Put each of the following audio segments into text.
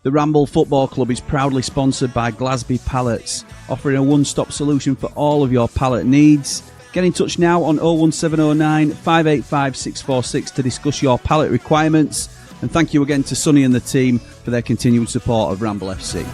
The Ramble Football Club is proudly sponsored by Glasby Pallets, offering a one-stop solution for all of your pallet needs. Get in touch now on 01709 585 646 to discuss your pallet requirements. And thank you again to Sonny and the team for their continued support of Ramble FC.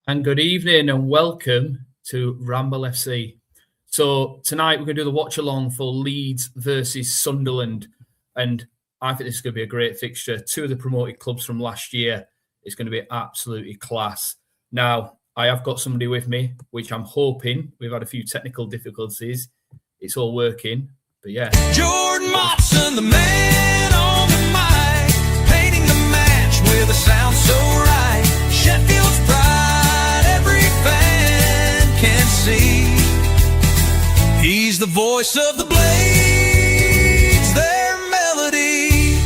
And good evening and welcome to Ramble FC. So tonight we're going to do the watch-along for Leeds versus Sunderland. And I think this is going to be a great fixture. Two of the promoted clubs from last year. It's going to be absolutely class. Now, I have got somebody with me, which I'm hoping, we've had a few technical difficulties. It's all working, but yeah. Jordan Watson, the man on the mic, painting the match with a sound so right. Sheffield's pride, every fan can see. He's the voice of the Blades, their melody.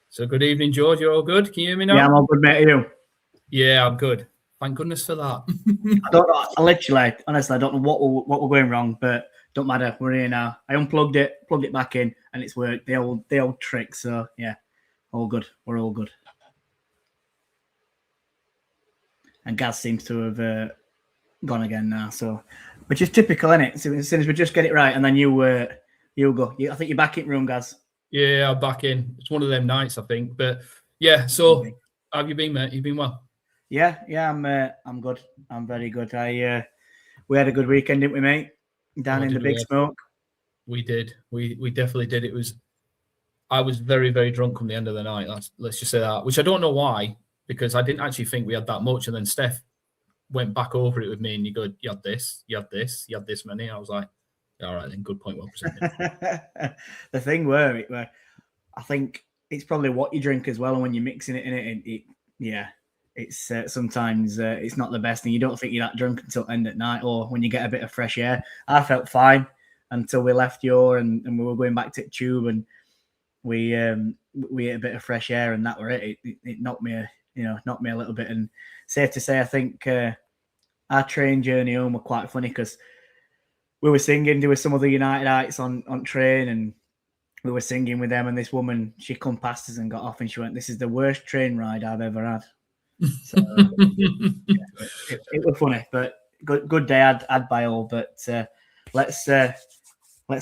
So good evening, George. You're all good? Can you hear me now? Yeah, I'm all good, mate. Are you? Yeah, I'm good. Thank goodness for that. I don't know. Honestly, I don't know what we're going wrong, but don't matter. We're here now. I unplugged it, plugged it back in, and it's worked. The old trick. So yeah, all good. We're all good. And Gaz seems to have gone again now. So, which is typical, isn't it? So as soon as we just get it right, and then you go. I think you're back in room, Gaz. Yeah, I'm back in. It's one of them nights, I think. But yeah, so how have you been, mate? You've been well? Yeah, I'm good. I'm very good. We had a good weekend, didn't we, mate? Down in the Big Smoke. We did. We definitely did. I was very, very drunk from the end of the night. Let's just say that. Which I don't know why, because I didn't actually think we had that much. And then Steph went back over it with me, and you go, "You had this, you had this, you had this many." I was like, "All right, then. Good point, well presented." The thing where I think it's probably what you drink as well, and when you're mixing it in it, it's sometimes it's not the best, and you don't think you're that drunk until end at night or when you get a bit of fresh air. I felt fine until we left Jord and we were going back to the tube, and we ate a bit of fresh air, and that were it. It knocked me a little bit. And safe to say, I think our train journey home were quite funny because we were singing. There were some other Unitedites on train, and we were singing with them. And this woman, she come past us and got off, and she went, "This is the worst train ride I've ever had." So it was funny, but good day I'd buy all. But let's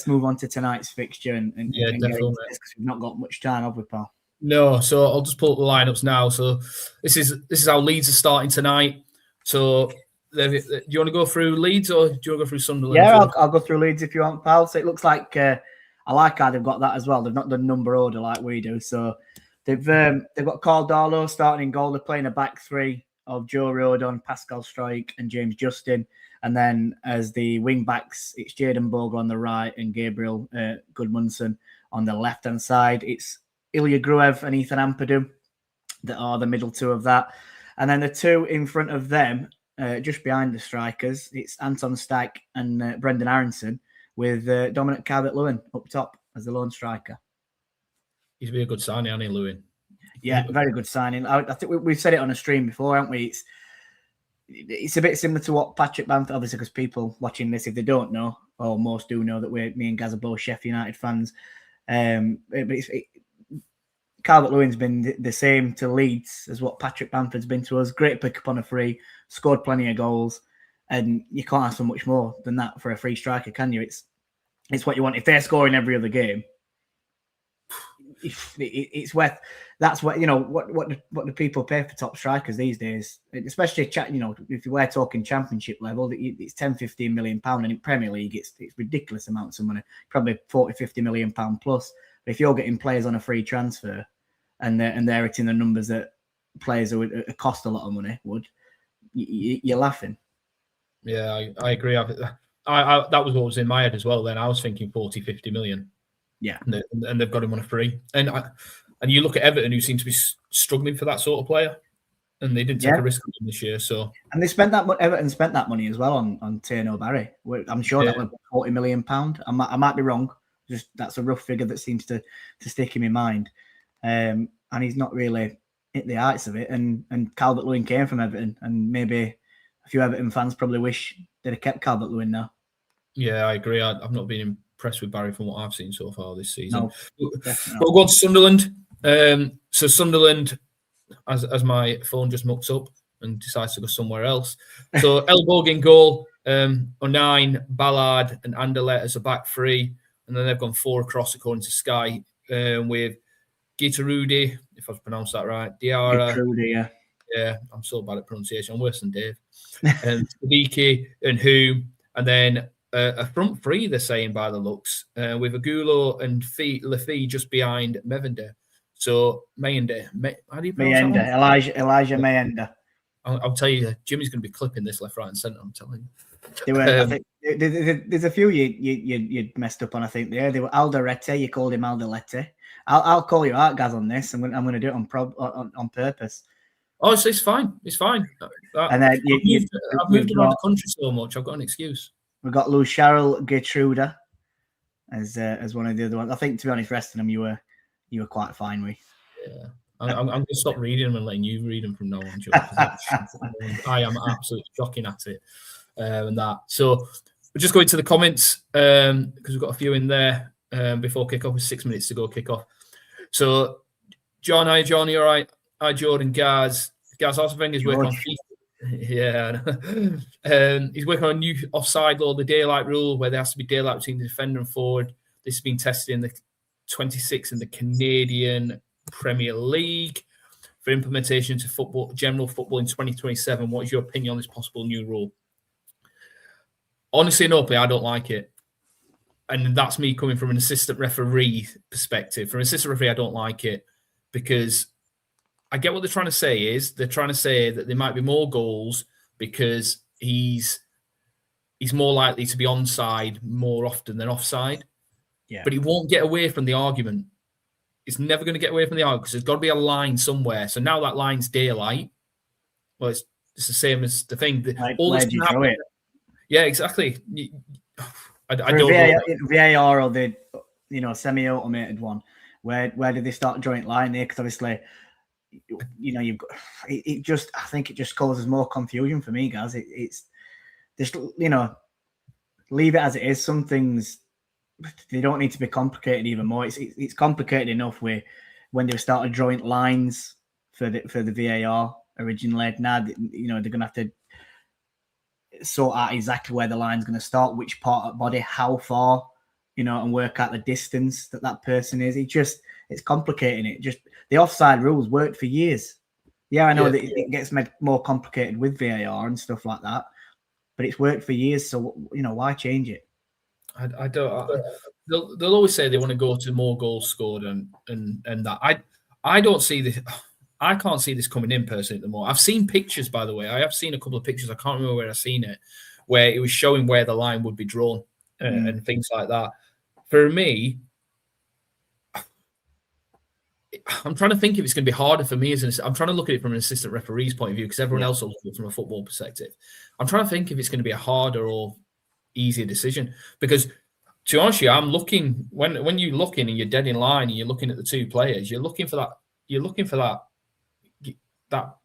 move on to tonight's fixture and definitely, because we've not got much time, have we, pal? No, so I'll just pull up the lineups now. So this is how Leeds are starting tonight. So do you want to go through Leeds or do you want to go through Sunderland? Yeah, I'll go through Leeds if you want, pal. So it looks like I like how they've got that as well. They've not done number order like we do. So they've got Caldalo starting in goal. They're playing a back three of Joe Rodon, Pascal Struijk, and James Justin. And then as the wing backs, it's Jayden Bogle on the right and Gabriel Goodmanson on the left-hand side. It's Ilya Gruev and Ethan Ampadu that are the middle two of that. And then the two in front of them, just behind the strikers, it's Anton Stijk and Brendan Aronson with Dominic Calvert-Lewin up top as the lone striker. He's been a good signing, hasn't he, Lewin? Yeah, very good signing. I think we've said it on a stream before, haven't we? It's a bit similar to what Patrick Bamford, obviously, because people watching this, if they don't know, or most do know that me and Gaz are both Sheffield United fans. But Calvert-Lewin's been the same to Leeds as what Patrick Bamford's been to us. Great pick up on a free, scored plenty of goals, and you can't ask for much more than that for a free striker, can you? It's what you want. If they're scoring every other game, it's worth. That's what what do people pay for top strikers these days, especially if we're talking championship level, it's 10-15 million pound, and in Premier League it's ridiculous amounts of money, probably 40-50 million pound plus. But if you're getting players on a free transfer and they're hitting the numbers that players who would cost a lot of money would, you're laughing. Yeah, I agree. I that was what was in my head as well. Then I was thinking 40-50 million. Yeah, and they've got him on a free. And you look at Everton, who seem to be struggling for that sort of player. and they didn't take a risk on them this year. So, and they spent that. Everton spent that money as well on Tierno Barry. I'm sure that was £40 million. I might be wrong. Just that's a rough figure that seems to stick in my mind. And he's not really hit the heights of it. And Calvert-Lewin came from Everton, and maybe a few Everton fans probably wish they'd have kept Calvert-Lewin now. Yeah, I agree. I've not been impressed with Barry from what I've seen so far this season. No, we'll go on to Sunderland. So Sunderland, as my phone just mucks up and decides to go somewhere else. So Elborg in goal, O'Nien, Ballard and Anderlecht as a back three. And then they've gone 4 across according to Sky, with Gitarudi, if I've pronounced that right, Diarra. Gitarudi, yeah, I'm so bad at pronunciation. I'm worse than Dave. And Sadiki and Hume. And then a front three, they're saying by the looks, with Agulo and Lafi just behind Mevende. So Mayende, how do you pronounce that? Elijah Mayenda. I'll tell you, Jimmy's going to be clipping this left, right, and centre. I'm telling you. They were, I think, there's a few you messed up on. I think they were Alderete. You called him Alderete. I'll call you out, Gaz, on this. I'm going to do it on purpose. Oh, it's fine. It's fine. And then I've moved around the country so much. I've got an excuse. We've got Lou Charles Gertruda as one of the other ones. I think, to be honest, rest of them you were quite fine with. Yeah. I'm going to stop reading them and letting you read them from now on, Joe. I am absolutely shocking at it. And that. So we're just going to the comments because we've got a few in there before kickoff with 6 minutes to go kickoff. So John, hi John, you all right? Hi Jord and Gaz. Gaz Osvenger's working on FIFA. Yeah. He's working on a new offside law, the daylight rule, where there has to be daylight between the defender and forward. This has been tested in the 26 in the Canadian Premier League for implementation to general football in 2027. What is your opinion on this possible new rule? Honestly and openly, I don't like it. And that's me coming from an assistant referee perspective. From an assistant referee, I don't like it because I get what they're trying to say is they're trying to say that there might be more goals because he's more likely to be onside more often than offside. Yeah. But he won't get away from the argument. It's never going to get away from the argument because there's got to be a line somewhere. So now that line's daylight. Well, it's the same as the thing. All this can happen. Yeah, exactly. I don't know. VAR or the semi-automated one. Where did they start joint line there? Because obviously, you've got it. Just I think it just causes more confusion for me, guys. It's just leave it as it is. Some things they don't need to be complicated even more. It's complicated enough when they started joint lines for the VAR originally. Now they're going to have to sort out exactly where the line's going to start, which part of the body, how far, and work out the distance that person is. It's complicating it. Just the offside rules worked for years. Yeah, I know that it gets made more complicated with VAR and stuff like that, but it's worked for years. So why change it? I don't. They'll always say they want to go to more goals scored and that. I don't see this. I can't see this coming in personally at the moment. I've seen pictures, by the way. I have seen a couple of pictures. I can't remember where I've seen it, where it was showing where the line would be drawn and things like that. For me, I'm trying to think if it's going to be harder for me I'm trying to look at it from an assistant referee's point of view because everyone else will look at it from a football perspective. I'm trying to think if it's going to be a harder or easier decision because, to be honest, I'm looking when you're looking and you're dead in line and you're looking at the two players, you're looking for that. You're looking for that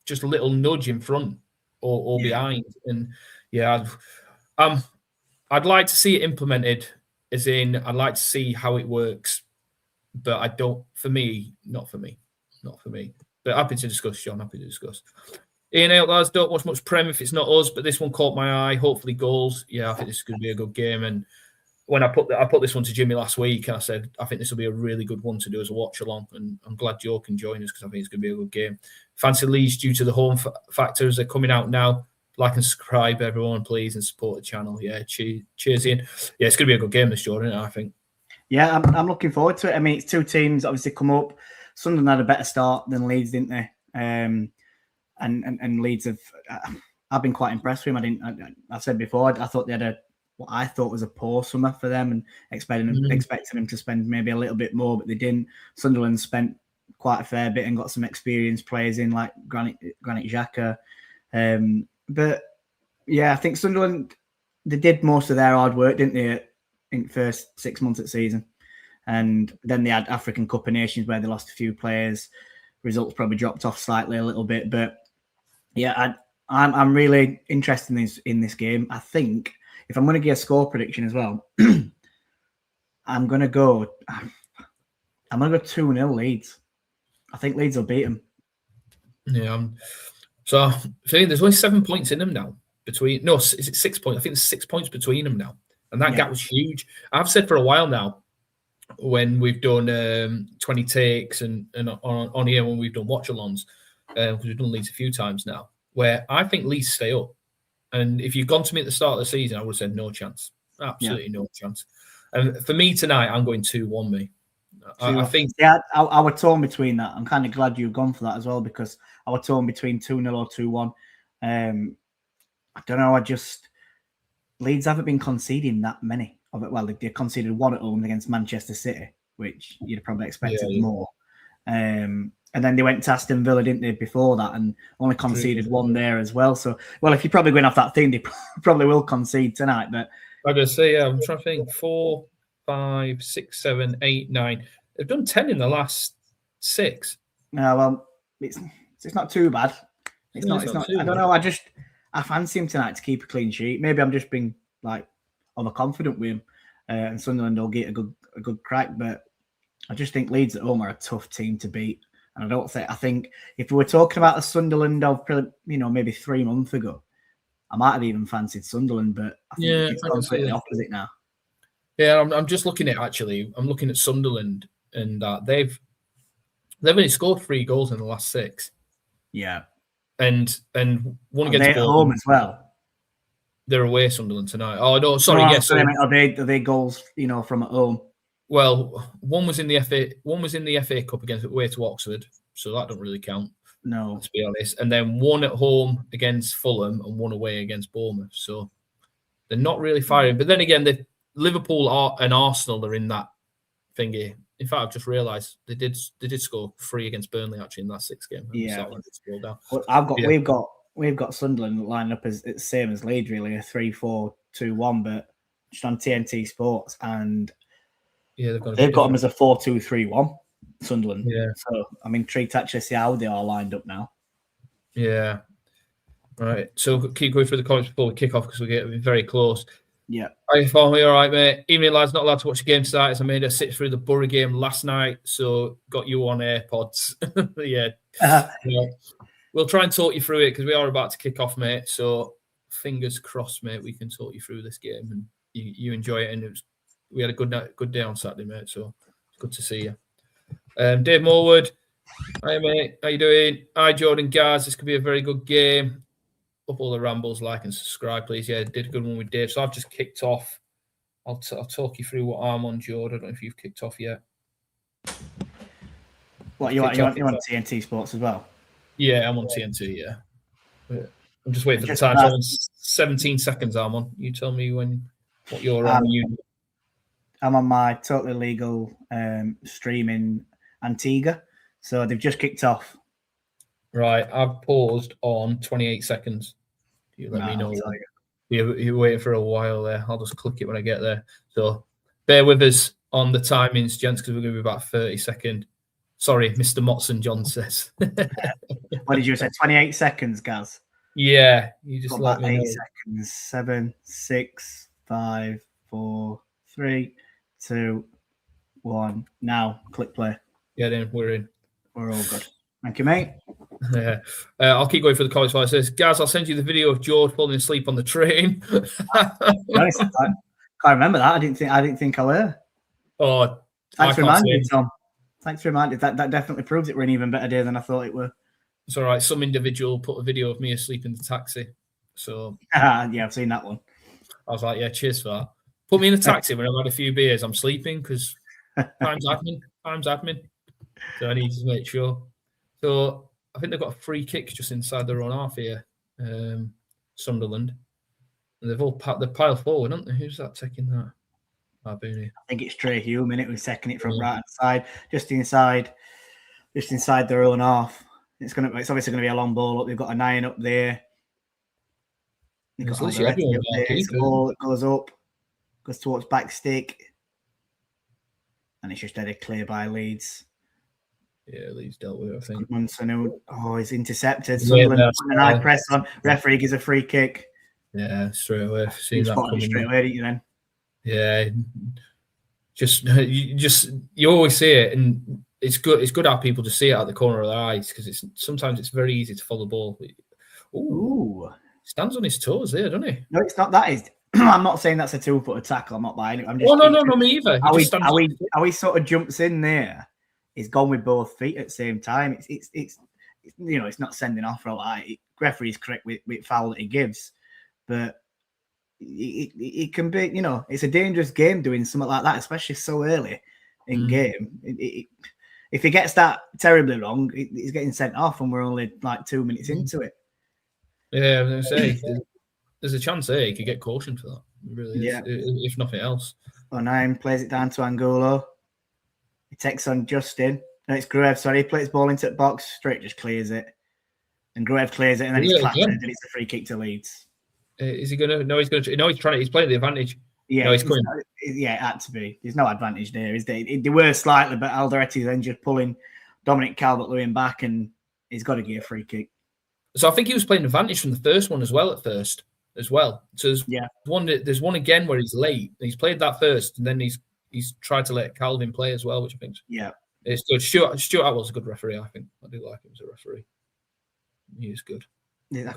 just a little nudge in front or behind. And I'd like to see it implemented, as in I'd like to see how it works, but I don't. Not for me. But happy to discuss, John. Happy to discuss. Ian out, lads, don't watch much Prem if it's not us, but this one caught my eye. Hopefully goals. Yeah, I think this is going to be a good game. And when I put this one to Jimmy last week, and I said I think this will be a really good one to do as a watch along, and I'm glad Joe can join us because I think it's going to be a good game. Fancy Leeds due to the home factors. They're coming out now. Like and subscribe, everyone, please, and support the channel. Yeah, cheers, Ian. Yeah, it's going to be a good game this Jordan, I think. Yeah, I'm looking forward to it. I mean, it's two teams obviously come up. Sunderland had a better start than Leeds, didn't they? And Leeds have. I've been quite impressed with them. I said before, I thought they had what I thought was a poor summer for them, and expecting them to spend maybe a little bit more, but they didn't. Sunderland spent quite a fair bit and got some experienced players in like Granit Xhaka. But yeah, I think Sunderland, they did most of their hard work, didn't they, in the first 6 months of the season? And then they had African Cup of Nations where they lost a few players. Results probably dropped off slightly a little bit. But yeah, I'm really interested in this game. I think if I'm going to give a score prediction as well, I'm going to go 2-0 Leeds. I think Leeds will beat them. Yeah. So I think there's only 7 points in them now. Is it 6 points? I think there's 6 points between them now. And that gap was huge. I've said for a while now, when we've done 20 takes and on here when we've done watch-alongs, because we've done Leeds a few times now, where I think Leeds stay up. And if you'd gone to me at the start of the season, I would have said no chance. Absolutely no chance. And for me tonight, I'm going 2-1, me. I think... Yeah, I was torn between that. I'm kind of glad you've gone for that as well, because I was torn between 2-0 or 2-1. I don't know, Leeds haven't been conceding that many of it. Well, they conceded one at home against Manchester City, which you'd probably expected more. And then they went to Aston Villa, didn't they, before that, and only conceded one there as well. So, well, if you're probably going off that thing, they probably will concede tonight. But I'm going to say, I'm trying to think, 4, 5, 6, 7, 8, 9. They've done 10 in the last 6. No, well, it's not too bad. It's not. I don't know. I fancy him tonight to keep a clean sheet. Maybe I'm just being like overconfident with him, and Sunderland will get a good crack. But I just think Leeds at home are a tough team to beat. And I think if we were talking about the Sunderland of maybe 3 months ago, I might have even fancied Sunderland. But I think it's completely opposite now. Yeah, I'm just looking at Sunderland, and they've only scored 3 goals in the last 6. Yeah. And one against at home as well. They're away Sunderland tonight. Oh no, sorry. Yes. Are they goals? From at home. Well, one was in the FA Cup against away to Oxford, so that don't really count. No, let's be honest. And then one at home against Fulham and one away against Bournemouth. So they're not really firing. But then again, Liverpool and Arsenal are in that thingy. In fact, I've just realised they did score 3 against Burnley actually in that 6 game. Yeah, well, we've got Sunderland lined up as it's the same as Leeds, really, a 3-4-2-1, but just on TNT Sports, and they've got them as a 4-2-3-1. Sunderland. Yeah. So I'm intrigued to actually see how they are lined up now. Yeah. Right. So keep going through the comments before we kick off because we're getting very close. Yeah. Are you following me all right, mate? Evening, lads. Not allowed to watch the game tonight as I made a sit through the Borough game last night, so got you on AirPods. Yeah. We'll try and talk you through it because we are about to kick off, mate. So fingers crossed, mate, we can talk you through this game and you enjoy it. And we had a good day on Saturday, mate, so it's good to see you. Dave Morwood. Hi, mate. How you doing? Hi, Jord and Gaz. This could be a very good game. Up all the rambles, like and subscribe, please. Yeah, did a good one with Dave. So I've just kicked off. I'll talk you through what I'm on, Jord. I don't know if you've kicked off yet. What you want TNT Sports as well? Yeah, I'm on TNT. Yeah, I'm just waiting for the time. So I'm on 17 seconds. I'm on. You tell me what you're on. I'm on my totally legal stream in Antigua, so they've just kicked off. Right, I've paused on 28 seconds. You let me know. You're waiting for a while there. I'll just click it when I get there. So bear with us on the timings, gents, because we're going to be about 30 seconds. Sorry, Mr. Motson, John says. What did you say? 28 seconds, Gaz? Yeah, you just let me know. 8 seconds. 7, 6, 5, 4, 3, 2, 1. Now, click play. Yeah, then we're in. We're all good. Thank you, mate. I'll keep going for the comments while it says, Gaz, I'll send you the video of George falling asleep on the train. Honest, I can't remember that. I didn't think I were. Oh, thanks for reminding me, Tom. Thanks for reminding me. That definitely proves it were an even better day than I thought it were. It's all right. Some individual put a video of me asleep in the taxi. So yeah, I've seen that one. I was like, yeah, cheers for that. Put me in a taxi when I've had a few beers. I'm sleeping because time's admin. So I need to make sure. So I think they've got a free kick just inside their own half here, Sunderland. And they've piled forward, haven't they? Who's that taking that? Barbuni. I think it's Trey Hume, innit? Who's taking it from right hand side, just inside just inside their own half. It's obviously going to be a long ball up. They've got a 9 up there. They've got literally everyone up there. It's a ball that goes up, goes towards back stick, and it's just headed clear by Leeds. Yeah, Leeds dealt with it, I think. Munson, he's intercepted. Sunderland putting an high press on. Referee gives a free kick. Yeah, straight away. You spotted it straight away, didn't you then? Yeah. You always see it, and it's good. It's good how people just see it out the corner of their eyes, because sometimes it's very easy to follow the ball. Ooh. Stands on his toes there, doesn't he? No, it's not. That is. I'm not saying that's a 2-footed tackle. I'm not buying it. I'm just. No, me either. How he sort of jumps in there. He's gone with both feet at the same time. It's it's not sending off for like referee's correct with foul that he gives, but it can be, it's a dangerous game doing something like that, especially so early in game. If he gets that terribly wrong, he's getting sent off, and we're only like 2 minutes into it. Yeah, I was going to say there's a chance there he could get cautioned for that. It really is, yeah. If nothing else. 9 plays it down to Angulo. He takes on Justin. No, it's Gruev. Sorry, he plays ball into the box. Straight just clears it, and Gruev clears it, and then he's clapped it, and it's a free kick to Leeds. Is he gonna? No, he's gonna. No, he's trying. He's playing the advantage. Yeah, no, he's coming. Yeah, it had to be. There's no advantage there, is there? They were slightly, but Alderete then just pulling Dominic Calvert-Lewin back, and he's got to get a free kick. So I think he was playing advantage from the first one as well. So there's one again where he's late. He's played that first, and then he's tried to let Calvin play as well, which I think it's good. Stuart Atwell's a good referee. I think I do like him as a referee. He is good. Yeah,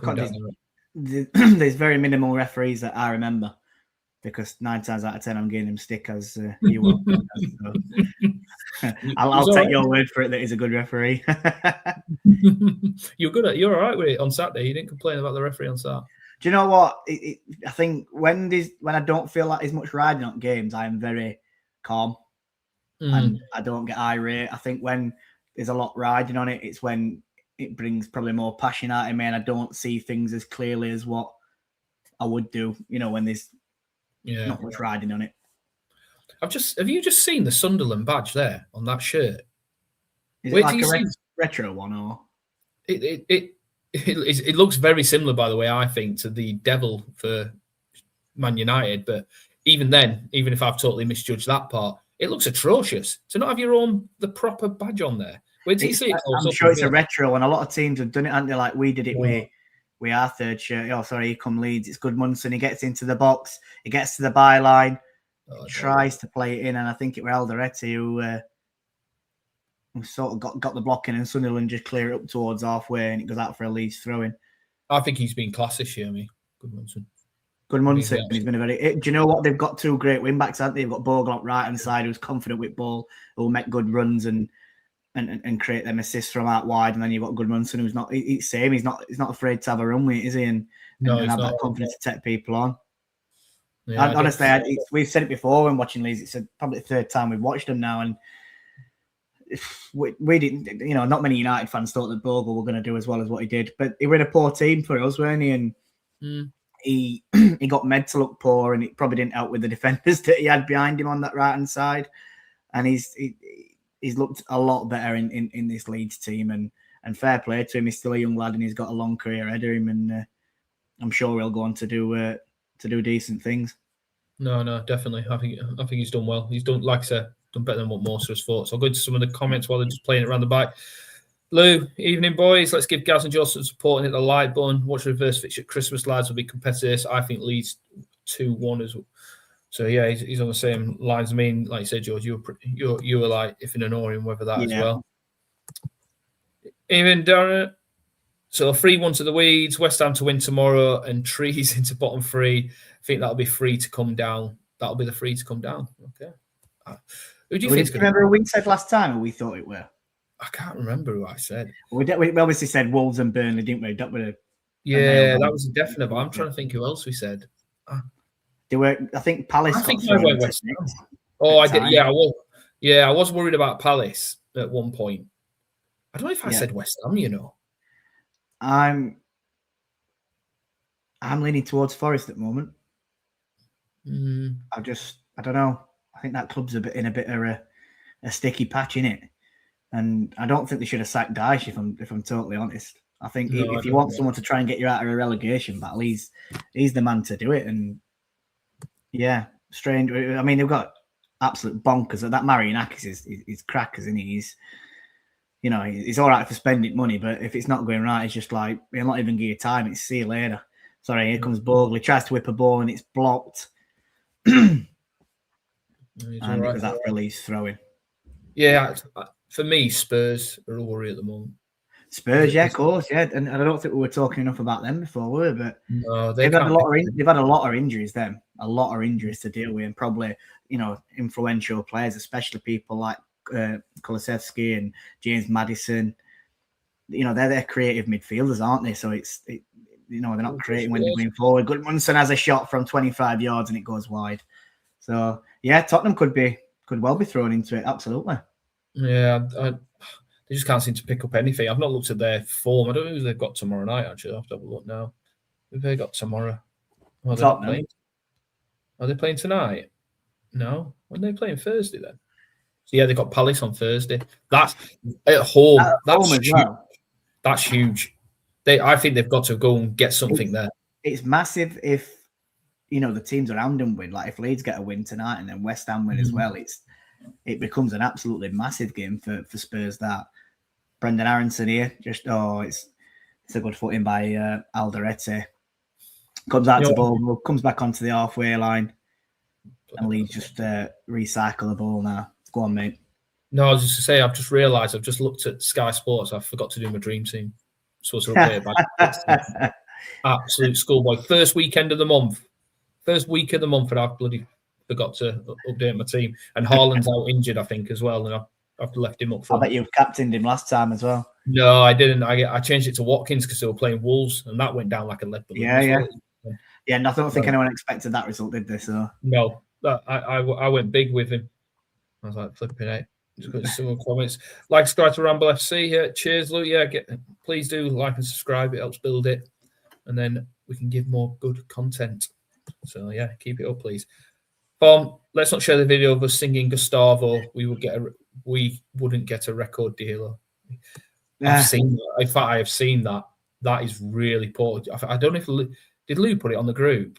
there's very minimal referees that I remember, because 9 times out of 10 I'm getting him stick as you will. So, I'll take your word for it that he's a good referee. You're all right with it on Saturday. You didn't complain about the referee on Saturday. Do you know what? I think when I don't feel like there's much riding on games, I am very calm and I don't get irate. I think when there's a lot riding on it, it's when it brings probably more passion out of me, and I don't see things as clearly as what I would do, when there's not much riding on it. Have you just seen the Sunderland badge there on that shirt? Is it like a retro one, or it looks very similar, by the way, I think, to the devil for Man United. But even then, even if I've totally misjudged that part, it looks atrocious to not have the proper badge on there. Wait till you see it. I'm sure it's a retro, and a lot of teams have done it, haven't they? Like we did it with our third shirt. Oh, sorry, here come Leeds. It's Goodmanson. He gets into the box. He gets to the byline. Tries to play it in, and I think it was Alderete who sort of got the block in, and Sunderland just clear it up towards halfway, and it goes out for a Leeds throw-in. I think he's been class this year, Goodmanson. He's been a very. Do you know what? They've got 2 great wing backs, haven't they? They've got Bogle up right hand side, who's confident with ball, who'll make good runs and create them assists from out wide, and then you've got Goodmanson, who's not. He's same. He's not afraid to have a run with it, is he? And have that confidence to take people on. Yeah, honestly, we've said it before when watching Leeds. It's probably the 3rd time we've watched them now, and we didn't. Not many United fans thought that Bogle were going to do as well as what he did, but he was a poor team for us, weren't he? And he got made to look poor, and it probably didn't help with the defenders that he had behind him on that right hand side. And he's looked a lot better in this Leeds team, and fair play to him. He's still a young lad, and he's got a long career ahead of him, and I'm sure he'll go on to do decent things. No, definitely. I think he's done well. He's done, like I said, done better than what most of us thought. So I'll go into some of the comments while they're just playing it around the back. Lou, evening boys. Let's give Gaz and Joe some support and hit the like button. Watch the reverse fixture at Christmas, lads. Will be competitive. I think Leeds 2-1 as well. So yeah, he's on the same lines. I mean, like you said, George, you were like if in an or in whether that as well. Even Darren. So 3-1 to the Weeds, West Ham to win tomorrow, and Trees into bottom 3. I think that'll be free to come down. That'll be the free to come down. Okay. Who do you think? Remember who we said last time, or we thought it were? I can't remember who I said. We obviously said Wolves and Burnley, didn't we? That was a definite. But I'm trying to think who else we said. They were. I think Palace. I think I went West Ham. Oh, I did. Yeah, I was. Yeah, I was worried about Palace at one point. I don't know if I said West Ham. I'm leaning towards Forest at the moment. I don't know. I think that club's in a bit of a sticky patch, innit? And I don't think they should have sacked Dyche, if I'm totally honest. I think if you want someone to try and get you out of a relegation battle, he's the man to do it. And yeah, strange. I mean, they've got absolute bonkers. That Marianakis is crackers, isn't he? He's all right for spending money, but if it's not going right, it's just like, he'll not even give you time. It's see you later. Sorry, here comes Bogle. He tries to whip a ball and it's blocked. And it was that release throwing. Yeah, for me, Spurs are a worry at the moment. Spurs, yeah, of course, yeah. And I don't think we were talking enough about them before, were we? But no, they've had a lot of injuries, them. A lot of injuries to deal with, and probably, influential players, especially people like Kulusevski and James Maddison. They're their creative midfielders, aren't they? So they're not creating when they're going forward. Goodmanson has a shot from 25 yards and it goes wide. So yeah, Tottenham could well be thrown into it. Absolutely. Yeah, they just can't seem to pick up anything. I've not looked at their form. I don't know who they've got tomorrow night. Actually, I'll have to have a look now. Who have they got tomorrow? Are they playing tonight? No. When are they playing Thursday then? So yeah, they've got Palace on Thursday. That's at home. That's huge. Well. That's huge. I think they've got to go and get something there. It's massive if the teams around them win. Like if Leeds get a win tonight and then West Ham win as well, it becomes an absolutely massive game for Spurs. That Brendan Aronson here, it's a good footing by Alderete. Comes out to ball, comes back onto the halfway line, and Leeds just recycle the ball now. Go on, mate. No, I was just to say, I've just realised I've just looked at Sky Sports. I forgot to do my dream team. Supposed to update about absolute schoolboy. First week of the month, and I've bloody forgot to update my team. And Haaland's out injured, I think, as well. And I've left him up front. I bet you've captained him last time as well. No, I didn't. I changed it to Watkins because they were playing Wolves, and that went down like a lead balloon. Yeah. Yeah, and I don't think anyone expected that result, did they? So no, I went big with him. I was like, flipping out. Just got some comments. Like, subscribe to Ramble FC here. Cheers, Luke. Yeah, please do like and subscribe. It helps build it, and then we can give more good content. So yeah, keep it up, please. Let's not share the video of us singing Gustavo. We wouldn't get a record deal. I've seen that. In fact, I have seen that. That is really poor. I don't know if did Lou put it on the group.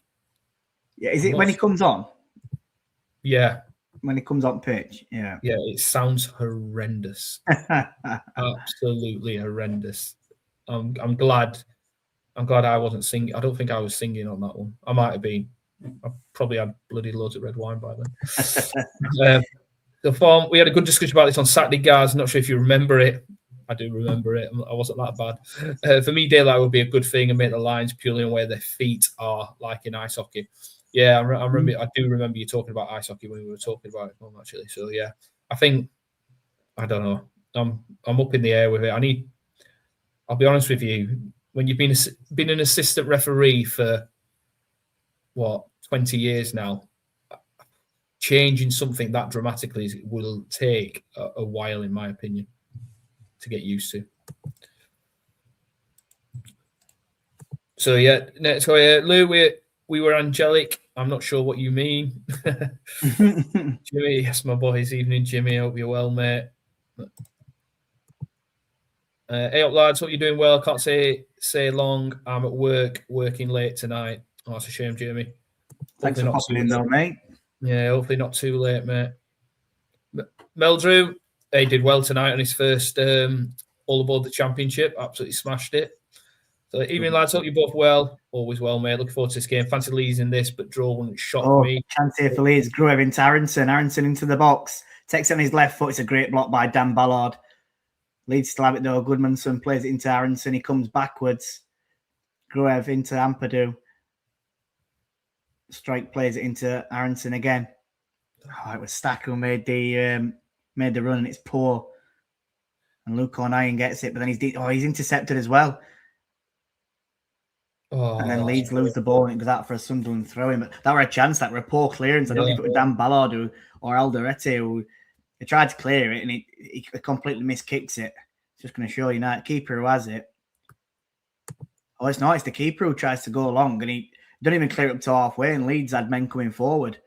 Yeah, is it when he comes on? Yeah. When he comes on pitch, yeah. Yeah, it sounds horrendous. Absolutely horrendous. I'm glad I wasn't singing. I don't think I was singing on that one. I might have been. I probably had bloody loads of red wine by then. We had a good discussion about this on Saturday, guys. Not sure if you remember it. I do remember it. I wasn't that bad. For me, daylight would be a good thing and make the lines purely on where their feet are, like in ice hockey. Yeah, I do remember you talking about ice hockey when we were talking about it, actually. So yeah, I think I don't know. I'm up in the air with it. I'll be honest with you. When you've been an assistant referee for 20 years now, changing something that dramatically will take a while, in my opinion, to get used to. So yeah, next go. Lou, we were angelic. I'm not sure what you mean. Jimmy, yes, my boys. Evening, Jimmy. I hope you're well, mate. Hey up, lads. Hope you're doing well. Can't say long. I'm at work, working late tonight. Oh, that's a shame, Jimmy. Thanks for popping in, though, mate. Yeah, hopefully not too late, mate. Meldrew, he did well tonight on his first all aboard the championship. Absolutely smashed it. So, evening, lads. Hope you're both well. Always well, mate. Looking forward to this game. Fancy Leeds in this, but draw wouldn't shock me. Chance here for Leeds. Gruev into Aronson. Aronson into the box. Takes it on his left foot. It's a great block by Dan Ballard. Leeds still have it, though. Goodmanson plays it into Aronson. He comes backwards. Gruev into Ampadu. Strike plays it into Aronson again. Oh, it was Stack who made the run, and it's poor. And Luke O'Nien gets it, but then he's intercepted as well. Oh, and then Leeds lose the ball, and it goes out for a Sunderland throw-in. But that were a chance. That were a poor clearance. I don't know if it was Dan Ballard or Alderete who they tried to clear it, and he completely miskicks it. It's just going to show you now. Keeper who has it. Oh, it's not. It's the keeper who tries to go along, and he don't even clear it up to halfway. And Leeds had men coming forward.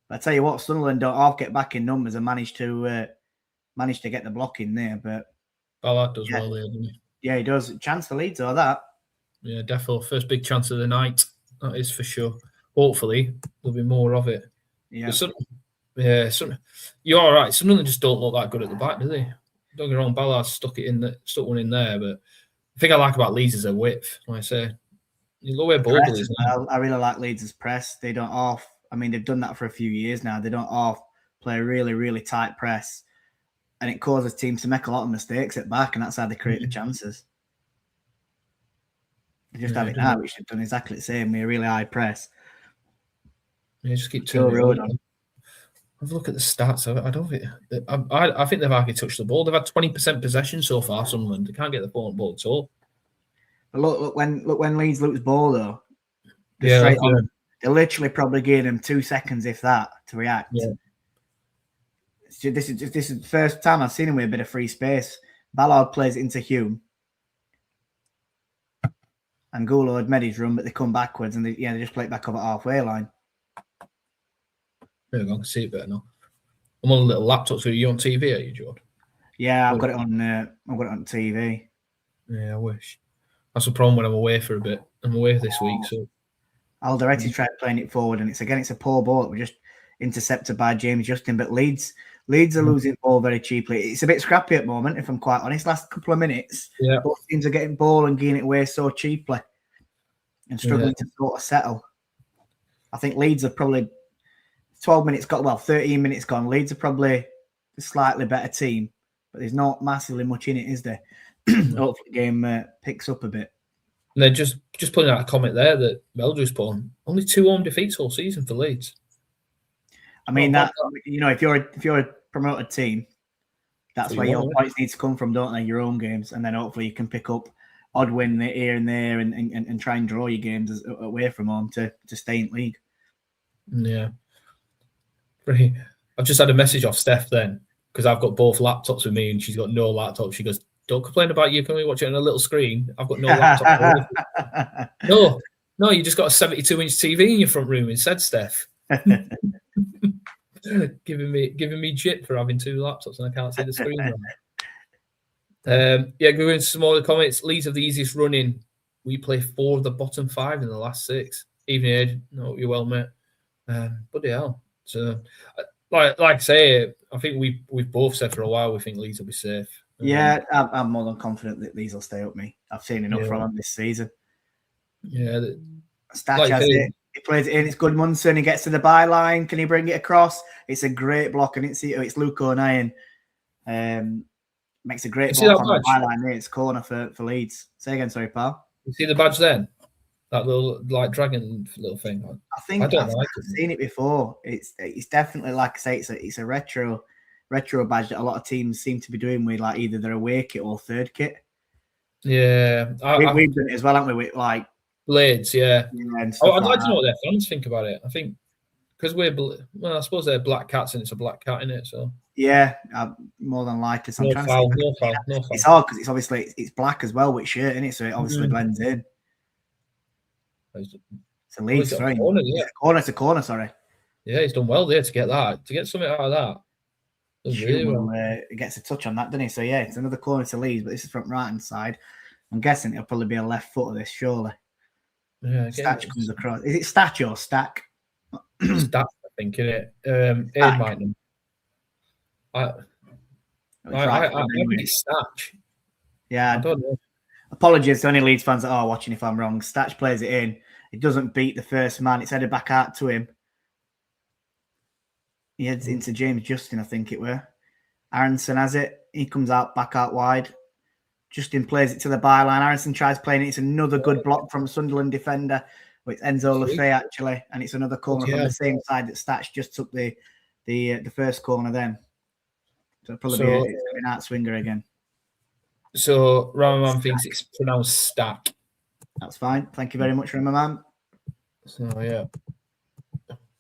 But I tell you what, Sunderland don't half get back in numbers and manage to managed to get the block in there. But Ballard does well there, doesn't he? Yeah, he does. Chance for Leeds or that. Yeah, definitely. First big chance of the night. That is for sure. Hopefully, there'll be more of it. Yeah. You're all right. Some of them just don't look that good at the back, do they? Don't get me wrong, Ballard stuck one in there, but the thing I like about Leeds is their width. Like I say, you look where Bogle is now. I really like Leeds' press. They don't off. I mean, they've done that for a few years now. They don't off play a really, really tight press, and it causes teams to make a lot of mistakes at back, and that's how they create the chances. They just have it now, which they've done exactly the same with a really high press. Yeah, just keep turning it on. Have a look at the stats. I think they've hardly touched the ball. They've had 20% possession so far. Sunderland, they can't get the ball at all. But look when Leeds lose ball though, they're literally probably giving them 2 seconds, if that, to react. Yeah. This is the first time I've seen him with a bit of free space. Ballard plays it into Hume, and Gulo had made his run, but they come backwards and they just play it back over halfway line. There we go. I can see it better now. I'm on a little laptop. So are you on TV? Are you, Jord? Yeah, I've got it on TV. Yeah, I wish. That's the problem when I'm away for a bit. I'm away this week, so Alderete tried playing it forward, and it's a poor ball. We're just intercepted by James Justin, but Leeds are losing ball very cheaply. It's a bit scrappy at the moment, if I'm quite honest. Last couple of minutes, both teams are getting ball and getting it away so cheaply and struggling to sort of settle. I think Leeds are probably 13 minutes gone. Leeds are probably a slightly better team, but there's not massively much in it, is there? Hopefully the game picks up a bit. And then just putting out a comment there that Meldrew's put on, only 2 home defeats all season for Leeds. I mean, if you're a promoted team, that's where your points need to come from, don't they? Your own games, and then hopefully you can pick up odd win here and there, and try and draw your games away from home to stay in league. Yeah. I've just had a message off Steph then, because I've got both laptops with me and she's got no laptop. She goes, "Don't complain about you. Can we watch it on a little screen? I've got no laptop." No, you just got a 72-inch TV in your front room instead, Steph. giving me jip for having 2 laptops and I can't see the screen. Going into some more comments. Leeds have the easiest running. We play 4 of the bottom 5 in the last 6. Evening, Ed. No, you're well, mate. Bloody hell. So, like I say, I think we've both said for a while we think Leeds will be safe. Yeah, I'm more than confident that Leeds will stay up me. I've seen enough from them this season. Yeah. Statch has it. He plays it in. It's good. Munson. He gets to the byline. Can he bring it across? It's a great block. And it's Luke O'Neill. Makes a great block on the byline there. It's corner for Leeds. Say again, sorry, pal. You see the badge then? That little dragon little thing. I think I've seen it before. It's definitely, like I say, it's a retro badge that a lot of teams seem to be doing with like either their away kit or third kit. Yeah, we've done it as well, haven't we? With like blades, yeah. I'd like to know what their fans think about it. I think because I suppose they're black cats and it's a black cat in it, so yeah, more than likely. No foul. It's hard because it's obviously it's black as well with shirt in it, so it obviously blends in. It's a Leeds throw. Corner to corner, sorry. Yeah, he's done well there to get something out of that. He gets a touch on that, doesn't he? So yeah, it's another corner to Leeds, but this is from right hand side. I'm guessing it'll probably be a left foot of this, surely. Yeah, Statch comes across. Is it Statch or Stack? Statch, I think, isn't it? I think it's Statch. Yeah, I don't know. Apologies to any Leeds fans that are watching if I'm wrong. Statch plays it in. It doesn't beat the first man. It's headed back out to him. He heads into James Justin, I think it were. Aronson has it. He comes back out wide. Justin plays it to the byline. Aronson tries playing it. It's another good block from Sunderland defender. It's Enzo Lefebvre, actually. And it's another corner from the same side that Statch just took the first corner then. So it'll probably be an out swinger again. So Ramaman thinks it's pronounced Stack. That's fine. Thank you very much, Ramaman. So yeah.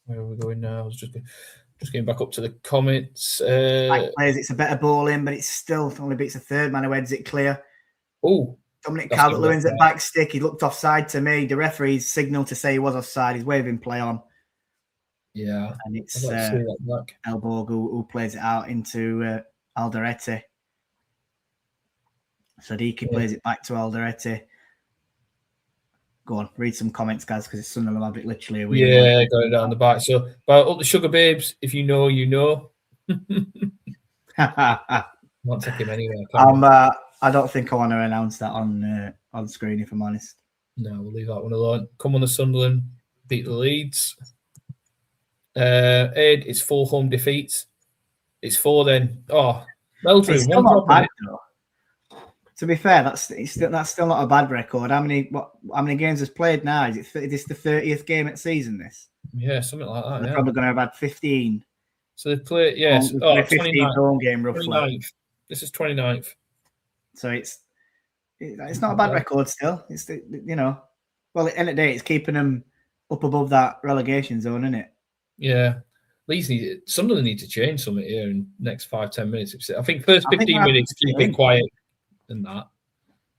Where are we going now? I was just getting back up to the comments. Players, it's a better ball in, but it still only beats a third man who heads it clear. Oh, Dominic Calvert-Lewin's at back stick. He looked offside to me. The referee's signalled to say he was offside. He's waving play on. Yeah, and it's Elborg who plays it out into Alderete. Sadiki plays it back to Alderete. Go on, read some comments, guys, because it's Sunderland have it literally. Yeah, got it down the back. So, but up the Sugar Babes, if you know, you know. Not take him anywhere. I don't think I want to announce that on screen, if I'm honest. No, we'll leave that one alone. Come on, the Sunderland beat the Leeds. Ed, it's 4 home defeats. It's 4 then. Oh, Meldrew, it's still not bad, though. To be fair, that's still not a bad record. How many games has played now? Is this the 30th game at season? This? Yeah, something like that. They're probably going to have had 15. So they've played, yes. 15 home game roughly. 29th. This is 29th. So it's not a bad record still. It's well, at the end of the day, it's keeping them up above that relegation zone, isn't it? Yeah. Sunderland need to change something here in the next 5-10 minutes. I think first 15 minutes, keep it quiet and that.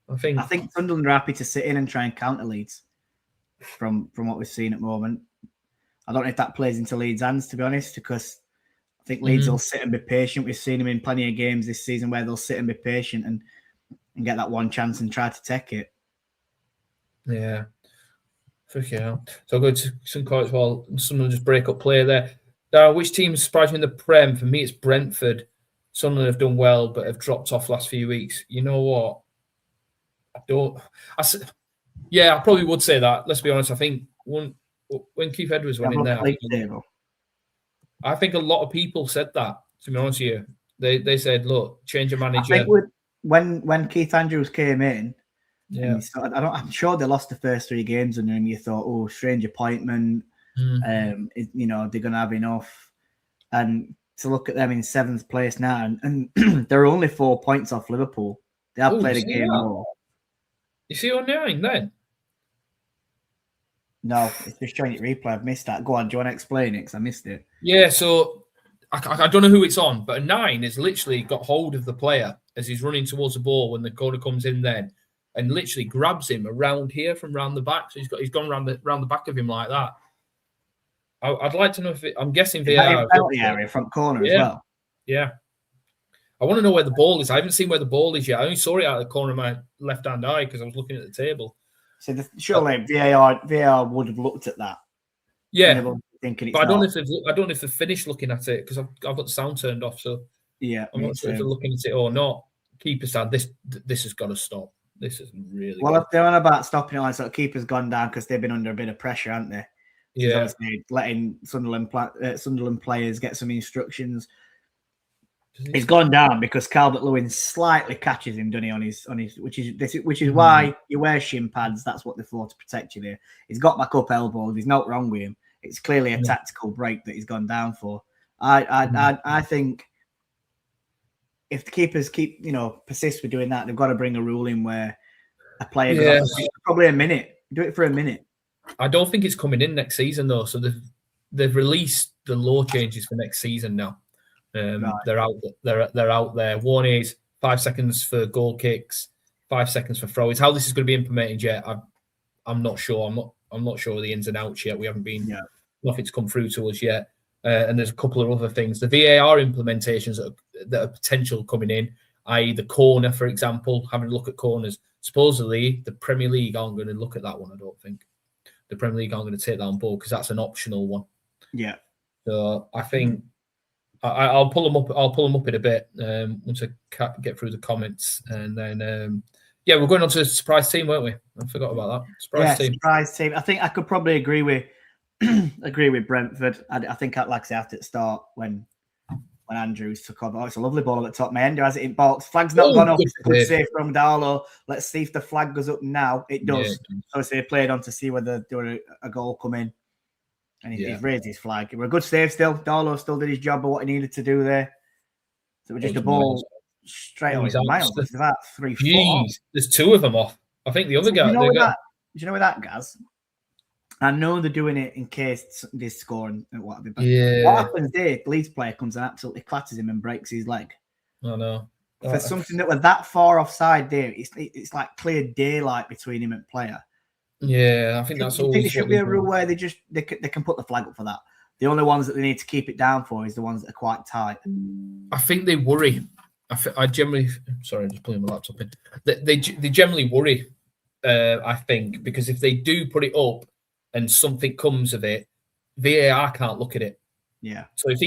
I think Sunderland are happy to sit in and try and counter Leeds from what we've seen at the moment. I don't know if that plays into Leeds' hands, to be honest, because I think Leeds will sit and be patient. We've seen them in plenty of games this season where they'll sit and be patient and get that one chance and try to take it. Yeah. Freaking hell. So I'll go to some comments while someone just break up play there. Which team surprised me in the Prem? For me, it's Brentford. Sunderland have done well, but have dropped off last few weeks. You know what? I probably would say that. Let's be honest. I think when Keith Edwards went in there, I think a lot of people said that, to be honest with you. They said, look, change your manager. I think when Keith Andrews came in, I'm sure they lost the first 3 games under him. You thought, oh, strange appointment. They're going to have enough. And to look at them in 7th place now, and they're only 4 points off Liverpool. They have played a game more. You see on 9 then? No, it's just showing it replay. I've missed that. Go on, do you want to explain it? Because I missed it. Yeah, so I don't know who it's on, but a 9 has literally got hold of the player as he's running towards the ball when the corner comes in then, and literally grabs him around here from round the back. So he's gone round the back of him like that. I'd like to know if I'm guessing VAR. Penalty area, front corner as well. Yeah. I want to know where the ball is. I haven't seen where the ball is yet. I only saw it out of the corner of my left-hand eye because I was looking at the table. So surely VAR would have looked at that. Yeah, but I don't know if they've finished looking at it because I've got the sound turned off. So yeah, I'm not sure if they're looking at it or not. Keeper said this has got to stop. This is really well. If they're on about stopping it, like sort of keeper's gone down because they've been under a bit of pressure, haven't they? Yeah, letting Sunderland players get some instructions. He's gone down because Calvert-Lewin slightly catches him, doesn't he? On his, which is why you wear shin pads. That's what they're for, to protect you there. He's got back up elbow. There's nothing wrong with him. It's clearly a tactical break that he's gone down for. I think if the keepers persist with doing that, they've got to bring a rule in where a player goes probably a minute. Do it for a minute. I don't think it's coming in next season though. So they've released the law changes for next season now. Right. They're out there. One is 5 seconds for goal kicks, 5 seconds for throw-ins. How this is going to be implemented yet, I'm not sure. I'm not sure of the ins and outs yet. We haven't been nothing's come through to us yet. And there's a couple of other things. The VAR implementations that are potential coming in, i.e. the corner, for example, having a look at corners. Supposedly, the Premier League aren't going to look at that one, I don't think. The Premier League aren't going to take that on board because that's an optional one. Yeah. So I think I'll pull them up. I'll pull them up in a bit once I get through the comments, and then we're going on to a surprise team, weren't we? I forgot about that surprise team. I think I could probably agree with Brentford. I think, like I said, after the start when Andrews took over, it's a lovely ball at the top. My end has it in box. Flag's not gone up. It's a good save from Darlow. Let's see if the flag goes up now. It does. Obviously, they played on to see whether there were a goal come in. And he's raised his flag. It was a good save still. Darlow still did his job of what he needed to do there. So it was just a ball straight on his miles. It's about 3 4. There's 2 of them off. I think the other guy. Do you know with that, Gaz? I know they're doing it in case they score and whatever. But what happens there? The Leeds player comes and absolutely clatters him and breaks his leg. I know. For something that was that far offside there, it's like clear daylight between him and player. Yeah, I think that's all. There should be a rule where they can put the flag up for that. The only ones that they need to keep it down for is the ones that are quite tight. I think they worry. I generally, sorry, I'm just pulling my laptop in. They generally worry, I think, because if they do put it up and something comes of it, VAR can't look at it. Yeah. So if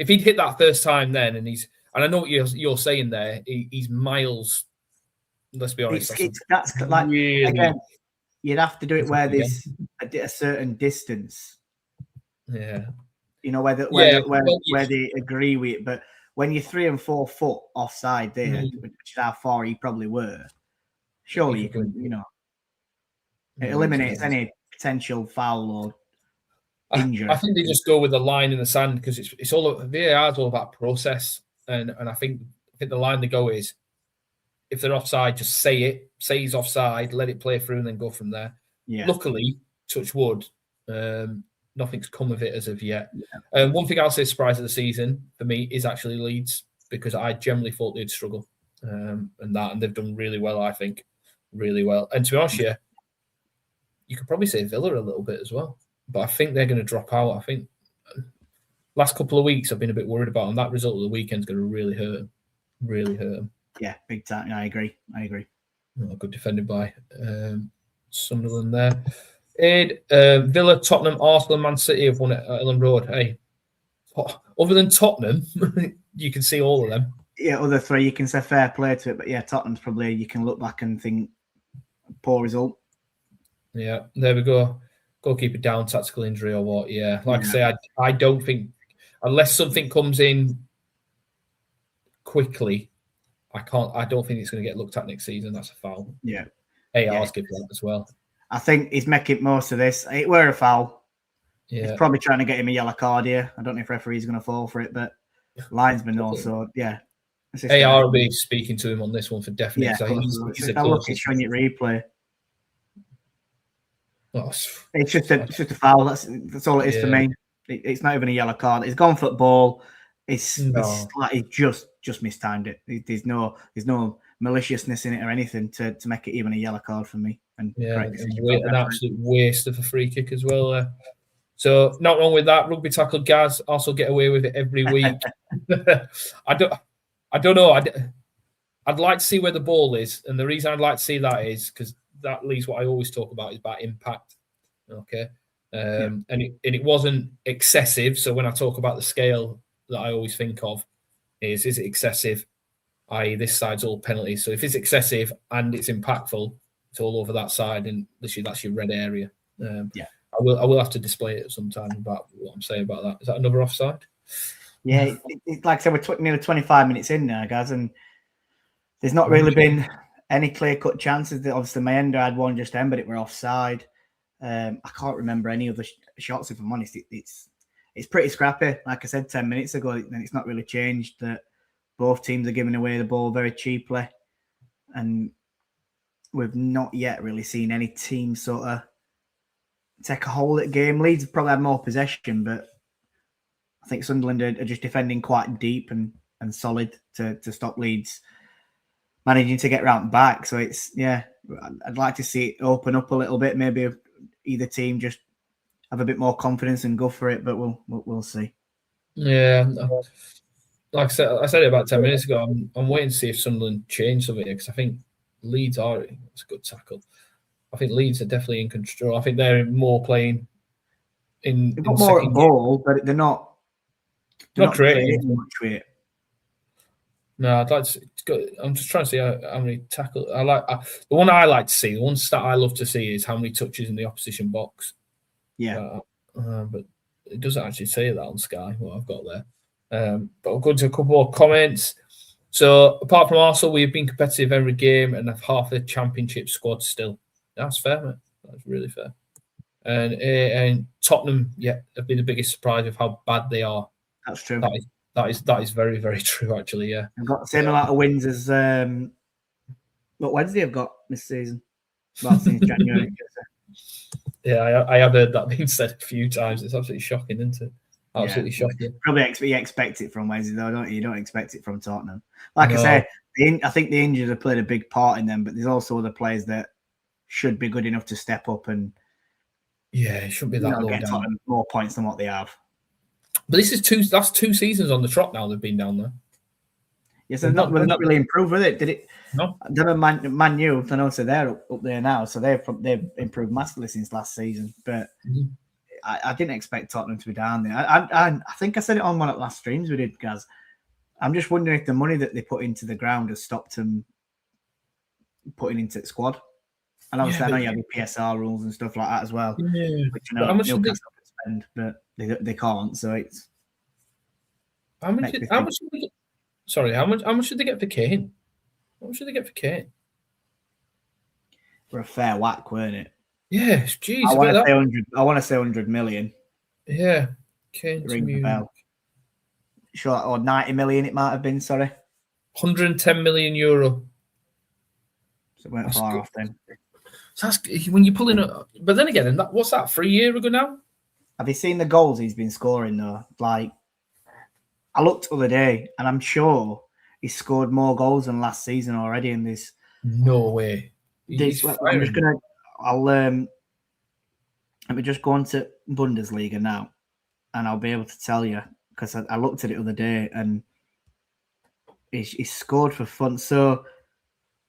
he'd hit that first time then, and I know what you're saying there, he's miles. Let's be honest. That's like really, again, you'd have to do it where there's a certain distance. Yeah. You know, where they agree with it. But when you're 3 and 4 foot offside there, which is how far you probably were, surely you can, it eliminates any potential foul or injury. I think they just go with the line in the sand because it's all VAR is all about process, and I think the line they go is if they're offside, just say he's offside, let it play through, and then go from there. Yeah. Luckily, touch wood, nothing's come of it as of yet. Yeah. One thing I'll say surprise of the season for me is actually Leeds, because I generally thought they'd struggle, and they've done really well. I think really well. And to be honest, you could probably say Villa a little bit as well, but I think they're going to drop out. I think last couple of weeks I've been a bit worried about, and that result of the weekend's going to really hurt them. Really hurt them. Yeah, big time. I agree. Oh, good defended by Sunderland there. Villa, Tottenham, Arsenal, and Man City have won at Ellen Road. Hey, other than Tottenham, you can see all of them. Yeah, other three, you can say fair play to it. But yeah, Tottenham's probably, you can look back and think, poor result. Yeah, there we go. Goalkeeper down, tactical injury or what. Yeah, I say, I don't think, unless something comes in quickly, I don't think it's going to get looked at next season. That's a foul. Yeah. AR's give that as well. I think he's making most of this. It were a foul. Yeah. He's probably trying to get him a yellow card here. I don't know if referee's going to fall for it, but linesman also, yeah. AR will be speaking to him on this one for definite. Yeah, I look at showing it replay. It's just a foul. That's all it is for me. It's not even a yellow card. It's gone football. It's like he just mistimed it. There's no maliciousness in it or anything to make it even a yellow card for me. And an absolute waste of a free kick as well. So not wrong with that. Rugby tackle Gaz also get away with it every week. I don't know. I'd like to see where the ball is, and the reason I'd like to see that is because that leaves what I always talk about is about impact. Okay, and it wasn't excessive. So when I talk about the scale that I always think of is it excessive? I.e., this side's all penalties. So if it's excessive and it's impactful, it's all over that side, and literally that's your red area. I will have to display it sometime about what I'm saying about that. Is that another offside? Yeah, like I said, we're nearly 25 minutes in now, guys, and there's not really been any clear-cut chances. Obviously, Mayenda had one just then, but it were offside. I can't remember any other shots, if I'm honest. It's pretty scrappy. Like I said 10 minutes ago, and it's not really changed that both teams are giving away the ball very cheaply, and we've not yet really seen any team sort of take a hold at game. Leeds probably had more possession, but I think Sunderland are just defending quite deep and solid to stop Leeds managing to get round back. So I'd like to see it open up a little bit. Maybe either team just have a bit more confidence and go for it, but we'll see. Yeah, like I said it about 10 minutes ago. I'm waiting to see if Sunderland change something because I think Leeds it's a good tackle. I think Leeds are definitely in control. I think they're more playing in. They've got more at ball, but they're not creating much with it. No, I'd like to. I'm just trying to see how many tackles. The one I like to see. The one stat I love to see is how many touches in the opposition box. Yeah, but it doesn't actually say that on Sky. What I've got there. But I'll go to a couple more comments. So apart from Arsenal, we've been competitive every game and have half the championship squad still. That's fair, mate. That's really fair. And Tottenham, have been the biggest surprise of how bad they are. That's true. That is very, very true, actually, yeah. They've got the same amount of wins as what Wednesday have got this season. Well, since January. Yeah, I have heard that being said a few times. It's absolutely shocking, isn't it? Absolutely shocking. Probably you expect it from Wednesday, though, don't you? You don't expect it from Tottenham. Like I say, I think the injuries have played a big part in them, but there's also other players that should be good enough to step up and it shouldn't be that low get down. Tottenham more points than what they have. But that's 2 seasons on the trot now they've been down there. Yes, they're not really improved with it. Did it? No. Them Man U, I know, so they're up there now, so they've improved massively since last season. But I didn't expect Tottenham to be down there. I think I said it on one of the last streams we did, Gaz. I'm just wondering if the money that they put into the ground has stopped them putting into the squad. And obviously, I know you have the PSR rules and stuff like that as well. Yeah. Which how much Newcastle can spend, but they can't. So it's how much did they get? Sorry, how much did they get for Kane? How much did they get for Kane? For a fair whack, weren't it? Yeah, jeez. I want to say 100. I want to say 100 million. Yeah, Kane ring the bell. Sure, or 90 million. It might have been. Sorry, 110 million euro. So it went far off then. So that's when you pull in. But then again, what's that? 3 years ago now. Have you seen the goals he's been scoring though? Like, I looked the other day, and I'm sure he scored more goals than last season already in this. No way. I'm just gonna. Let me just go on to Bundesliga now, and I'll be able to tell you because I looked at it the other day, and he scored for fun. So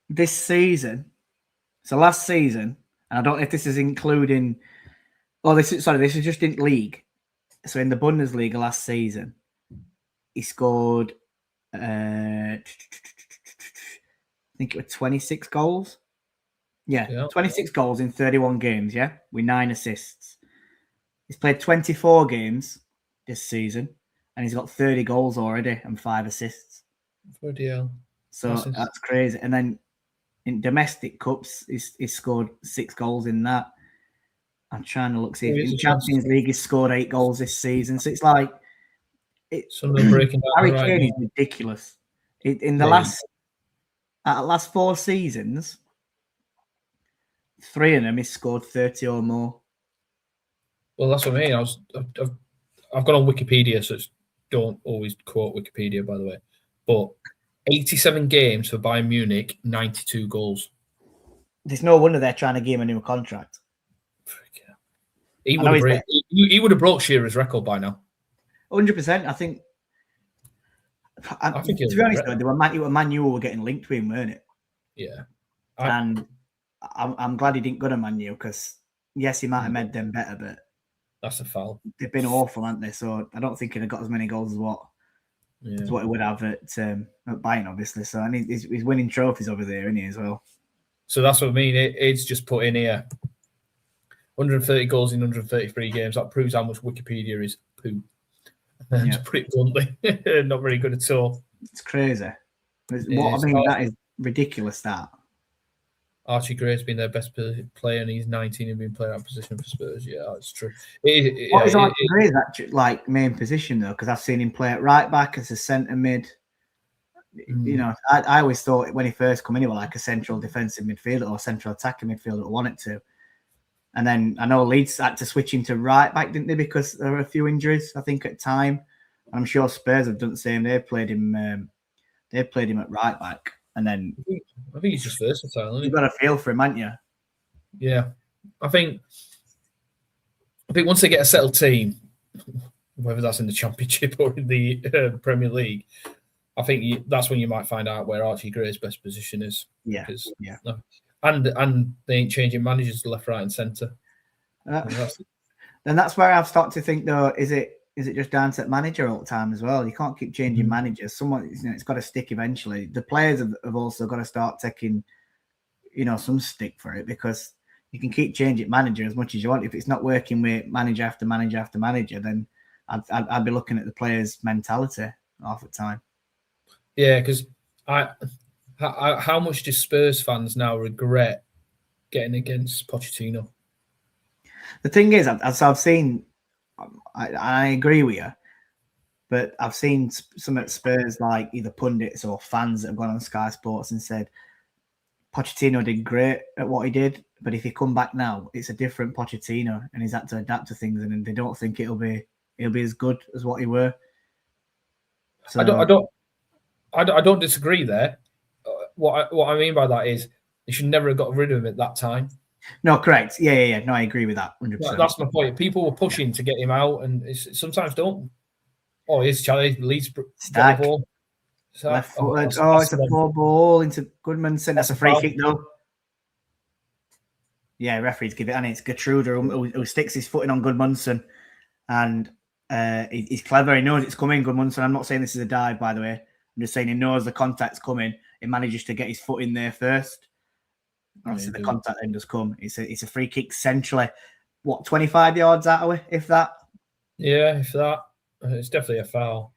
this season, last season, and I don't know if this is including. Oh, this is just in league. So in the Bundesliga last season, he scored. I think it was 26 goals. Yeah, 26 goals in 31 games, yeah, with 9 assists. He's played 24 games this season, and he's got 30 goals already and 5 assists. Bloody hell. So that's crazy. And then in domestic cups, he's scored 6 goals in that. I'm trying to look, see if in Champions League he's scored 8 goals this season. So it's like... Harry Kane is ridiculous. In the last 4 seasons... 3 of them, he scored 30 or more. Well, that's what I mean. I've gone on Wikipedia, so don't always quote Wikipedia, by the way. But 87 games for Bayern Munich, 92 goals. There's no wonder they're trying to give him a new contract. He would have broke Shearer's record by now. 100%. I think to be honest, though, they were Man U were getting linked to him, weren't it? Yeah. And I'm glad he didn't go to Man U because, yes, he might have made them better, but that's a foul. They've been awful, haven't they? So I don't think he'd have got as many goals as what he would have at Bayern, obviously. So and he's winning trophies over there, isn't he, as well? So that's what I mean. It's just put in here 130 goals in 133 games. That proves how much Wikipedia is poo. To put it bluntly, not very good at all. It's crazy. That is ridiculous. That Archie Gray's been their best player, and he's 19 and been playing that position for Spurs. Yeah, that's true. What is Archie Gray's actually main position though? Because I've seen him play at right back as a centre mid. You know, I always thought when he first come in, he was like a central defensive midfielder or central attacking midfielder. Wanted to, and then I know Leeds had to switch him to right back, didn't they? Because there were a few injuries, I think, at time. And I'm sure Spurs have done the same. They played him at right back. And then I think he's just versatile. You've got a feel for him, haven't you? Yeah, I think once they get a settled team, whether that's in the Championship or in the Premier League, I think that's when you might find out where Archie Gray's best position is. Yeah, and they ain't changing managers to left, right, and centre. Then that's where I've started to think, though, is it just down to the manager all the time as well? You can't keep changing managers. Someone, it's got to stick eventually. The players have also got to start taking, some stick for it, because you can keep changing manager as much as you want. If it's not working with manager after manager after manager, then I'd be looking at the players' mentality half the time. Yeah, because how much do Spurs fans now regret getting against Pochettino? The thing is, I've seen. I agree with you, but I've seen some at Spurs, like either pundits or fans that have gone on Sky Sports and said Pochettino did great at what he did, but if he come back now, it's a different Pochettino, and he's had to adapt to things, and they don't think he'll be as good as what he were. So, I don't disagree there. What I mean by that is they should never have got rid of him at that time. No, correct. Yeah. No, I agree with that 100%. That's my point. People were pushing to get him out, and sometimes don't. Oh, here's Charlie Leeds. Stag. Left footed. It's a poor ball into Goodmanson. That's a free kick, though. Yeah, referees give it, and it's Gertruder who sticks his foot in on Goodmanson, and he's clever. He knows it's coming, Goodmanson. I'm not saying this is a dive, by the way. I'm just saying he knows the contact's coming. He manages to get his foot in there first. Obviously, the contact then does come. It's a free kick centrally. What, 25 yards out of it, if that? Yeah, if that. It's definitely a foul.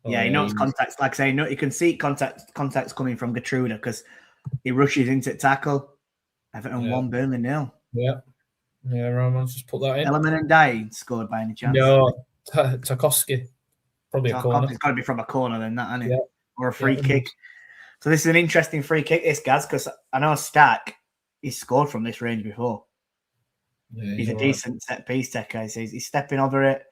Yeah, he knows contacts. Like I say, you can see contacts coming from Gertruder because he rushes into tackle. Everton 1, Burnley 0. Yeah. Yeah, Roman's just put that in. Ellerman and Dye scored by any chance? No, Tarkowski. Probably a corner. It's got to be from a corner then, that, hasn't it? Yeah. Or a free kick. So this is an interesting free kick, this, Gaz, because I know Stack, he's scored from this range before. Yeah, he's a decent set-piece taker. He's stepping over it.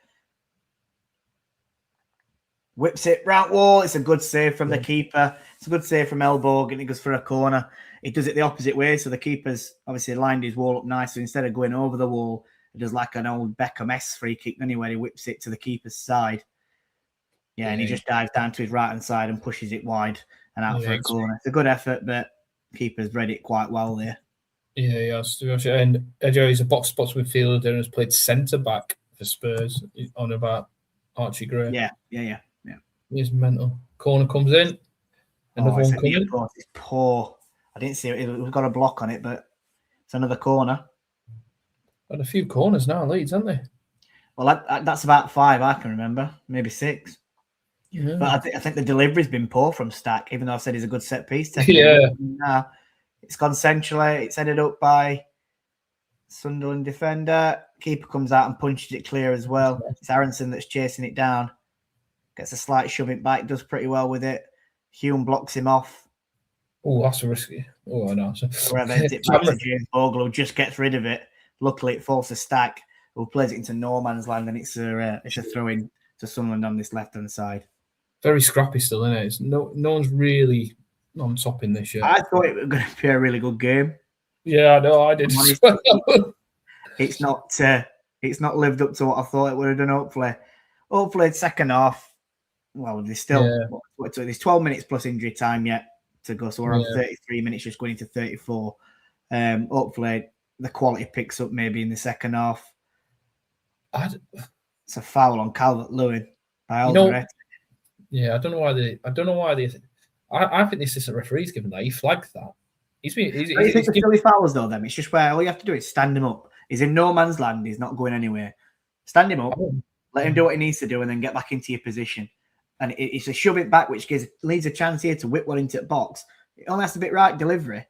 Whips it round wall. It's a good save from the keeper. It's a good save from Elborg, and it goes for a corner. He does it the opposite way, so the keeper's obviously lined his wall up nice. So instead of going over the wall, he does like an old Beckham-esque free kick anyway. He whips it to the keeper's side. Yeah, and he just dives down to his right-hand side and pushes it wide and out for a corner. It's a good effort, but keeper's read it quite well there. Yeah, he has. And he's a box-to-box midfielder and has played centre-back for Spurs on about Archie Gray. Yeah. He's mental. Corner comes in. Another one coming. It's poor. I didn't see it. We've got a block on it, but it's another corner. Got a few corners now, Leeds, haven't they? Well, that's about 5 I can remember. Maybe 6. Yeah. But I think the delivery's been poor from Stack, even though I said he's a good set piece. Yeah. It's gone centrally. It's headed up by Sunderland defender. Keeper comes out and punches it clear as well. It's Aronson that's chasing it down. Gets a slight shove it back. Does pretty well with it. Hume blocks him off. Oh, that's risky. Oh, I know. Wherever it back to James Bogle, who just gets rid of it. Luckily, it falls to Stack, who plays it into no man's land, and it's a throw-in to Sunderland on this left-hand side. Very scrappy still, isn't it? No one's really on top in this yet. I thought it was going to be a really good game. Yeah, I know. I did. It's not lived up to what I thought it would have done. Hopefully, second half. Well, there's still there's 12 minutes plus injury time yet to go, so we're on 33 minutes, just going into 34. Hopefully, the quality picks up maybe in the second half. It's a foul on Calvert-Lewin by Alderete. Yeah, I don't know why they. I think the assistant referee's given that. He flagged that. He's silly fouls though. Then it's just where all you have to do is stand him up. He's in no man's land. He's not going anywhere. Stand him up, let him do what he needs to do, and then get back into your position. And it's a shove it back, which gives Leeds a chance here to whip one into the box. It only has to be right delivery.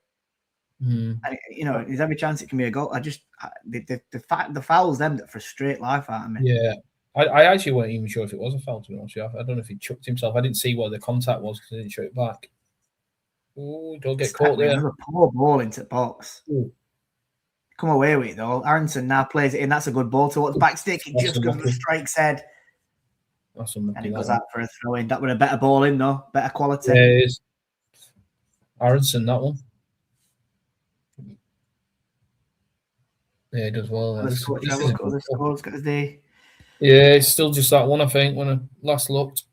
And there's every chance it can be a goal. The fouls them that frustrate life out of me. Yeah. I actually wasn't even sure if it was a foul, to be honest with you. I don't know if he chucked himself. I didn't see where the contact was because he didn't show it back. Oh, don't get caught there. Another poor ball into the box. Ooh. Come away with it, though. Aronson now plays it in. That's a good ball towards back stick. It just goes to the strike's head. And it goes out for a throw-in. That would a better ball in, though. Better quality. Yeah, it is. Aronson, that one. Yeah, he does well. Yeah, it's still just that one, I think, when I last looked.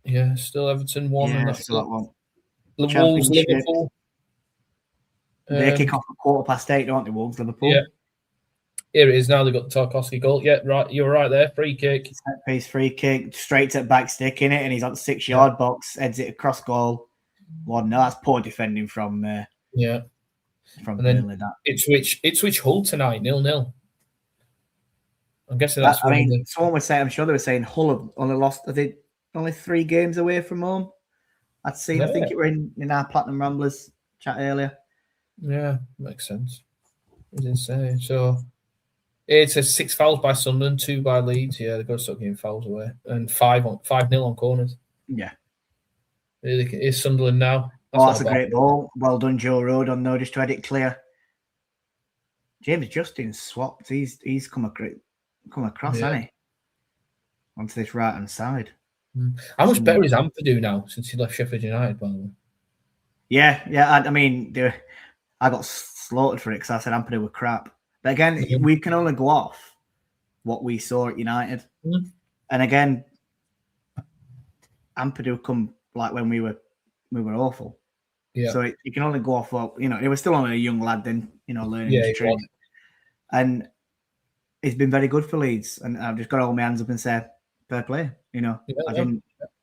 Yeah, still Everton 1. Yeah, still that one. The Wolves, Liverpool. They kick off at 8:15, don't they, Wolves, Liverpool? Yeah. Here it is now. They've got the Tarkowski goal. Yeah, right. You're right there. Free kick. Set piece free kick. Straight to back stick in it, and he's on the 6-yard box. Heads it across goal. 1-0. That's poor defending from from Burnley. Ipswich Hull tonight, 0-0. I'm guessing that's. Someone was saying. I'm sure they were saying Hull have only lost. Are they only 3 games away from home? I'd seen. Yeah. I think it were in our Platinum Ramblers chat earlier. Yeah, makes sense. It's insane. So it's a 6 fouls by Sunderland, 2 by Leeds. Yeah, they've got to start getting fouls away, and 5-0 on corners. Yeah, it is Sunderland now. That's a great ball. Well done, Joe Rodon, though, just to head it clear. James Justin swapped. He's come across, hasn't he? Onto this right hand side. How much better is Ampadu now since he left Sheffield United, by the way? Yeah. I got slaughtered for it because I said Ampadu were crap. But again, we can only go off what we saw at United. And again, Ampadu come like when we were awful. Yeah. So you can only go off what he was still only a young lad then, learning Yeah, to he train. was. And it's been very good for Leeds, and I've just got to hold my hands up and say fair play. I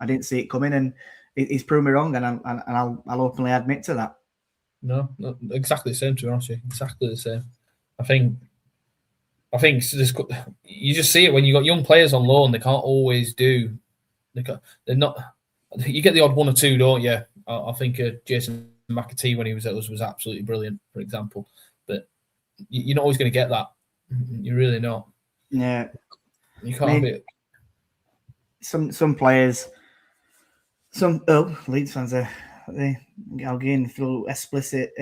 didn't see it coming, and he's proved me wrong, and I'll openly admit to that. No, exactly the same, to be honest with you. Exactly the same. I think you just see it when you got young players on loan. They can't always do. They're not. You get the odd one or two, don't you? I think Jason McAtee when he was at us was absolutely brilliant, for example. But you're not always going to get that. You're really not. Yeah, you can't have it. Some players, Leeds fans are again through explicit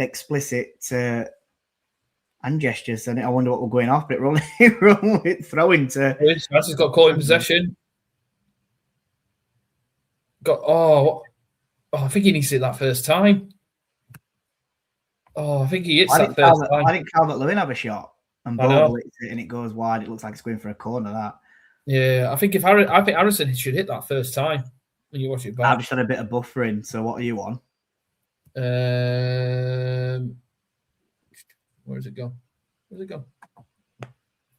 hand gestures, and I wonder what we're going off. But rolling throwing to. He's got caught in possession. I think he needs to hit that first time. I think he hits that first time. Why didn't Calvert-Lewin have a shot? And Bogle hits it and it goes wide. It looks like it's going for a corner. That. Yeah, I think Harrison should hit that first time when you watch it back. I've just had a bit of buffering. So what are you on? Where's it gone?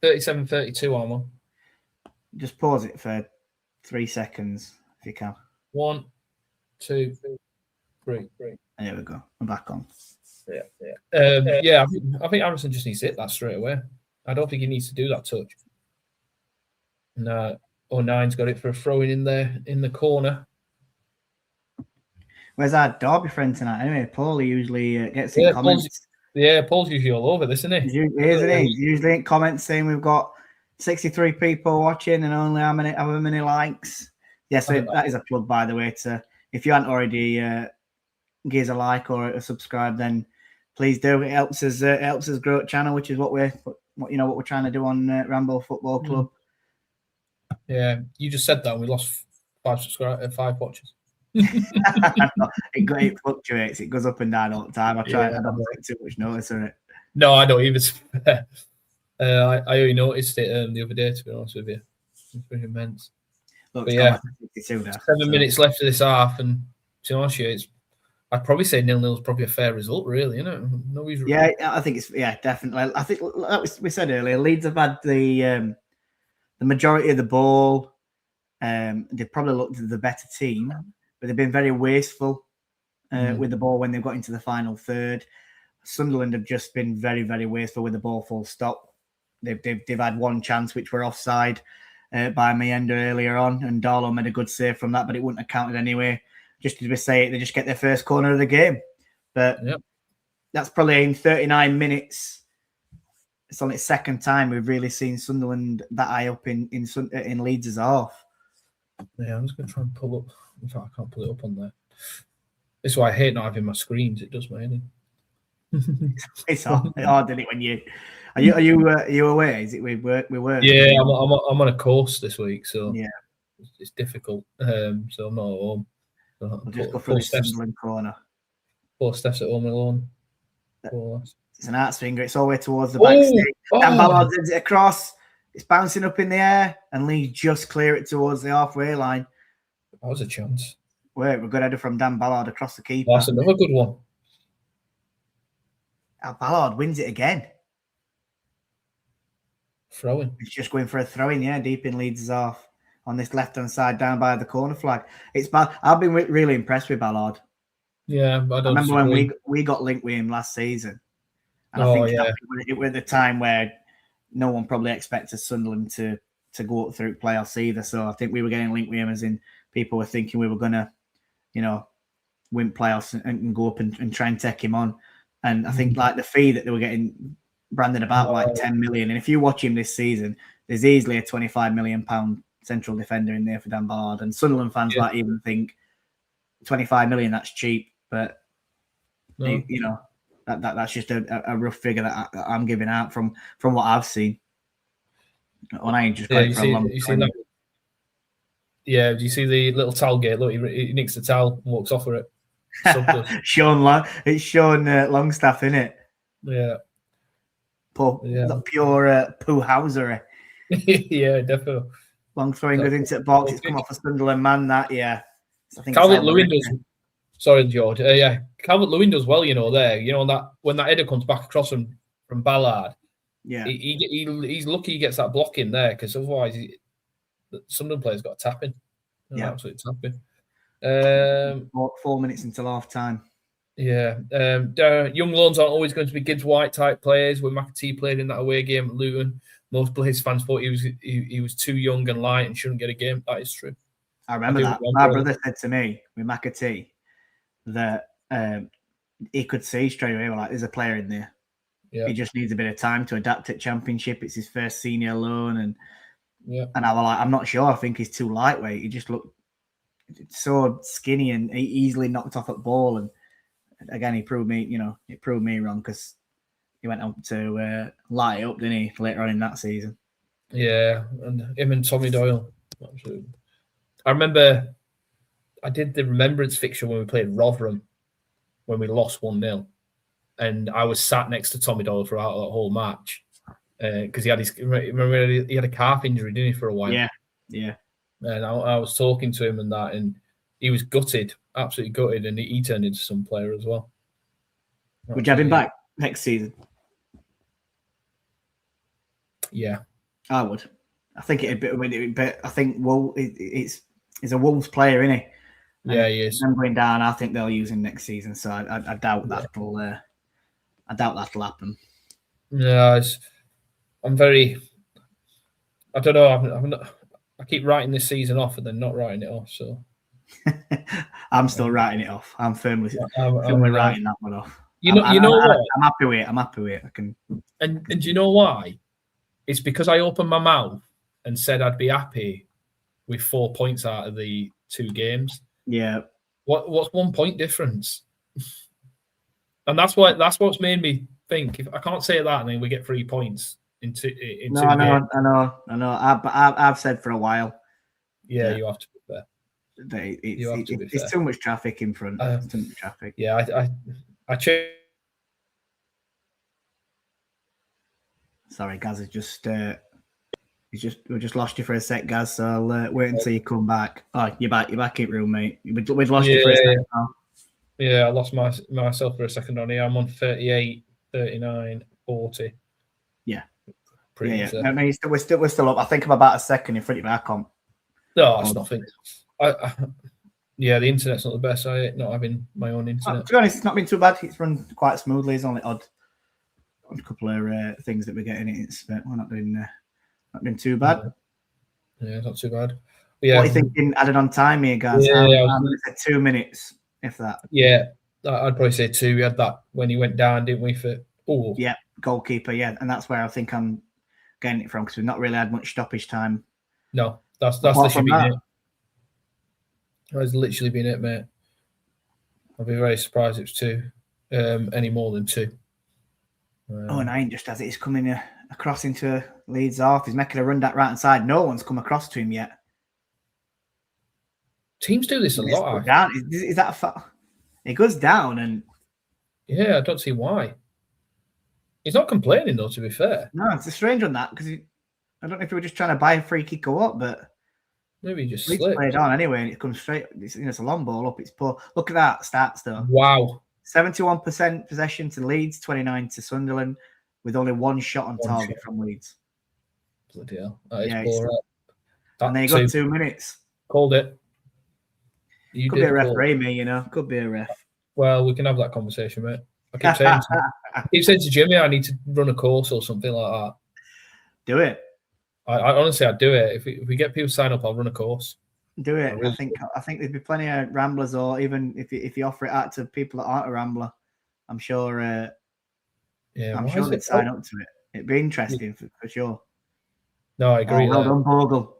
37-32 I'm on. Just pause it for 3 seconds if you can. 1, 2, 3. There we go. I'm back on. Yeah. I think Harrison just needs to hit that straight away. I don't think he needs to do that touch. No, 09's got it for a throw-in in there in the corner. Where's our Derby friend tonight? Anyway, Paul usually gets in comments. Paul's usually all over this, isn't he? Isn't he? He's usually in comments saying we've got 63 people watching and only how many likes. Yeah, so that is a plug, by the way. If you haven't already give us a like or a subscribe, then please do. It helps us grow the channel, which is what we're trying to do on Ramble Football Club. Yeah, you just said that and we lost 5 watchers. It fluctuates. It goes up and down all the time. I don't take too much notice of it. No, I don't even. I only noticed it the other day, to be honest with you. It's been immense. Look, yeah, 7 minutes left of this half, and to be honest with you, I'd probably say 0-0 is probably a fair result, really, isn't it? Yeah, I think it's definitely. I think like we said earlier, Leeds have had the majority of the ball. They've probably looked at the better team, but they've been very wasteful with the ball when they've got into the final third. Sunderland have just been very, very wasteful with the ball full stop. They've had one chance which were offside by Meander earlier on, and Darlow made a good save from that, but it wouldn't have counted anyway. Just as we say it, they just get their first corner of the game. But that's probably in 39 minutes. It's on its second time we've really seen Sunderland that high up in Leeds' half. Yeah, I'm just going to try and pull up. In fact, I can't pull it up on there. This is why I hate not having my screens. It does my head in. It's hard, isn't it? When you are you away? Is it we work? Yeah, I'm on a course this week, so yeah, it's difficult. So I'm not at home. We'll just go through the Sunderland corner. 4 steps at home alone. It's an arts finger. It's all the way towards the back stick. Dan Ballard sends it across. It's bouncing up in the air, and Lee just clear it towards the halfway line. That was a chance. Wait, we're good header from Dan Ballard across the keeper. That's another good one. Ballard wins it again. Throwing. It's just going for a throw-in, deep in Leeds' half on this left-hand side down by the corner flag. It's bad. I've been really impressed with Ballard. Yeah, I remember when we got linked with him last season. And I think it was the time where no one probably expected Sunderland to go up through playoffs either. So I think we were getting linked with him as in people were thinking we were going to, win playoffs and go up and try and take him on. And I think like the fee that they were getting branded about like 10 million. And if you watch him this season, there's easily a £25 million central defender in there for Dan Ballard. And Sunderland fans might even think 25 million, that's cheap. But, that's just a rough figure that I'm giving out from what I've seen. When I ain't just played for a long time. Yeah, do you see the little towel gate? Look, he nicks the towel and walks off with it. It's Sean Longstaff, isn't it? Yeah. Pure poo housery. Yeah, definitely. Long throwing goes into the box. It's come off a Sunderland man, that, yeah. I think Calvert-Lewin does. Sorry, George. Yeah, Calvert-Lewin does well. There. That when that header comes back across from Ballard. Yeah, he's lucky he gets that block in there because otherwise, the Sunderland player's got a tap in. Yeah, absolutely tapping. 4 minutes until half time. Yeah, young loans aren't always going to be Gibbs White type players. When McAtee played in that away game at Luton, most Blaze fans thought he was too young and light and shouldn't get a game. That is true. I remember that. My brother said to me with McAtee that he could see straight away, like, there's a player in there. Yeah. He just needs a bit of time to adapt at Championship. It's his first senior loan, and I was like, I'm not sure. I think he's too lightweight. He just looked so skinny and he easily knocked off at ball. And again, it proved me wrong because he went on to light it up, didn't he, later on in that season? Yeah, and him and Tommy Doyle. Absolutely. I remember I did the remembrance fixture when we played Rotherham when we lost 1-0. And I was sat next to Tommy Doyle throughout the whole match because he had a calf injury, didn't he, for a while? Yeah. And I was talking to him and that, and he was gutted, absolutely gutted, and he turned into some player as well. Would you have him back next season? Yeah, I would. I think it'd be, but I think he's a Wolves player, isn't he? Yeah, he is. I'm going down. I think they'll use him next season, so I doubt that'll. I doubt that'll happen. Yeah, I'm very. I don't know. I keep writing this season off and then not writing it off. So I'm still writing it off. I'm firmly writing that one off. You know what? I'm happy with it. I'm happy with it. I can. And do you know why? It's because I opened my mouth and said I'd be happy with 4 points out of the 2 games. Yeah. What's 1 point difference? And that's what's made me think if I can't say that and then we get 3 points in two games. I know. I've said for a while. Yeah, you have to be fair. It's too much traffic in front. Too much traffic. Yeah, I checked. Sorry, Gaz is we just lost you for a sec, Gaz. So I'll wait until you come back. Oh, you're back. You're back in room, mate. We'd lost you for a second now. Yeah, I lost myself for a second on here. I'm on 38, 39, 40. Yeah. Yeah. I mean, we're still up. I think I'm about a second in front of you. I can't. No, it's nothing. The internet's not the best. I not having my own internet. To be honest, it's not been too bad. It's run quite smoothly. It's only odd. A couple of things that we're getting. We're not doing too bad. Yeah, not too bad. Yeah. What are you thinking added on time here, guys? I'm going to say 2 minutes, if that. Yeah, I'd probably say 2. We had that when he went down, didn't we? Yeah, goalkeeper. Yeah, and that's where I think I'm getting it from because we've not really had much stoppage time. No, that's literally been it. That's literally been it, mate. I'll be very surprised if it's 2, any more than 2. And I ain't just as it is coming across into Leeds off. He's making a run that right hand side. No one's come across to him yet. Teams do this a lot. Down. Is that a fact? It goes down and I don't see why. He's not complaining though, to be fair. No, it's a strange on that because I don't know if he were just trying to buy a free kick or what, but maybe he just slipped. Played on anyway and it comes straight. It's a long ball up. It's poor. Look at that stats though. Wow. 71% possession to Leeds, 29 to Sunderland, with only 1 shot on target from Leeds. Bloody hell. That is poor. And then you got 2 minutes. Called it. Could be a referee, Could be a ref. Well, we can have that conversation, mate. I keep saying to Jimmy, I need to run a course or something like that. Do it. I honestly, I'd do it. If we get people to sign up, I'll run a course. Do it. I think there'd be plenty of ramblers, or even if you offer it out to people that aren't a rambler, I'm sure. I'm sure they'd sign up to it. It'd be interesting for sure. No, I agree. Well done, Bogle.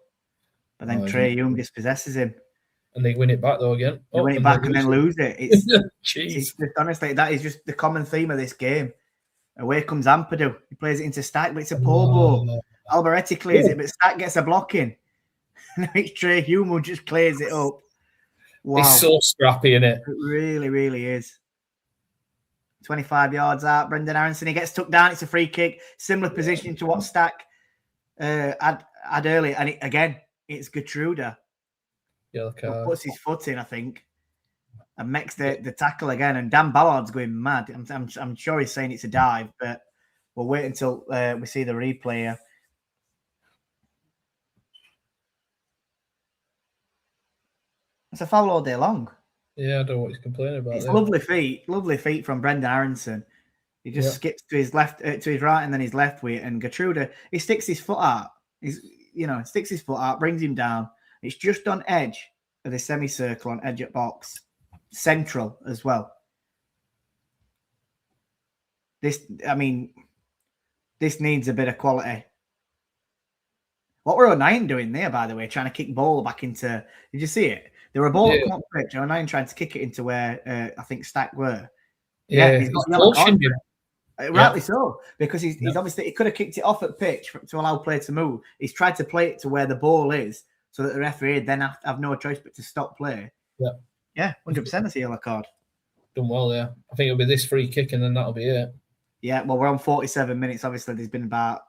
But then Trey Young dispossesses him, and they win it back though again. They win it back and then lose it. It's honestly, that is just the common theme of this game. Away comes Ampadu. He plays it into Stack, but it's a poor ball. Alberetti clears it, but Stack gets a block in. It's Trey Hume who just clears it up. Wow. It's so scrappy, isn't it? It really, really is. 25 yards out. Brendan Aronson, he gets tucked down. It's a free kick. Similar position to what Stack had earlier. And again, it's Gertruda. Yellow card. Puts his foot in, I think, and makes the tackle again. And Dan Ballard's going mad. I'm sure he's saying it's a dive, but we'll wait until we see the replay here. It's a foul all day long. Yeah, I don't know what he's complaining about. It's lovely feet from Brendan Aronson. He just skips to his left, to his right, and then his left with it. And Gertrude, he sticks his foot out. Sticks his foot out, brings him down. It's just on edge of the semicircle on edge at box, central as well. This needs a bit of quality. What were O'Nien doing there, by the way, trying to kick ball back into? Did you see it? There were a ball come up pitch. O'Nien trying to kick it into where I think Stack were. Yeah, he's got yellow card. Rightly so, because he's obviously he could have kicked it off at pitch to allow play to move. He's tried to play it to where the ball is, so that the referee then have no choice but to stop play. Yeah, 100%. That's a yellow card. Done well there. I think it'll be this free kick, and then that'll be it. Yeah, well, we're on 47 minutes. Obviously, there's been about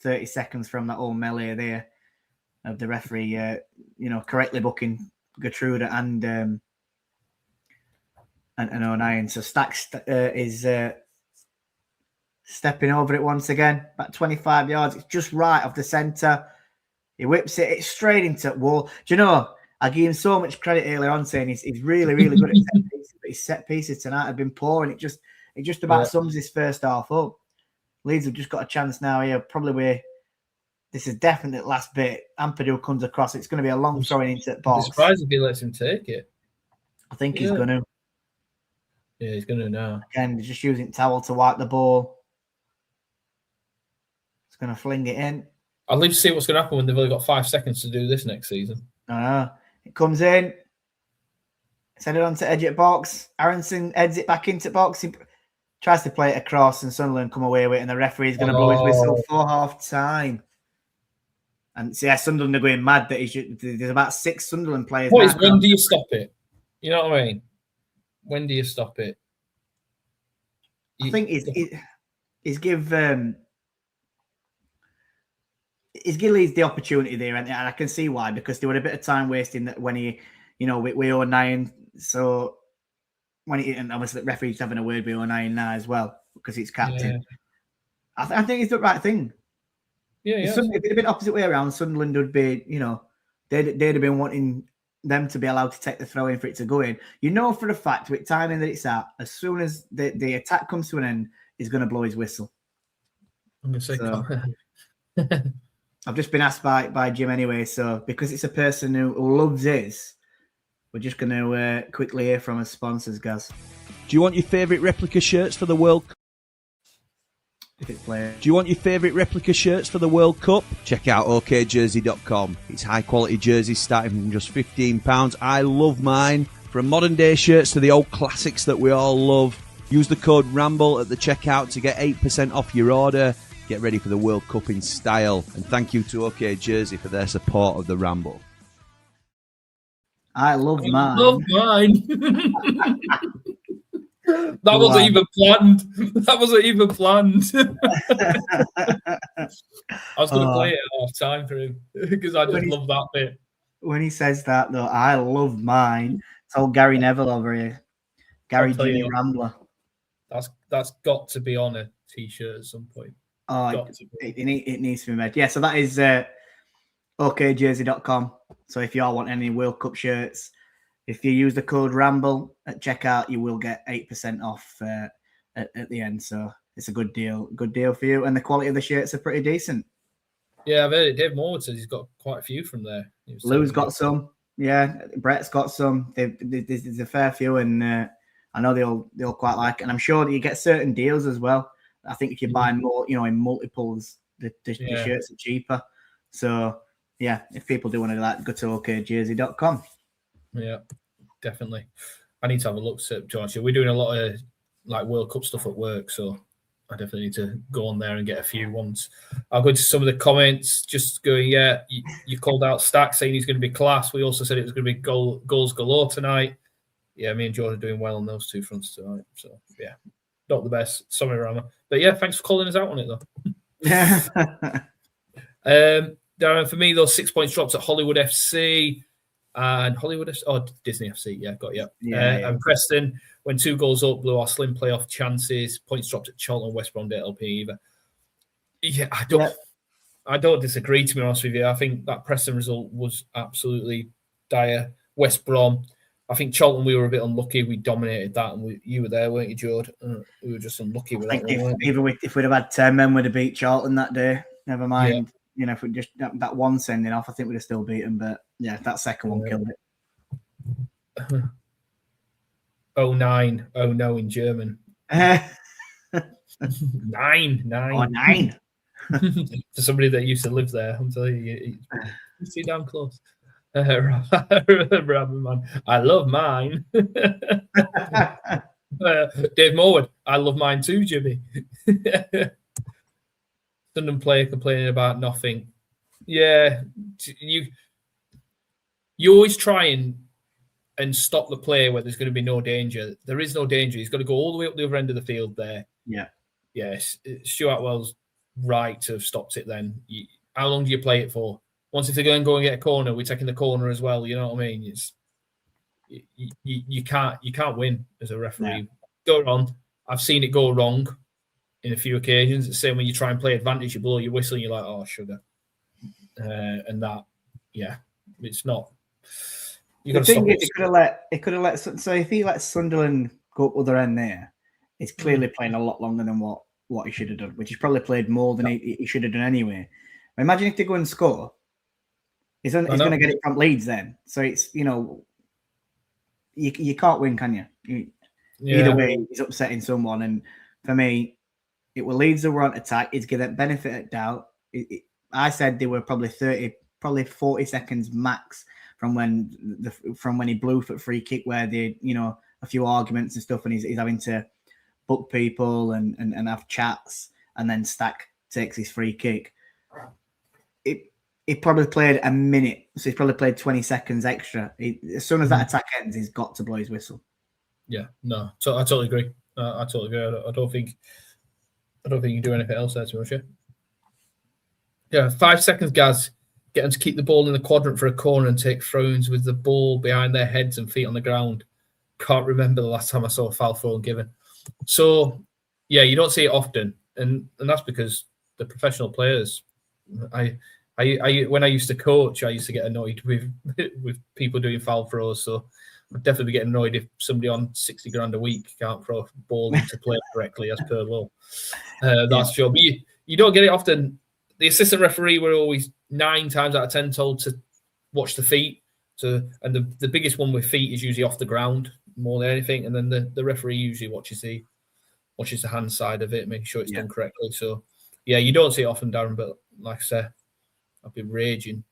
30 seconds from that old melee there of the referee, correctly booking Gertrude and O'Nien. So Stacks is stepping over it once again, about 25 yards. It's just right off the centre. He whips it. It's straight into the wall. Do you know, I gave him so much credit earlier on saying he's really, really good at set pieces, but his set pieces tonight have been poor, and it just about sums his first half up. Leeds have just got a chance now here, probably where this is definitely the last bit. Ampadu comes across. It's going to be a long throwing into the box. I'm surprised if he lets him take it. I think he's going to. Yeah, he's going to now. Again, he's just using towel to wipe the ball. He's going to fling it in. I'd like to see what's going to happen when they've only got 5 seconds to do this next season. It comes in. It's headed on to edge at box. Aronson heads it back into box. He tries to play it across, and Sunderland come away with it, and the referee's going to blow his whistle for half time. And so, Sunderland are going mad that there's about 6 Sunderland players. When do you stop it? You know what I mean? When do you stop it? I think he's give Leeds the opportunity there, and I can see why, because there were a bit of time wasting that when he, with O'Nien. So and obviously the referee's having a word with O'Nien now as well because he's captain. Yeah. I think he's the right thing. Yeah. If it had been opposite way around, Sunderland would be, they'd have been wanting them to be allowed to take the throw in for it to go in. For a fact, with timing that it's at, as soon as the attack comes to an end, he's going to blow his whistle. I'm going to say so, I've just been asked by Jim anyway, so because it's a person who loves his, we're just going to quickly hear from his sponsors, Gaz. Do you want your favourite replica shirts for the World Cup? Do you want your favourite replica shirts for the World Cup? Check out okjersey.com. It's high quality jerseys starting from just £15. I love mine. From modern day shirts to the old classics that we all love. Use the code RAMBLE at the checkout to get 8% off your order. Get ready for the World Cup in style. And thank you to OK Jersey for their support of the Ramble. I love mine. That wasn't even planned. I was going to play it at half time for him because I just love that bit. When he says that, though, I love mine. It's old Gary Neville over here. Gary Junior Rambler. That's got to be on a t-shirt at some point. Oh, it needs to be made. Yeah, so that is okjersey.com. So if you all want any World Cup shirts, if you use the code RAMBLE at checkout, you will get 8% off at the end. So it's a good deal for you. And the quality of the shirts are pretty decent. Yeah, I've heard it. Dave Moore says he's got quite a few from there. Lou's got some. Yeah, Brett's got some. There's a fair few, and I know they'll quite like it. And I'm sure that you get certain deals as well. I think if you buy more, in multiples, the shirts are cheaper. So, yeah, if people do want to do that, go to okjersey.com. Yeah, definitely. I need to have a look at George. We're doing a lot of World Cup stuff at work, so I definitely need to go on there and get a few ones. I'll go to some of the comments, just going, you called out Stack saying he's going to be class. We also said it was going to be goals galore tonight. Yeah, me and George are doing well on those 2 fronts tonight. So, yeah, not the best. Sorry, Rama. But, yeah, thanks for calling us out on it, though. Darren, for me, those 6 points drops at Hollywood FC. and Hollywood Disney FC. Yeah, got you. Yeah. And Preston, when 2 goals up, blew our slim playoff chances. Points dropped at Charlton, West Brom, LP either. Yeah, I don't disagree, to be honest with you. I think that Preston result was absolutely dire. West Brom, I think Charlton, we were a bit unlucky. We dominated that, and you were there, weren't you, Jord? We were just unlucky with that one. If we'd have had 10 men, we'd have beat Charlton that day. Never mind. You know, if we just that one sending off, I think we'd have still beaten. But yeah, that second one killed it. 09, oh no in German. 9. Oh, 9. For somebody that used to live there, I'm telling you, it's too damn close. Man, I love mine. Dave Morwood, I love mine too, Jimmy. Sunderland player complaining about nothing. Yeah, you always try and stop the play where there's going to be no danger. There is no danger. He's got to go all the way up the other end of the field there. Yeah. Yes, Stuart Well's right to have stopped it then. How long do you play it for? Once if they're going to go and get a corner, we're taking the corner as well. You know what I mean? It's you can't win as a referee. Go wrong. I've seen it go wrong in a few occasions. It's the same when you try and play advantage, you blow your whistle and you're like, oh, sugar. And that, yeah, it's not. You got to stop it. It could have let. So if he lets Sunderland go up other end there, it's clearly playing a lot longer than what he should have done, which he's probably played more than he should have done anyway. Imagine if they go and score. He's going to get it from Leeds then. So it's, you know, you can't win, can you? Either way, he's upsetting someone. And for me, it will Leeds that were on attack. It's give them benefit of doubt. I said they were probably 40 seconds max from when he blew for free kick, where they, you know, a few arguments and stuff, and he's having to book people and have chats, and then Stack takes his free kick. He probably played a minute, so he's probably played 20 seconds extra. As soon as that attack ends, he's got to blow his whistle. Yeah, no, so I totally agree. I totally agree. I don't think you can do anything else there too much. Yeah, 5 seconds, Gaz. Get them to keep the ball in the quadrant for a corner and take throws with the ball behind their heads and feet on the ground. Can't remember the last time I saw a foul thrown given. So, yeah, you don't see it often, and that's because the professional players. When I used to coach, I used to get annoyed with people doing foul throws. So I'd definitely be getting annoyed if somebody on 60 grand a week can't throw a ball into play correctly as per law. That's sure. But you don't get it often. The assistant referee were always 9 times out of 10 told to watch the feet. And the biggest one with feet is usually off the ground more than anything. And then the referee usually watches the hand side of it, making sure it's done correctly. So yeah, you don't see it often, Darren. But like I said, I've been raging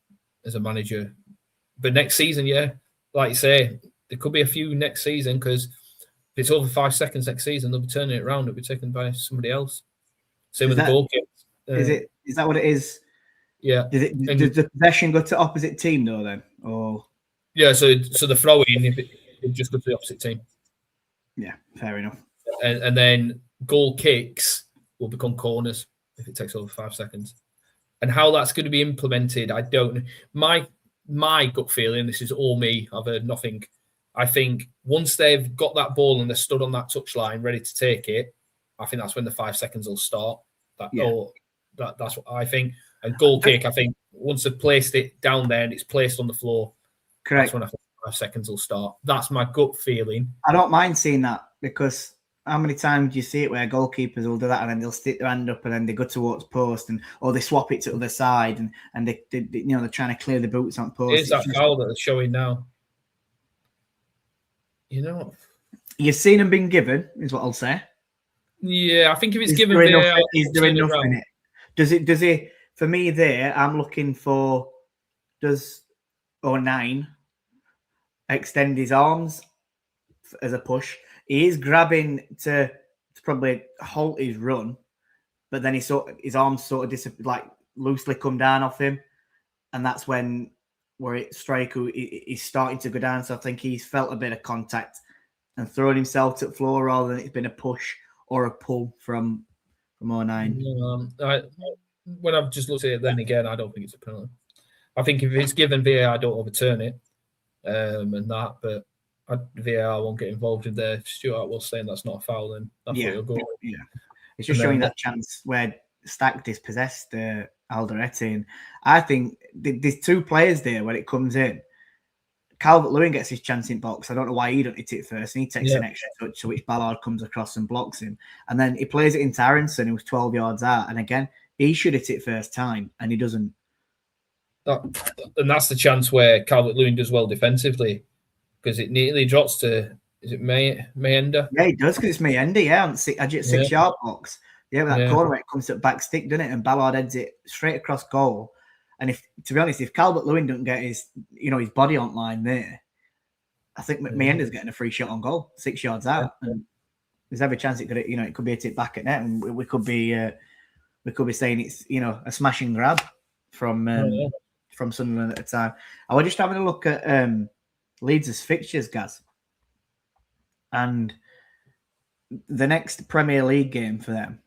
as a manager. But next season, like you say, there could be a few next season, because if it's over 5 seconds next season, they'll be turning it around. It'll be taken by somebody else. Same with the goal kick. Is that what it is? Yeah. Does the possession go to opposite team though then? Or yeah, so the throw in, it just goes to the opposite team. Yeah, fair enough. And then goal kicks will become corners if it takes over 5 seconds. And how that's going to be implemented, I don't know. My gut feeling, this is all me, I've heard nothing. I think once they've got that ball and they're stood on that touchline ready to take it, I think that's when the 5 seconds will start. That's what I think. And goal kick, I think once they've placed it down there and it's placed on the floor, correct, that's when I think 5 seconds will start. That's my gut feeling. I don't mind seeing that, because how many times do you see it where goalkeepers will do that and then they'll stick their hand up and then they go towards post, or they swap it to the other side and they they're trying to clear the boots on post. Here's that foul that they're showing now. You know, you've seen them being given, is what I'll say. Yeah, I think if it's given, is there enough in it? Does it? For me, there, I'm looking for. Does 09 extend his arms as a push? He is grabbing to probably halt his run, but then his arms sort of loosely come down off him, and that's where Striker is starting to go down. So I think he's felt a bit of contact and thrown himself to the floor rather than it's been a push or a pull from 09. When I've just looked at it then again, I don't think it's a penalty. I think if it's given VAR, I don't overturn it. and that, but VAR won't get involved in there. Stuart was saying that's not a foul, then that's what he'll go. Yeah, it's just showing that chance where Stack dispossessed Alderete, and I think there's two players there when it comes in. Calvert-Lewin gets his chance in box. I don't know why he don't hit it first, and he takes an extra touch, to which Ballard comes across and blocks him, and then he plays it into Aronson, who was 12 yards out, and again he should hit it first time, and he doesn't. And that's the chance where Calvert-Lewin does well defensively, because it nearly drops to, is it Mayenda? Yeah, he does, because it's Mayenda, on 6-yard box. Yeah, with that corner where it comes to the back stick, doesn't it? And Ballard heads it straight across goal. And to be honest, if Calvert-Lewin doesn't get his body on line there, I think Mayenda's getting a free shot on goal, 6 yards out. And there's every chance it could be a tip back at net, and we could be saying it's a smashing grab from Sunderland at the time. I was just having a look at Leeds' fixtures, Gaz, and the next Premier League game for them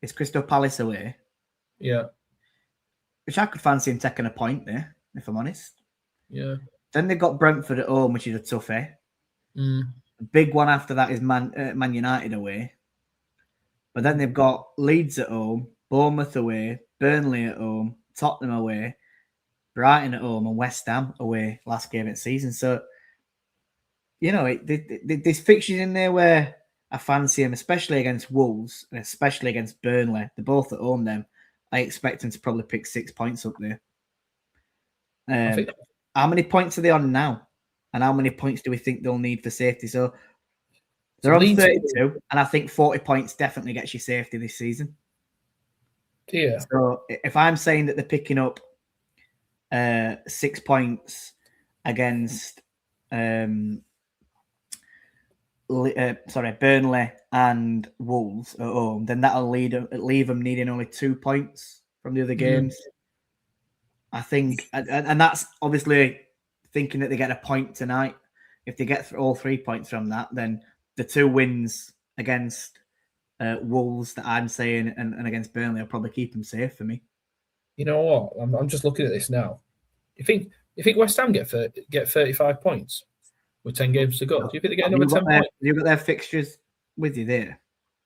is Crystal Palace away. Yeah. Which I could fancy him taking a point there, if I'm honest. Yeah. Then they've got Brentford at home, which is a toughie. The big one after that is Man United away. But then they've got Leeds at home, Bournemouth away, Burnley at home, Tottenham away, Brighton at home, and West Ham away last game of the season. So, there's fixtures in there where I fancy him, especially against Wolves and especially against Burnley. They're both at home then. I expect them to probably pick 6 points up there. How many points are they on now? And how many points do we think they'll need for safety? So they're on 32, and I think 40 points definitely gets you safety this season. Yeah. So if I'm saying that they're picking up 6 points against Burnley and Wolves at home, then that'll leave them needing only 2 points from the other games. I think, and that's obviously thinking that they get a point tonight. If they get all 3 points from that, then the 2 wins against Wolves that I'm saying and against Burnley will probably keep them safe for me. You know what? I'm just looking at this now. You think West Ham get 35 points with 10 games to go? Do you think they get another 10 points? You've got their fixtures with you there?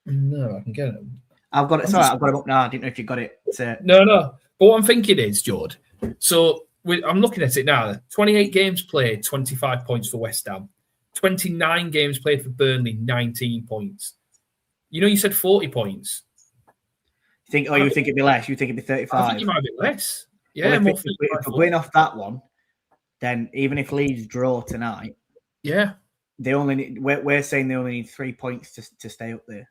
No, I can get them. I've got it. Sorry, I've got them up now. I didn't know if you got it. No. But what I'm thinking is, Jord, so I'm looking at it now. 28 games played, 25 points for West Ham. 29 games played for Burnley, 19 points. You said 40 points. You think it'd be less? You think it'd be 35? I think it might be less. Yeah, well, if we're going off that one, then even if Leeds draw tonight, they only need. We're saying they only need 3 points to stay up there.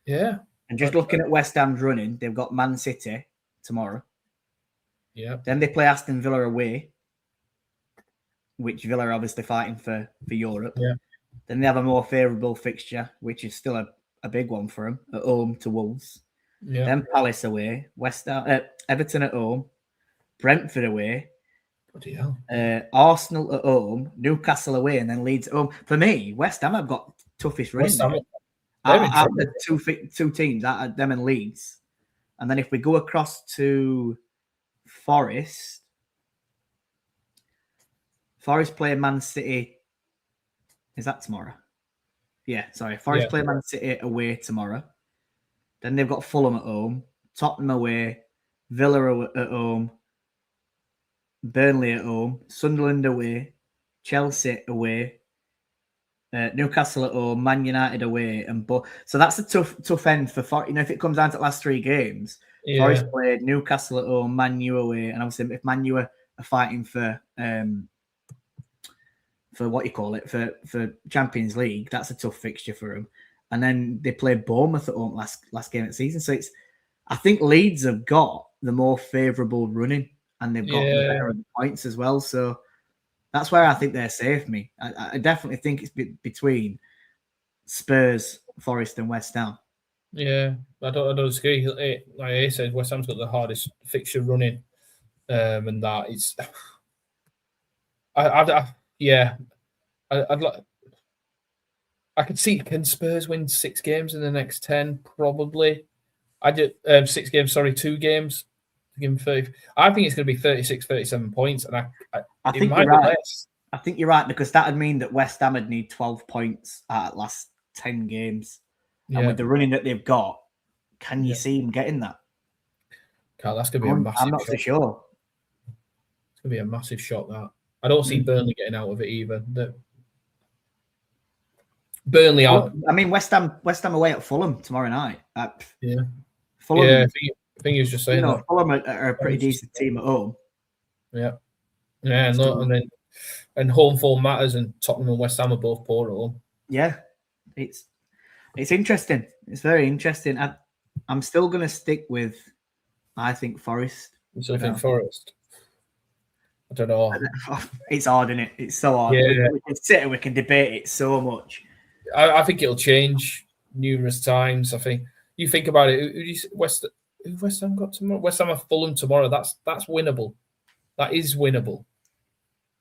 Yeah. And just looking at West Ham's running, they've got Man City tomorrow. Yeah. Then they play Aston Villa away, which Villa are obviously fighting for Europe. Yeah. Then they have a more favourable fixture, which is still a big one for them, at home to Wolves. Yeah. Then Palace away, Everton at home, Brentford away, bloody hell. Arsenal at home, Newcastle away, and then Leeds at home. For me, West Ham have got toughest running. Out of the two teams, out of them and Leeds. And then if we go across to Forest play Man City. Is that tomorrow? Yeah, sorry. Forest play Man City away tomorrow. Then they've got Fulham at home, Tottenham away, Villa at home, Burnley at home, Sunderland away, Chelsea away, Newcastle at home, Man United away, so that's a tough end for Forest. If it comes down to the last 3 games, Forest played Newcastle at home, Man U away, and obviously if Man U are fighting for what you call it for Champions League, that's a tough fixture for them. And then they played Bournemouth at home last game of the season. So I think Leeds have got the more favourable running, and they've got the better points as well. So that's where I think they're safe. I definitely think it's between Spurs, Forest, and West Ham. Yeah, I don't disagree. Like I said, West Ham's got the hardest fixture running, and that it's. I'd like. I could see, can Spurs win 6 games in the next 10? Probably. I did 6 games, 2 games. To give them 30. I think it's going to be 36, 37 points. And I think you're right. I think you're right, because that would mean that West Ham would need 12 points out of the last 10 games. Yeah. And with the running that they've got, can you see them getting that? God, that's going to be a massive I'm not shock. so sure. It's going to be a massive shock, that. I don't see Burnley getting out of it either. Burnley out. I mean, West Ham away at Fulham tomorrow night. Yeah. Fulham, Yeah, I think he was just saying that. Fulham are a pretty decent team at home. Yeah. Yeah, and home form matters, and Tottenham and West Ham are both poor at home. Yeah, it's interesting. It's very interesting. I'm still going to stick with, I think, Forest. You still think Forest? I don't know. It's hard, isn't it? It's so hard. Yeah. We can sit and we can debate it so much. I think it'll change numerous times. I think you think about it. Who West Ham got tomorrow? West Ham have Fulham tomorrow. That's winnable. That is winnable.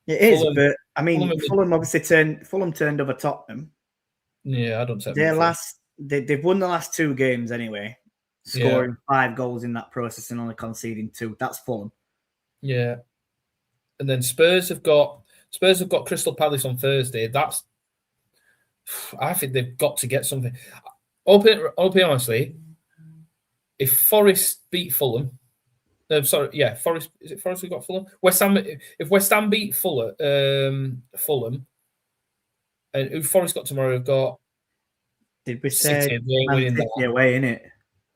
It is, Fulham, but I mean, Fulham obviously turned over Tottenham. Yeah, I don't say they've won the last 2 games anyway, scoring 5 goals in that process and only conceding 2. That's Fulham. Yeah. And then Spurs have got Crystal Palace on Thursday. I think they've got to get something. I'll be honestly, if Forest beat Fulham, Forest, is it Forest who got Fulham? West Ham. If West Ham beat Fulham, and who Forest got tomorrow, have got. Did we say City away in it?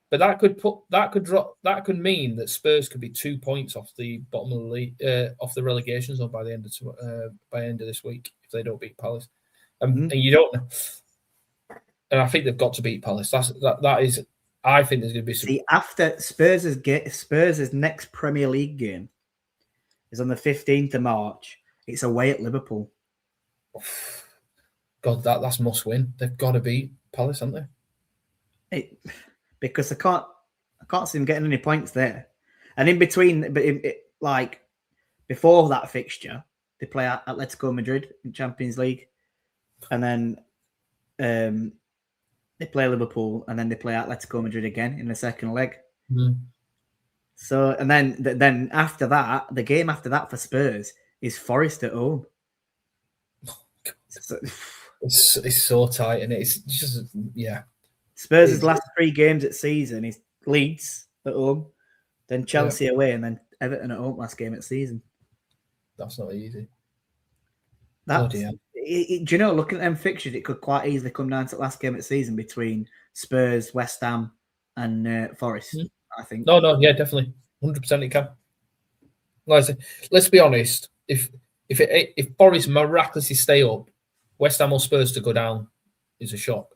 But that could mean that Spurs could be 2 points off the bottom of the league, off the relegation zone by the end of this week if they don't beat Palace. And you don't know. And I think they've got to beat Palace. That is. I think there's going to be some. See, after Spurs' next Premier League game is on the 15th of March. It's away at Liverpool. God, that's must win. They've got to beat Palace, haven't they? Because I can't see them getting any points there. And in between, like before that fixture, they play at Atletico Madrid in Champions League, and then they play Liverpool, and then they play Atletico Madrid again in the second leg. So, and then after that, the game after that for Spurs is Forest at home. So, it's so tight, and it's just Spurs' last 3 games at season is Leeds at home, then Chelsea away, and then Everton at home last game at season. That's not easy. Do you know, looking at them fixtures, it could quite easily come down to the last game at season between Spurs, West Ham, and Forest. I think. No, yeah, definitely, 100% it can. Like I said, let's be honest. If Forest miraculously stay up, West Ham or Spurs to go down is a shock.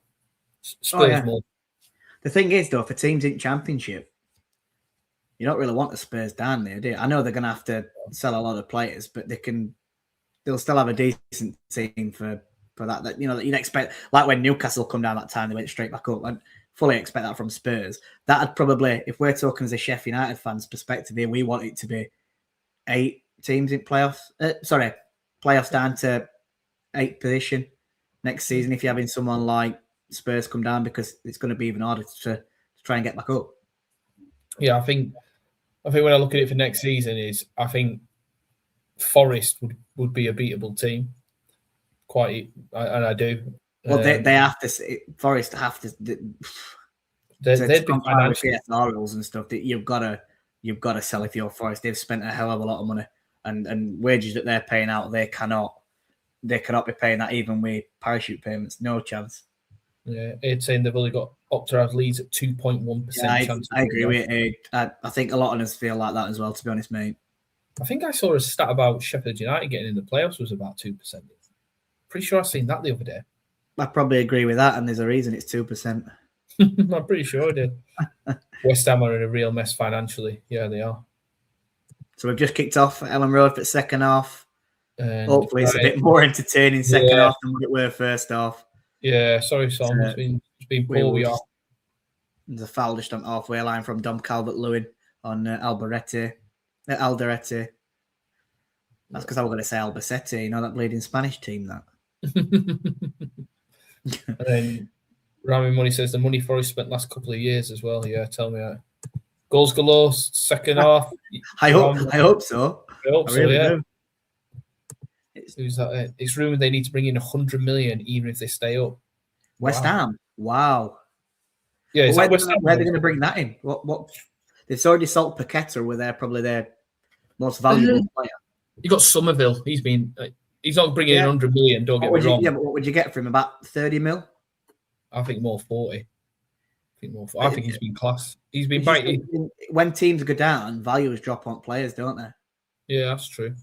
Spurs more. The thing is, though, for teams in Championship, you don't really want the Spurs down there, do you? I know they're going to have to sell a lot of players, but they'll still have a decent team for that. You know, that you'd expect, like when Newcastle come down that time, they went straight back up. I fully expect that from Spurs. That'd probably, if we're talking as a Sheffield United fans perspective here, we want it to be 8 teams in playoffs. Playoffs down to 8th position next season if you're having someone like Spurs come down, because it's going to be even harder to try and get back up. Yeah, I think when I look at it for next season, I think Forest would be a beatable team. And I do. Well, they have to. Forest have to. They'd be financial rules and stuff that you've got to sell if you're Forest. They've spent a hell of a lot of money, and wages that they're paying out, they cannot be paying that even with parachute payments. No chance. Yeah, it's saying they've only got up to have Leeds at 2.1% chance. I agree with it. I think a lot of us feel like that as well, to be honest, mate. I think I saw a stat about Sheffield United getting in the playoffs was about 2%. Pretty sure I seen that the other day. I probably agree with that, and there's a reason it's 2%. I'm pretty sure I did. West Ham are in a real mess financially. Yeah, they are. So we've just kicked off at Ellen Road for the second half. And hopefully it's a bit more entertaining second half than what it were first half. Yeah, sorry, Sam. It's been poor. We are. There's a foul just on halfway line from Dom Calvert-Lewin on Alderete. That's because I was going to say Albacete. You know that bleeding Spanish team, that. And then Rami Money says the money Forest spent last couple of years as well. Yeah, tell me that. Goals galore, second half. I hope so. I hope so, really yeah. do. Who's that? It's rumored they need to bring in 100 million even if they stay up. West Ham. Wow. Yeah, where are they going to bring that in? What? They've already sold Paqueta, where they're probably their most valuable player. You got Somerville. He's not bringing in 100 million. Don't get me wrong. But what would you get for him? About 30 mil? I think more 40. I think he's been class. He's been biting. When teams go down, values drop on players, don't they? Yeah, that's true.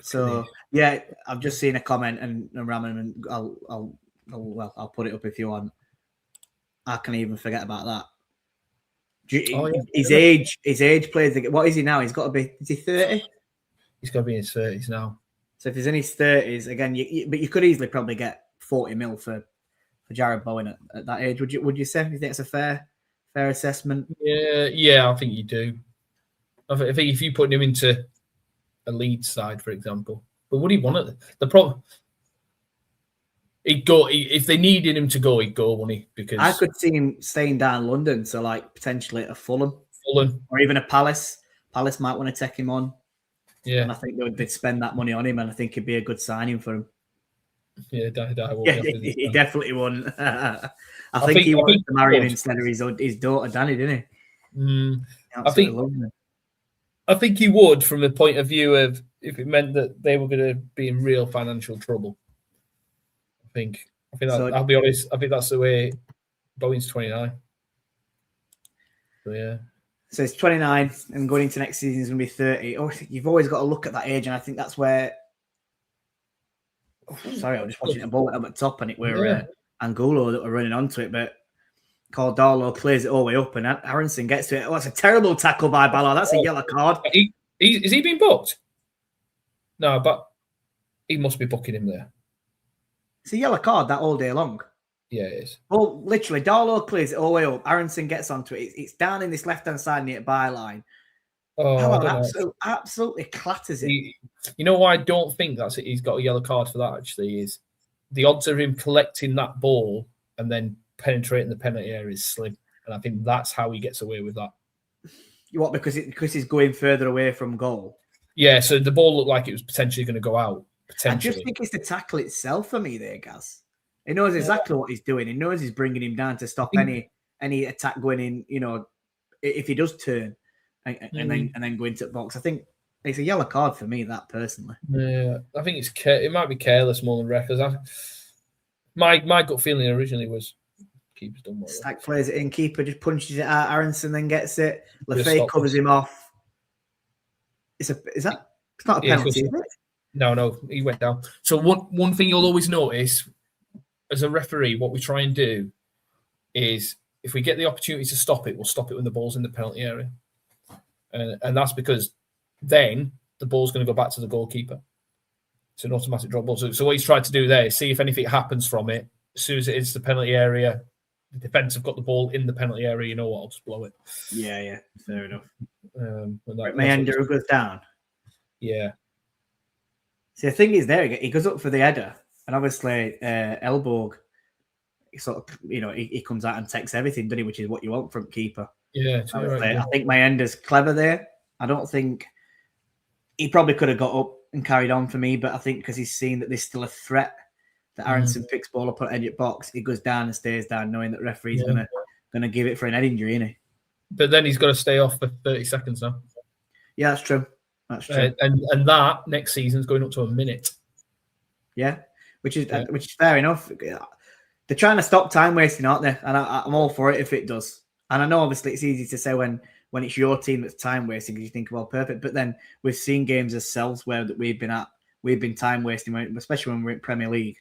So yeah, I've just seen a comment and Raman, and I'll put it up if you want. I can even forget about that. His age plays. What is he now? He's got to be. Is he 30? He's got to be in his 30s now. So if he's in his 30s again, but you could easily probably get 40 mil for Jared Bowen at that age. Would you say? Do you think it's a fair assessment? Yeah, I think you do. I think if you put him into a Leeds side, for example, but would he want it? The problem. He'd go if they needed him to go. He'd go, wouldn't he? Because I could see him staying down London, so like potentially at a Fulham, or even a Palace. Palace might want to take him on. Yeah, and I think they'd spend that money on him, and I think it'd be a good signing for him. Yeah, he definitely wouldn't. I think he wanted to marry him instead of his daughter Danny, didn't he? I think he would, from the point of view of if it meant that they were going to be in real financial trouble. I think I'll be honest. I think that's the way. Bowen's 29. So yeah. So it's 29, and going into next season is going to be 30. Oh, you've always got to look at that age, and I think that's where. Sorry, I was just watching a ball up at the top, and it were Angulo that were running onto it, but Cordalo clears it all the way up, and Aronson gets to it. Oh, that's a terrible tackle by Ballard. That's a yellow card. Is he being booked? No, but he must be booking him there. It's a yellow card that all day long. Yeah, it is. Well, literally, Darlow clears it all the way up. Aronson gets onto it. It's down in this left-hand side near the byline. Absolutely clatters it. You know why I don't think that's it? He's got a yellow card for that, actually, is the odds of him collecting that ball and then penetrating the penalty area is slim. And I think that's how he gets away with that. What, because he's going further away from goal? Yeah, so the ball looked like it was potentially going to go out. I just think it's the tackle itself for me there, Gaz. He knows exactly what he's doing. He knows he's bringing him down to stop any attack going in, if he does turn and then go into the box. I think it's a yellow card for me, that personally. Yeah, I think it might be careless more than reckless. My gut feeling originally was keeper's done well. Stack plays it in, keeper just punches it out, Aronson then gets it. Lefebvre covers him off. It's not a penalty, is it? No, he went down. So one thing you'll always notice as a referee, what we try and do is if we get the opportunity to stop it, we'll stop it when the ball's in the penalty area. And that's because then the ball's going to go back to the goalkeeper. It's an automatic drop ball. So what he's tried to do there is see if anything happens from it. As soon as it is the penalty area, the defence have got the ball in the penalty area, you know what, I'll just blow it. Yeah, fair enough. Mayender goes down. Yeah. See, the thing is there, he goes up for the header, and obviously Elborg, he comes out and takes everything, doesn't he? Which is what you want from keeper. Yeah, I think Mayender's clever there. I don't think he probably could have got up and carried on for me, but I think because he's seen that there's still a threat that Aronson picks ball up on edge of box, he goes down and stays down, knowing that the referee's gonna give it for an head injury, isn't he? But then he's got to stay off for 30 seconds now. Yeah, that's true. That's true. And that next season's going up to a minute. Yeah, which is fair enough. They're trying to stop time wasting, aren't they? And I'm all for it if it does. And I know obviously it's easy to say when it's your team that's time wasting because you think, well, perfect. But then we've seen games ourselves where that we've been time wasting, especially when we're in Premier League.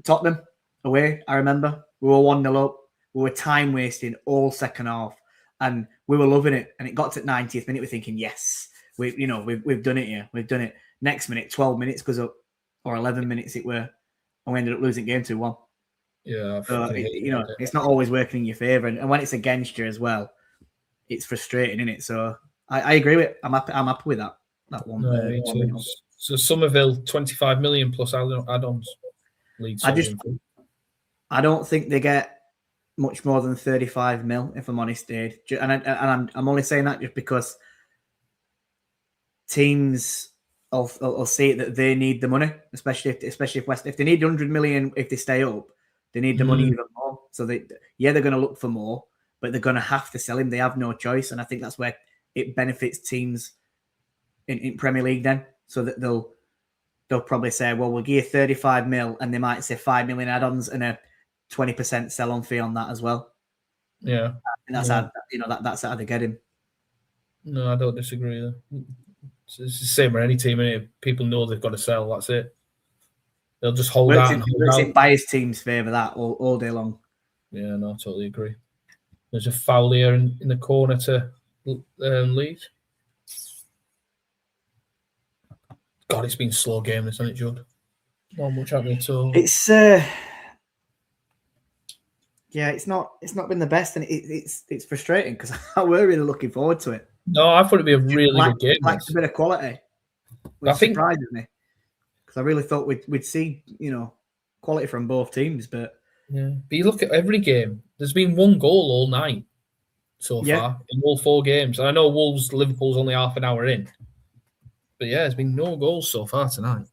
Tottenham away, I remember we were 1-0 up. We were time wasting all second half, and we were loving it. And it got to the 90th minute, we're thinking, yes, we've done it here. We've done it. Next minute, 12 minutes goes up, or 11 minutes it were, and we ended up losing game 2-1. Yeah, so it's not always working in your favour, and when it's against you as well, it's frustrating, isn't it? So I agree with it. I'm happy with that one. No, so Somerville 25 million plus add-ons. I don't think they get much more than 35 mil, if I'm honest, Dave. And I'm only saying that just because teams I'll see it that they need the money, especially if they need 100 million if they stay up, they need the money even more. So they're going to look for more, but they're going to have to sell him. They have no choice, and I think that's where it benefits teams in Premier League then, so that they'll probably say, well, we'll give you 35 mil, and they might say 5 million add-ons and a 20% sell-on fee on that as well. Yeah, and that's how that's how they get him. No, I don't disagree. It's the same with any team. If people know they've got to sell, that's it. They'll just hold out. It's in biased teams favour that all day long. Yeah, no, I totally agree. There's a foul here in the corner to Leeds. God, it's been a slow game, hasn't it, Jord? Not much happening at all. It's it's not been the best, and it's frustrating because we're really looking forward to it. No, I thought it'd be a really good game. Like a bit of quality, which surprises me because I really thought we'd see quality from both teams. But you look at every game. There's been one goal all night so far in all 4 games. And I know Liverpool's only half an hour in, but there's been no goals so far tonight.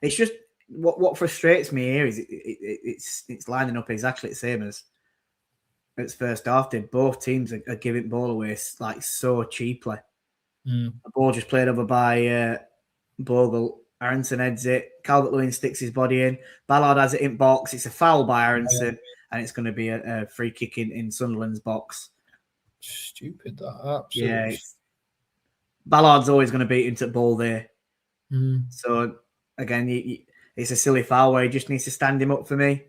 It's just what frustrates me here is it's lining up exactly the same as its first half did. Both teams are giving ball away like so cheaply. The ball just played over by Bogle. Aronson heads it. Calvert-Lewin sticks his body in. Ballard has it in box. It's a foul by Aronson, and it's going to be a free kick in Sunderland's box. Stupid that. Absolutely. Yeah, Ballard's always going to beat into the ball there. So again, it's a silly foul where he just needs to stand him up for me.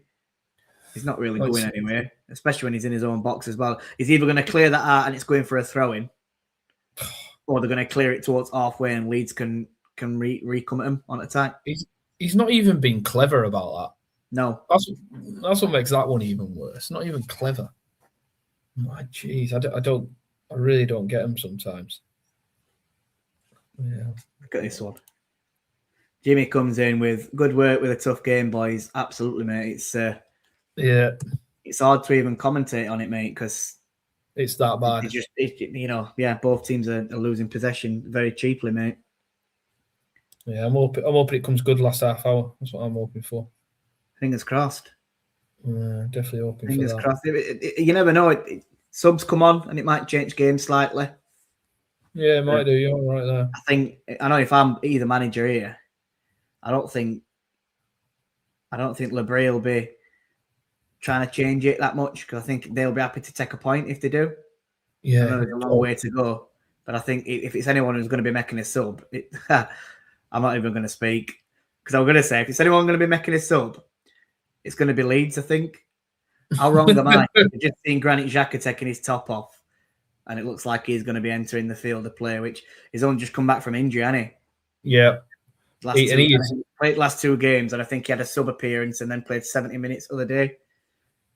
He's not really going anywhere, especially when he's in his own box as well. He's either going to clear that out and it's going for a throw-in, or they're going to clear it towards halfway and Leeds can re-come at him on attack. He's not even been clever about that. No. That's what makes that one even worse. Not even clever. My jeez, I really don't get him sometimes. Yeah. Look at this one. Jimmy comes in with good work with a tough game, boys. Absolutely, mate. It's hard to even commentate on it, mate, because it's that bad. Both teams are losing possession very cheaply, mate. Yeah, I'm hoping it comes good last half hour. That's what I'm hoping for. Fingers crossed. Definitely hoping Fingers for that. crossed. You never know. Subs come on and it might change games slightly. Yeah, it might do. You're right there. I know if I'm either manager here, I don't think Labrie will be trying to change it that much because I think they'll be happy to take a point if they do. Yeah, I know there's a long way to go, but I think if it's anyone who's going to be making a sub, I'm not even going to speak because I'm going to say if it's anyone going to be making a sub, it's going to be Leeds. I think. How wrong am I? I've just seen Granit Xhaka taking his top off, and it looks like he's going to be entering the field of play, which he's only just come back from injury, hasn't he? Yeah. He played last 2 games, and I think he had a sub appearance and then played 70 minutes the other day.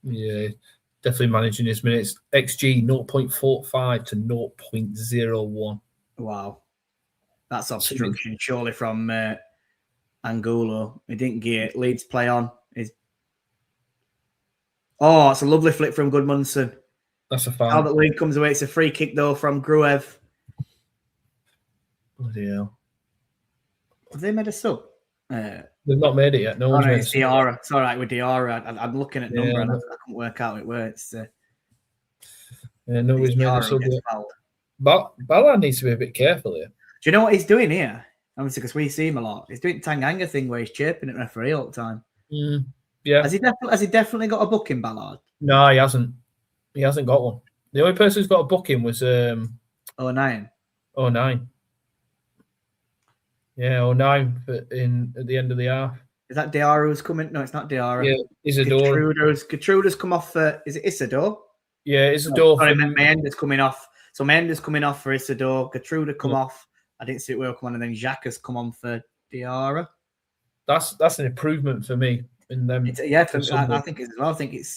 Yeah, definitely managing his minutes. XG 0.45 to 0.01. Wow. That's obstruction, surely, from Angulo. He didn't get Leeds play on. It's a lovely flick from Goodmanson. That's a foul. Calvert-Lewin comes away. It's a free kick, though, from Gruev. Bloody hell. Have they made a sub? They've not made it yet. No one's made it's Diarra. It's all right with Diarra. I'm looking at number and I couldn't work out it where it's. Nobody's made a sub yet. But Ballard needs to be a bit careful here. Do you know what he's doing here? Obviously, because we see him a lot. He's doing Tanganga thing where he's chirping at referee all the time. Yeah. Has he definitely got a booking, Ballard? No, he hasn't. He hasn't got one. The only person who's got a booking was 09. 09. Yeah, 09 at the end of the half. Is that Diarra who's coming? No, it's not Diarra. Yeah, Isidore. Gertruda's come off for, is it Isidore? Yeah, Isidore. Sorry, Mendes coming off. So Mendes coming off for Isidore. Gertruda come off. I didn't see it well come on, and then Jacques has come on for Diarra. That's an improvement for me. In them, I think it's as well. I think it's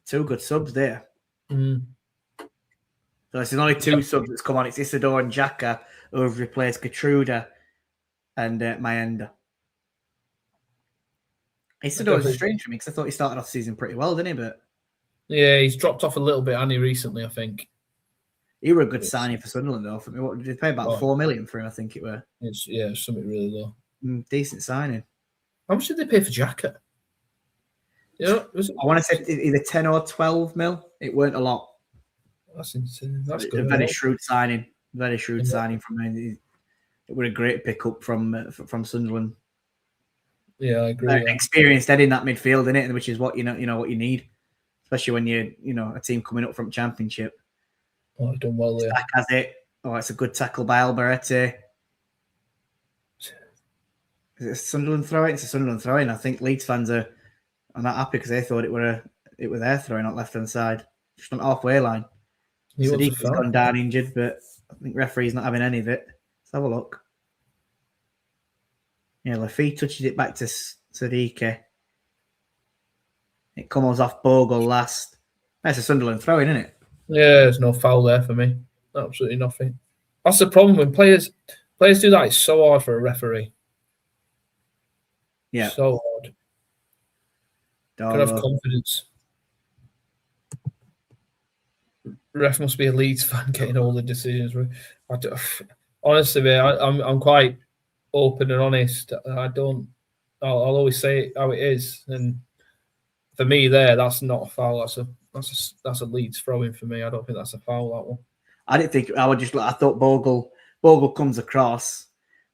2 good subs there. So there's only 2 subs that's come on. It's Isidore and Xhaka who have replaced Gertruda and Mayenda. Isidore is strange for me because I thought he started off the season pretty well, didn't he? But yeah, he's dropped off a little bit, hasn't he, recently, I think. He were a good signing for Sunderland, though. For me, what did they pay? About 4 million for him, I think it were. It's something really low. Decent signing. How much did they pay for Xhaka? I want to say either 10 or 12 mil. It weren't a lot. That's insane. That's good. A very shrewd signing. Very shrewd signing from him. It was a great pickup from Sunderland. Yeah, I agree. Experienced head in that midfield, in it, which is what what you need, especially when you're a team coming up from Championship. Oh, I've done well there. Stack has it. Oh, it's a good tackle by Alberetti. Is it a Sunderland throw-in? It's a Sunderland throw-in. I think Leeds fans are not happy because they thought it were their throw-in on left hand side, just on the halfway line. Sadiq's gone down injured, but I think referee's not having any of it. Let's have a look. Yeah, Lafitte touches it back to Sadiq. It comes off Bogle last. That's a Sunderland throw-in, isn't it? Yeah, there's no foul there for me. Absolutely nothing. That's the problem when players do that. It's so hard for a referee. Yeah, so hard. Gotta have confidence. Ref must be a Leeds fan getting all the decisions. Honestly, mate, I'm quite open and honest. I'll always say it how it is, and for me, that's not a foul. That's a Leeds throw-in for me. I don't think that's a foul. That one. I didn't think. I thought Bogle comes across.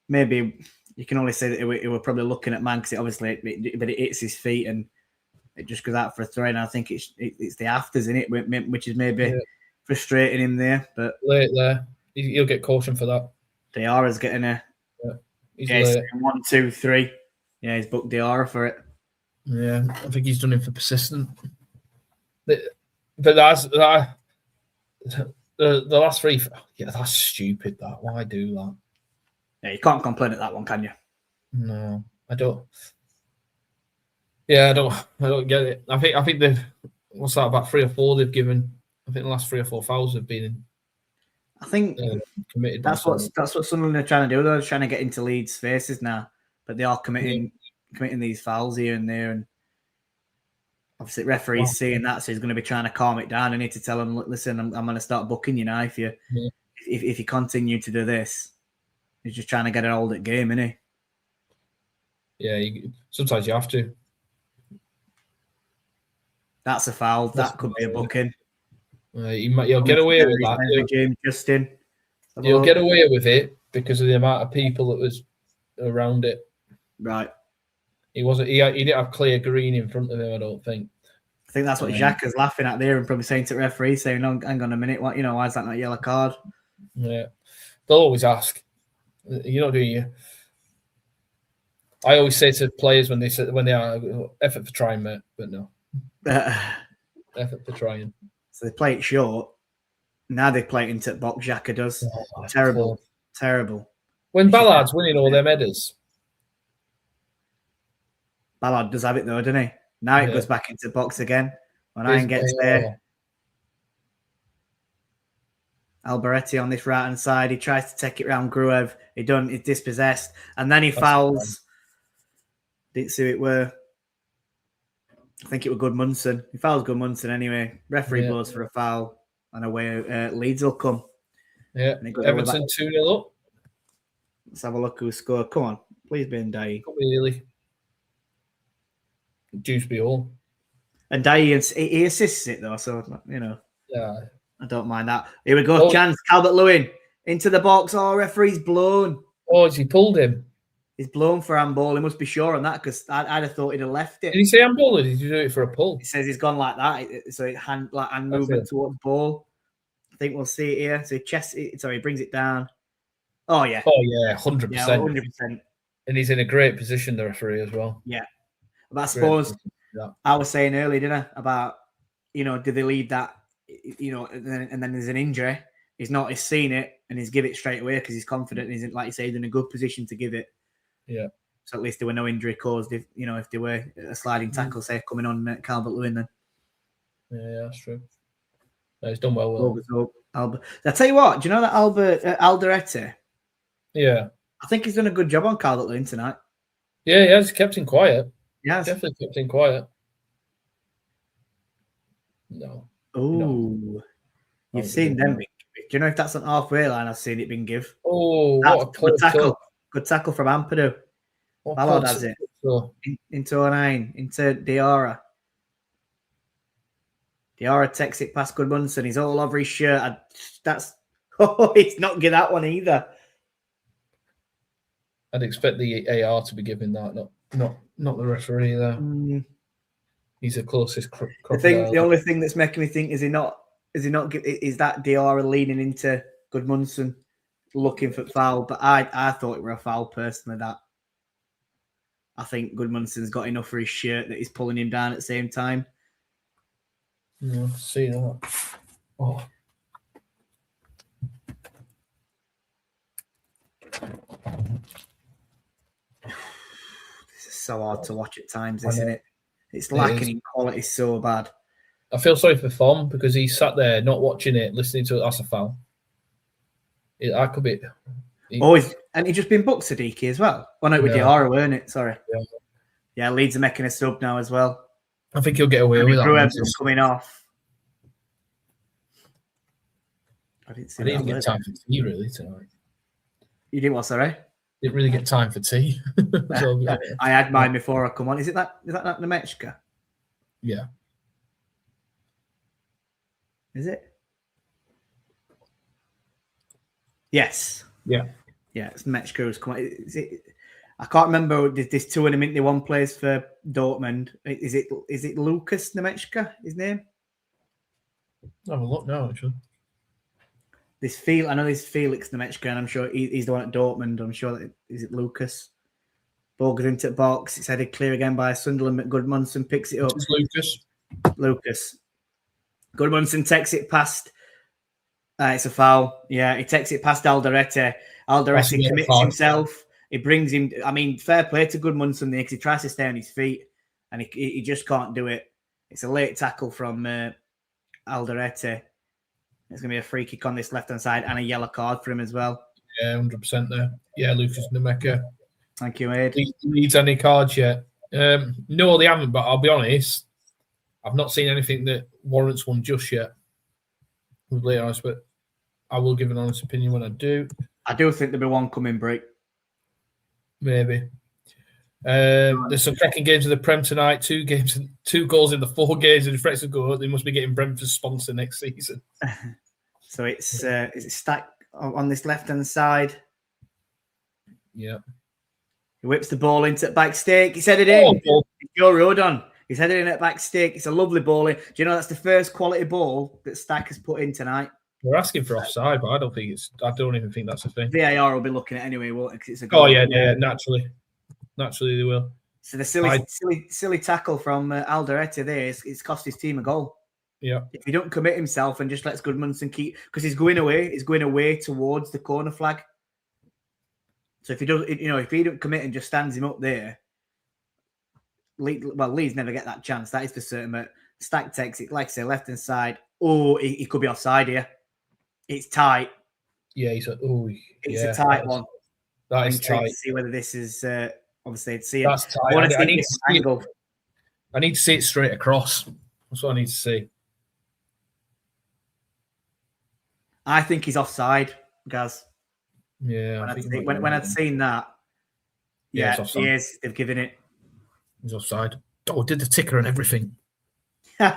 Maybe you can only say that it were probably looking at man because but it hits his feet and it just goes out for a throw. And I think it's the afters in it, which is maybe frustrating him there. But late there, he'll get caution for that. Diarra's getting a. He's 1, 2, 3. Yeah, he's booked Diarra for it. Yeah, I think he's done him for persistent. But that's the last 3. Yeah, that's stupid. That why do that? Yeah, you can't complain at that one, can you? No, I don't. Yeah, I don't get it. I think they've what's that about 3 or 4 they've given. I think the last 3 or 4 fouls have been in. I think committed. That's what Sunderland are trying to do. They're trying to get into Leeds' faces now, but they are committing these fouls here and there, and obviously referees seeing that, so he's going to be trying to calm it down. I need to tell him, listen, I'm going to start booking you now if you continue to do this. He's just trying to get an hold at game, isn't he? Yeah, sometimes you have to. That's a foul. That could be a booking. You'll get away with that. James Justin. You'll get away with it because of the amount of people that was around it. Right. He didn't have clear green in front of him, I don't think. I think that's what Xhaka's laughing at there and probably saying to the referee, saying, "No, hang on a minute, why is that not a yellow card?" Yeah. They'll always ask. You know, do you? I always say to players when they are effort for trying, mate, but no. Effort for trying. So they play it short. Now they play it into the box. Xhaka does. Terrible. When Ballard's winning all them headers. Ballard does have it though, doesn't he? Now it goes back into the box again. When Iron gets there. Alberetti on this right hand side. He tries to take it round Gruev. He's dispossessed. And then he fouls. Didn't see it were. I think it was Goodmunson. He fouls Goodmunson anyway. Referee blows for a foul. And away Leeds will come. Yeah. Everton 2-0 up. Let's have a look who scored. Come on. Please be Ndiaye. Not really. Dewsbury all. And Ndiaye, he assists it though. So, Yeah. I don't mind that. Here we go. Chance. Calvert-Lewin into the box. Oh, referee's blown. Oh, has he pulled him? He's blown for handball. He must be sure on that because I'd have thought he'd have left it. Did he say handball or did you do it for a pull? He says he's gone like that. So hand movement towards ball. I think we'll see it here. So he brings it down. Oh, yeah. Oh, yeah. 100%. Yeah, 100%. And he's in a great position, the referee, as well. Yeah. But I suppose I was saying earlier, didn't I, about, do they leave that, and then there's an injury. He's seen it and he's give it straight away because he's confident. He's, like you say, in a good position to give it. Yeah. So at least there were no injury caused if there were a sliding tackle, say, coming on Calvert-Lewin then. Yeah, that's true. No, he's done well. Albert. I tell you what, do you know that Alderete? Yeah. I think he's done a good job on Calvert-Lewin tonight. Yeah, he has kept him quiet. Yeah, definitely kept him quiet. No. Oh, you've seen them big you know if that's on halfway line? I've seen it been give. Oh, That's what a good tackle. touch. Good tackle from Ampadu. Ballard has it. Into 09, into Diarra. Diarra takes it past Goodmanson. He's all over his shirt. He's not get that one either. I'd expect the AR to be giving that, not the referee there. He's the closest. The only thing that's making me think is that Diarra leaning into Goodmanson, looking for foul. But I thought it were a foul personally. That I think Goodmanson's got enough for his shirt that he's pulling him down at the same time. Yeah, see that. Oh. This is so hard to watch at times, isn't it? It's lacking in quality so bad. I feel sorry for Thom because he sat there not watching it, listening to it. That's a foul. I could be. And he just been booked, Siddiqui, as well. Oh, no, it was Diarra, weren't it? Sorry. Yeah, Leeds are making a sub now as well. I think he'll get away with that. Grueb's coming off. I didn't even get time for tea, really, tonight. You didn't what, sorry? Didn't really get time for tea. I had mine before I come on. Is that Nemechka? Yeah. Is it? Yes. Yeah. Yeah, it's Nemechka who's come on. Is it? I can't remember. There's two in a minute. One plays for Dortmund. Is it Lucas Nemechka? His name? Have a look now, actually. I know there's Felix Nemechka, and I'm sure he's the one at Dortmund. I'm sure is it Lucas? Ball goes into the box. It's headed clear again by Sunderland. Goodmanson picks it up. It's Lucas. Goodmanson takes it past. It's a foul. Yeah, he takes it past Alderete. Alderete commits himself. He brings him. I mean, fair play to Goodmanson there because he tries to stay on his feet and he just can't do it. It's a late tackle from Alderete. It's going to be a free kick on this left-hand side and a yellow card for him as well. Yeah, 100% there. Yeah, Lucas Nemechka. Thank you, Ed. Needs any cards yet? No, they haven't, but I'll be honest, I've not seen anything that warrants one just yet. To be honest, but I will give an honest opinion when I do. I do think there'll be one coming, Brick. Maybe. There's some cracking games in the Prem tonight. 2 goals in the 4 games in the Frexham go. They must be getting Brentford's sponsor next season. So it's stacked on this left hand side. Yeah. He whips the ball into the back stake. He's headed in. Joe Rodon. He's headed in at back stake. It's a lovely ball in. Do you know that's the first quality ball that Stack has put in tonight? We're asking for offside, but I don't even think that's a thing. VAR will be looking at it anyway, won't it? 'Cause it's a goal. Oh yeah, naturally they will. So the silly tackle from Alderete there, it's cost his team a goal. Yeah. If he don't commit himself and just lets Goodmanson keep, because he's going away towards the corner flag. So if he don't commit and just stands him up there, Leeds never get that chance. That is for certain. But Stack takes it, like I say, left hand side. Oh, he could be offside here. It's tight. Yeah, it's a tight one. That is tight. To see whether this is obviously it's see. That's tight. I need to see it straight across. That's what I need to see. I think he's offside, Gaz. Yeah. When I'd seen that, yeah, he is. They've given it. He's offside. Oh, did the ticker and everything. I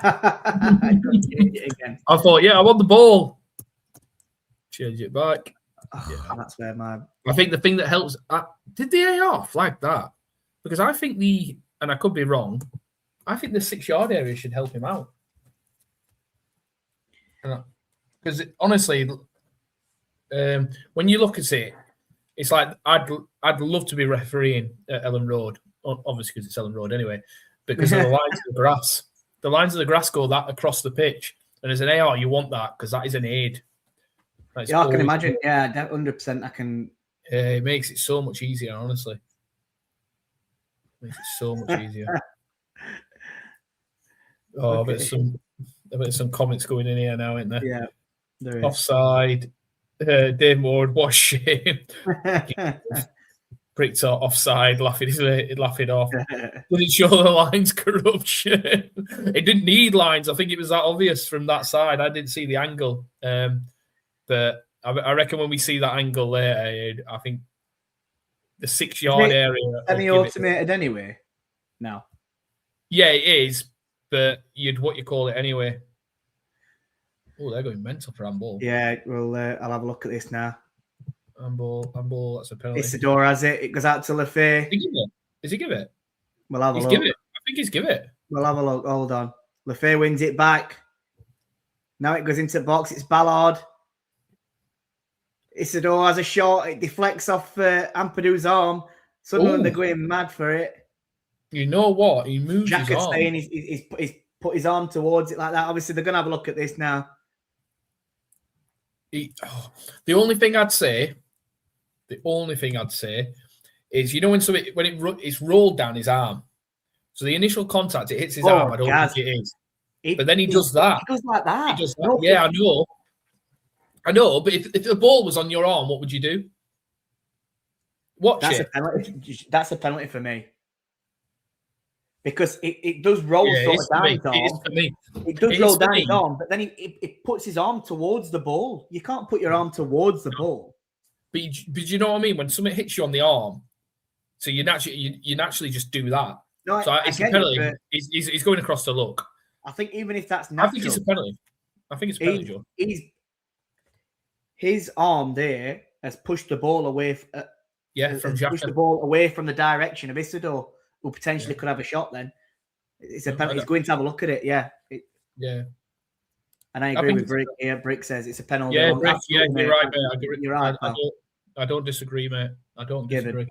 thought, I want the ball. Change it back. Oh, that's where I think the thing that helps. Did the AR flag that? Because I think and I could be wrong, I think the 6-yard area should help him out. Because honestly, when you look at it, it's like I'd love to be refereeing at Ellen Road, obviously because it's Ellen Road anyway, because of the lines of the grass. The lines of the grass go that across the pitch, and as an AR, you want that because that is an aid. I can imagine. Yeah, 100%. I can. It makes it so much easier, honestly. Makes it so much easier. I bet some comments going in here now, isn't there? Yeah, there is. Offside. Dave Moore, what a shame. Pricked offside, laughing off. Didn't show the lines corruption. It didn't need lines. I think it was that obvious from that side. I didn't see the angle. But But I reckon when we see that angle later, I think the 6-yard area. Semi-automated anyway. No. Yeah, it is. But what you call it anyway. Oh, they're going mental for handball. Yeah, well, I'll have a look at this now. Handball, that's a penalty. Isidore has it. It goes out to Lefay. Does he give it? We'll have a look. Give it. I think he's give it. We'll have a look. Hold on. Lefay wins it back. Now it goes into the box. It's Ballard. Isidore has a shot. It deflects off Ampadu's arm. Sunderland, they're going mad for it. You know what? He moves his arm. Saying he's put his arm towards it like that. Obviously, they're going to have a look at this now. The only thing I'd say is, you know, when it's rolled down his arm. So the initial contact, it hits his arm. I don't think it is. But then he does that. He goes like that. He does that. Yeah, I know. But if the ball was on your arm, what would you do? That's a penalty for me. Because it does roll down his arm. It does roll down his arm, but then it puts his arm towards the ball. You can't put your arm towards the ball. But you know what I mean? When something hits you on the arm, so you naturally just do that. No, so it's a penalty. He's going across the look. I think even if that's natural, I think it's a penalty. Joe. His arm there has pushed the ball away. Pushed the ball away from the direction of Isidore, who potentially could have a shot. Then it's a penalty. He's going to have a look at it. Yeah. And I agree with Brick here. Brick says it's a penalty. Yeah, Brick, you're right, mate. You're right. I don't disagree, mate. I don't disagree.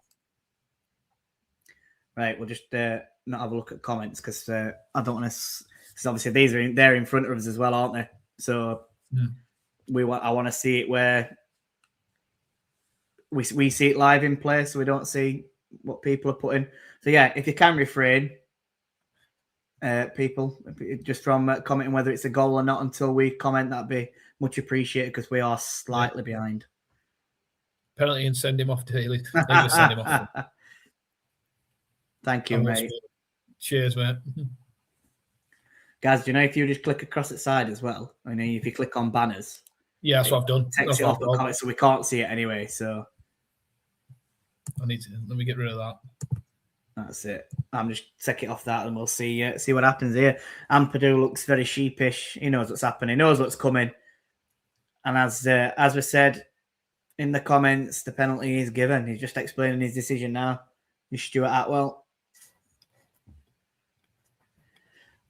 Right, we'll just not have a look at comments because I don't want to. Because obviously they're in front of us as well, aren't they? So I want to see it where we see it live in play, so we don't see what people are putting. So yeah, if you can refrain, people, just from commenting whether it's a goal or not until we comment, that'd be much appreciated because we are slightly behind. Penalty and send him off to Healy. Send him off. Thank you, mate. Cheers, mate. Guys, do you know if you just click across the side as well? I mean, if you click on banners. Yeah, that's what I've done. Takes it off the comment, so we can't see it anyway. So let me get rid of that. That's it. I'm just take it off that, and we'll see what happens here. Ampadu looks very sheepish. He knows what's happening. He knows what's coming. And as we said in the comments, the penalty is given. He's just explaining his decision now. He's Stuart Atwell.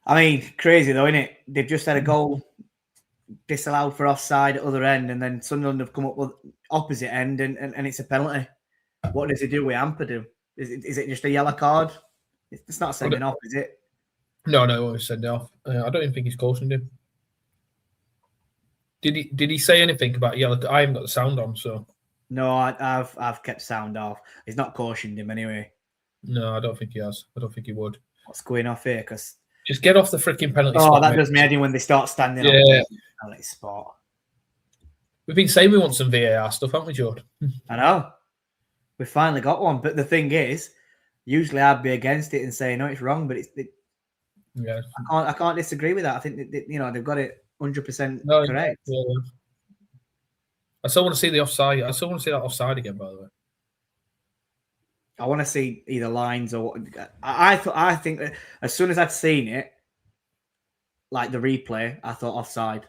I mean, crazy though, isn't it? They've just had a goal disallowed for offside at other end, and then Sunderland have come up with opposite end, and it's a penalty. What does he do with Ampadu? Is it just a yellow card? It's not sending off, is it? No, it won't send it off. I don't even think he's cautioned him. Did he say anything about yellow? I haven't got the sound on, so. No, I've kept sound off. He's not cautioned him anyway. No, I don't think he has. I don't think he would. What's going off here? Because just get off the freaking penalty spot. Oh, that does me head in when they start standing on the penalty spot. We've been saying we want some VAR stuff, haven't we, Jord? I know. We finally got one, but the thing is, usually I'd be against it and say no, it's wrong. But yeah, I can't disagree with that. I think that, they've got it 100% correct. Yeah. I still want to see the offside. I still want to see that offside again. By the way, I want to see either lines or I think that as soon as I'd seen it, like the replay, I thought offside.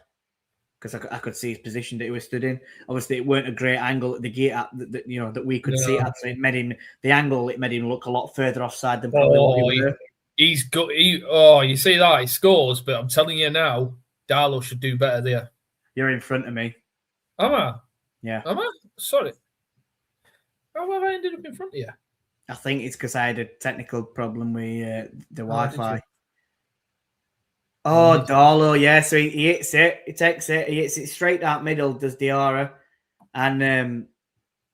Because I could see his position that he was stood in. Obviously, it weren't a great angle at the gate that we could see. So it made him it made him look a lot further offside than probably what he were. He's got. You see that he scores, but I'm telling you now, Darlow should do better there. You're in front of me. Am I? Yeah. Am I? Sorry. How have I ended up in front of you? I think it's because I had a technical problem with the Wi-Fi. Oh, Darlow, yeah. So he hits it. He takes it. He hits it straight out middle, does Diarra. And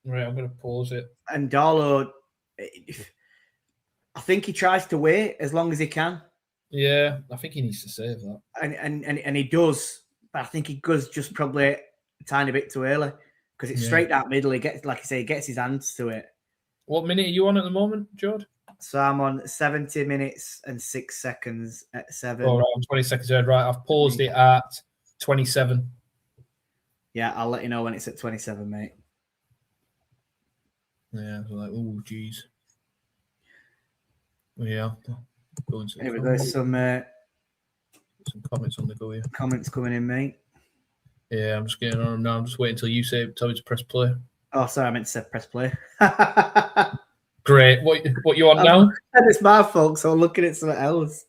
right, I'm going to pause it. And Darlow, I think he tries to wait as long as he can. Yeah, I think he needs to save that. And he does. But I think he goes just probably a tiny bit too early because it's straight out middle. He gets, like I say, he gets his hands to it. What minute are you on at the moment, Jord? So I'm on 70 minutes and 6 seconds at 7. All right, I'm 20 seconds ahead. Right, I've paused it at 27. Yeah, I'll let you know when it's at 27, mate. Yeah, I was like, oh, geez. Yeah. Here we go. Some comments on the go here. comments coming in, mate. Yeah, I'm just getting on them now. I'm just waiting until you tell me to press play. Oh, sorry, I meant to say press play. Great. What you on now? It's my fault, so I'm looking at something else.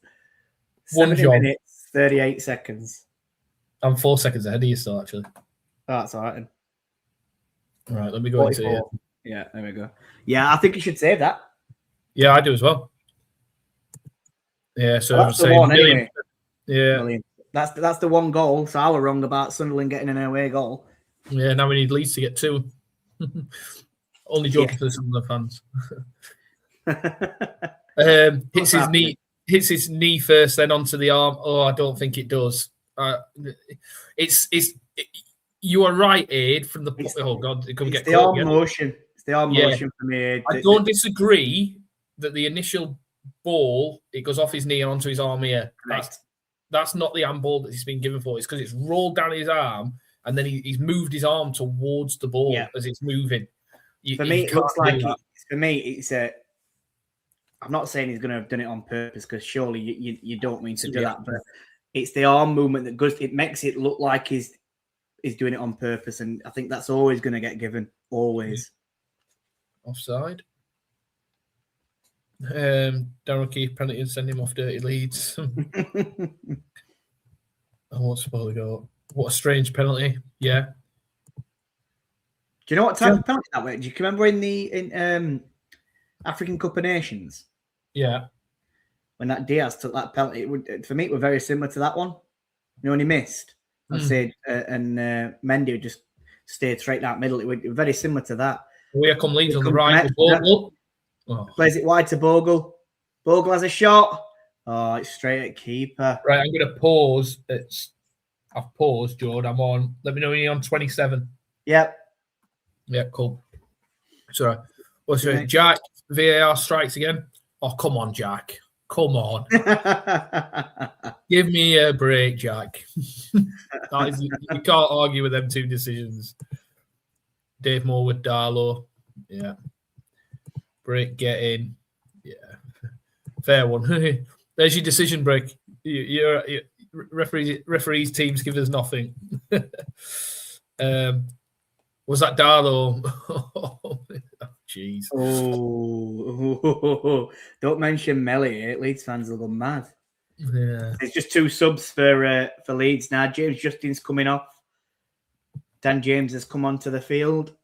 70 minutes, 38 seconds. I'm 4 seconds ahead of you still, actually. Oh, that's all right. Then. All right, let me go into it. Yeah, there we go. Yeah, I think you should save that. Yeah, I do as well. Yeah, so well, that's the one anyway. Yeah. Million. That's the one goal. So I was wrong about Sunderland getting an away goal. Yeah, now we need Leeds to get 2. Only joking for the Sunderland fans. Hits his knee first, then onto the arm. Oh, I don't think it does. You are right, Aid. From the it's the arm motion. It's the arm motion for me. Aid. I don't disagree that the initial ball it goes off his knee and onto his arm here. That's not the handball that he's been given for. It's because it's rolled down his arm and then he's moved his arm towards the ball as it's moving. For me, it looks like it's a. I'm not saying he's going to have done it on purpose because surely you don't mean to do that, but it's the arm movement that goes. It makes it look like he's doing it on purpose, and I think that's always going to get given. Always. Offside. Darren Keith penalty and send him off dirty Leeds. I won't spoil the goal. What a strange penalty. Yeah. Do you know what type of penalty that was? Do you remember in African Cup of Nations? Yeah. When that Diaz took that penalty, for me, it was very similar to that one. You know, when he missed, and Mendy would just stayed straight down middle. It was very similar to that. Here come Leeds on the right with Bogle. Plays it wide to Bogle. Bogle has a shot. Oh, it's straight at keeper. Right, I'm going to pause. I've paused, Jord. I'm on. Let me know when you're on 27. Yep. Yeah, cool. Sorry. What's your Jack? VAR strikes again. Oh, come on, Jack. Come on. Give me a break, Jack. You can't argue with them 2 decisions. Dave Moore with Darlow. Yeah. Break, get in. Yeah. Fair one. There's your decision break. Your referees teams give us nothing. Was that Darlow? Jeez. Oh, don't mention Melly. Leeds fans will go mad. Yeah. There's just 2 subs for Leeds now. James Justin's coming off. Dan James has come onto the field.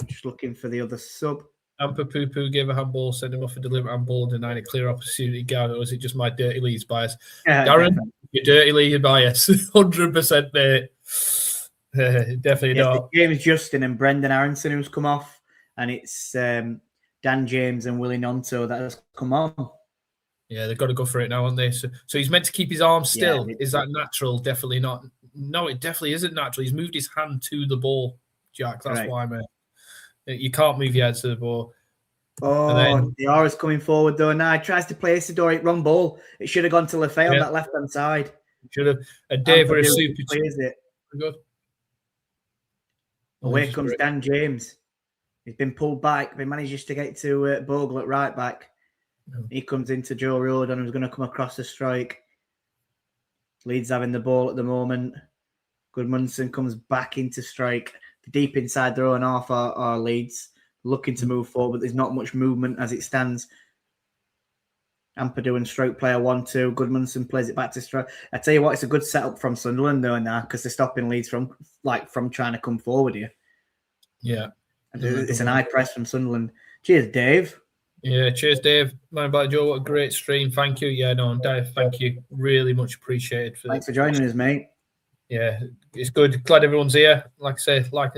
I'm just looking for the other sub. Amper Poo Poo gave a handball, sent him off a deliberate handball, denied a clear opportunity guard, or is it just my dirty Leeds bias? Darren, your dirty Leeds bias. 100%, mate. Definitely not. James Justin and Brendan Aronson who's come off, and it's Dan James and Willie Nonto that has come on. Yeah, they've got to go for it now, aren't they? So he's meant to keep his arm still. Is that natural? Definitely not. No, it definitely isn't natural. He's moved his hand to the ball, Jack. That's why, mate. You can't move your head to the ball. Oh, Diarra's coming forward, though. Now he tries to play Isidore. Wrong ball. It should have gone to Lefay on that left-hand side. Should have. And Dave with a super. Plays it. Good. Away comes Dan James. He's been pulled back. He manages to get to Bogle at right back. He comes into Joe Road and was going to come across the strike. Leeds having the ball at the moment. Goodmanson comes back into strike. Deep inside their own half are Leeds. Looking to move forward, but there's not much movement as it stands. Ampadu and stroke player 1-2. Goodmanson plays it back to strike. I tell you what, it's a good setup from Sunderland though now because they're stopping Leeds from trying to come forward here. Yeah. It's an high press from Sunderland. Cheers, Dave. Yeah, cheers, Dave. Man, by Joe, what a great stream. Thank you. Yeah, no, Dave, thank you. Really much appreciated. Thanks for joining us, mate. Yeah, it's good. Glad everyone's here. Like I say, like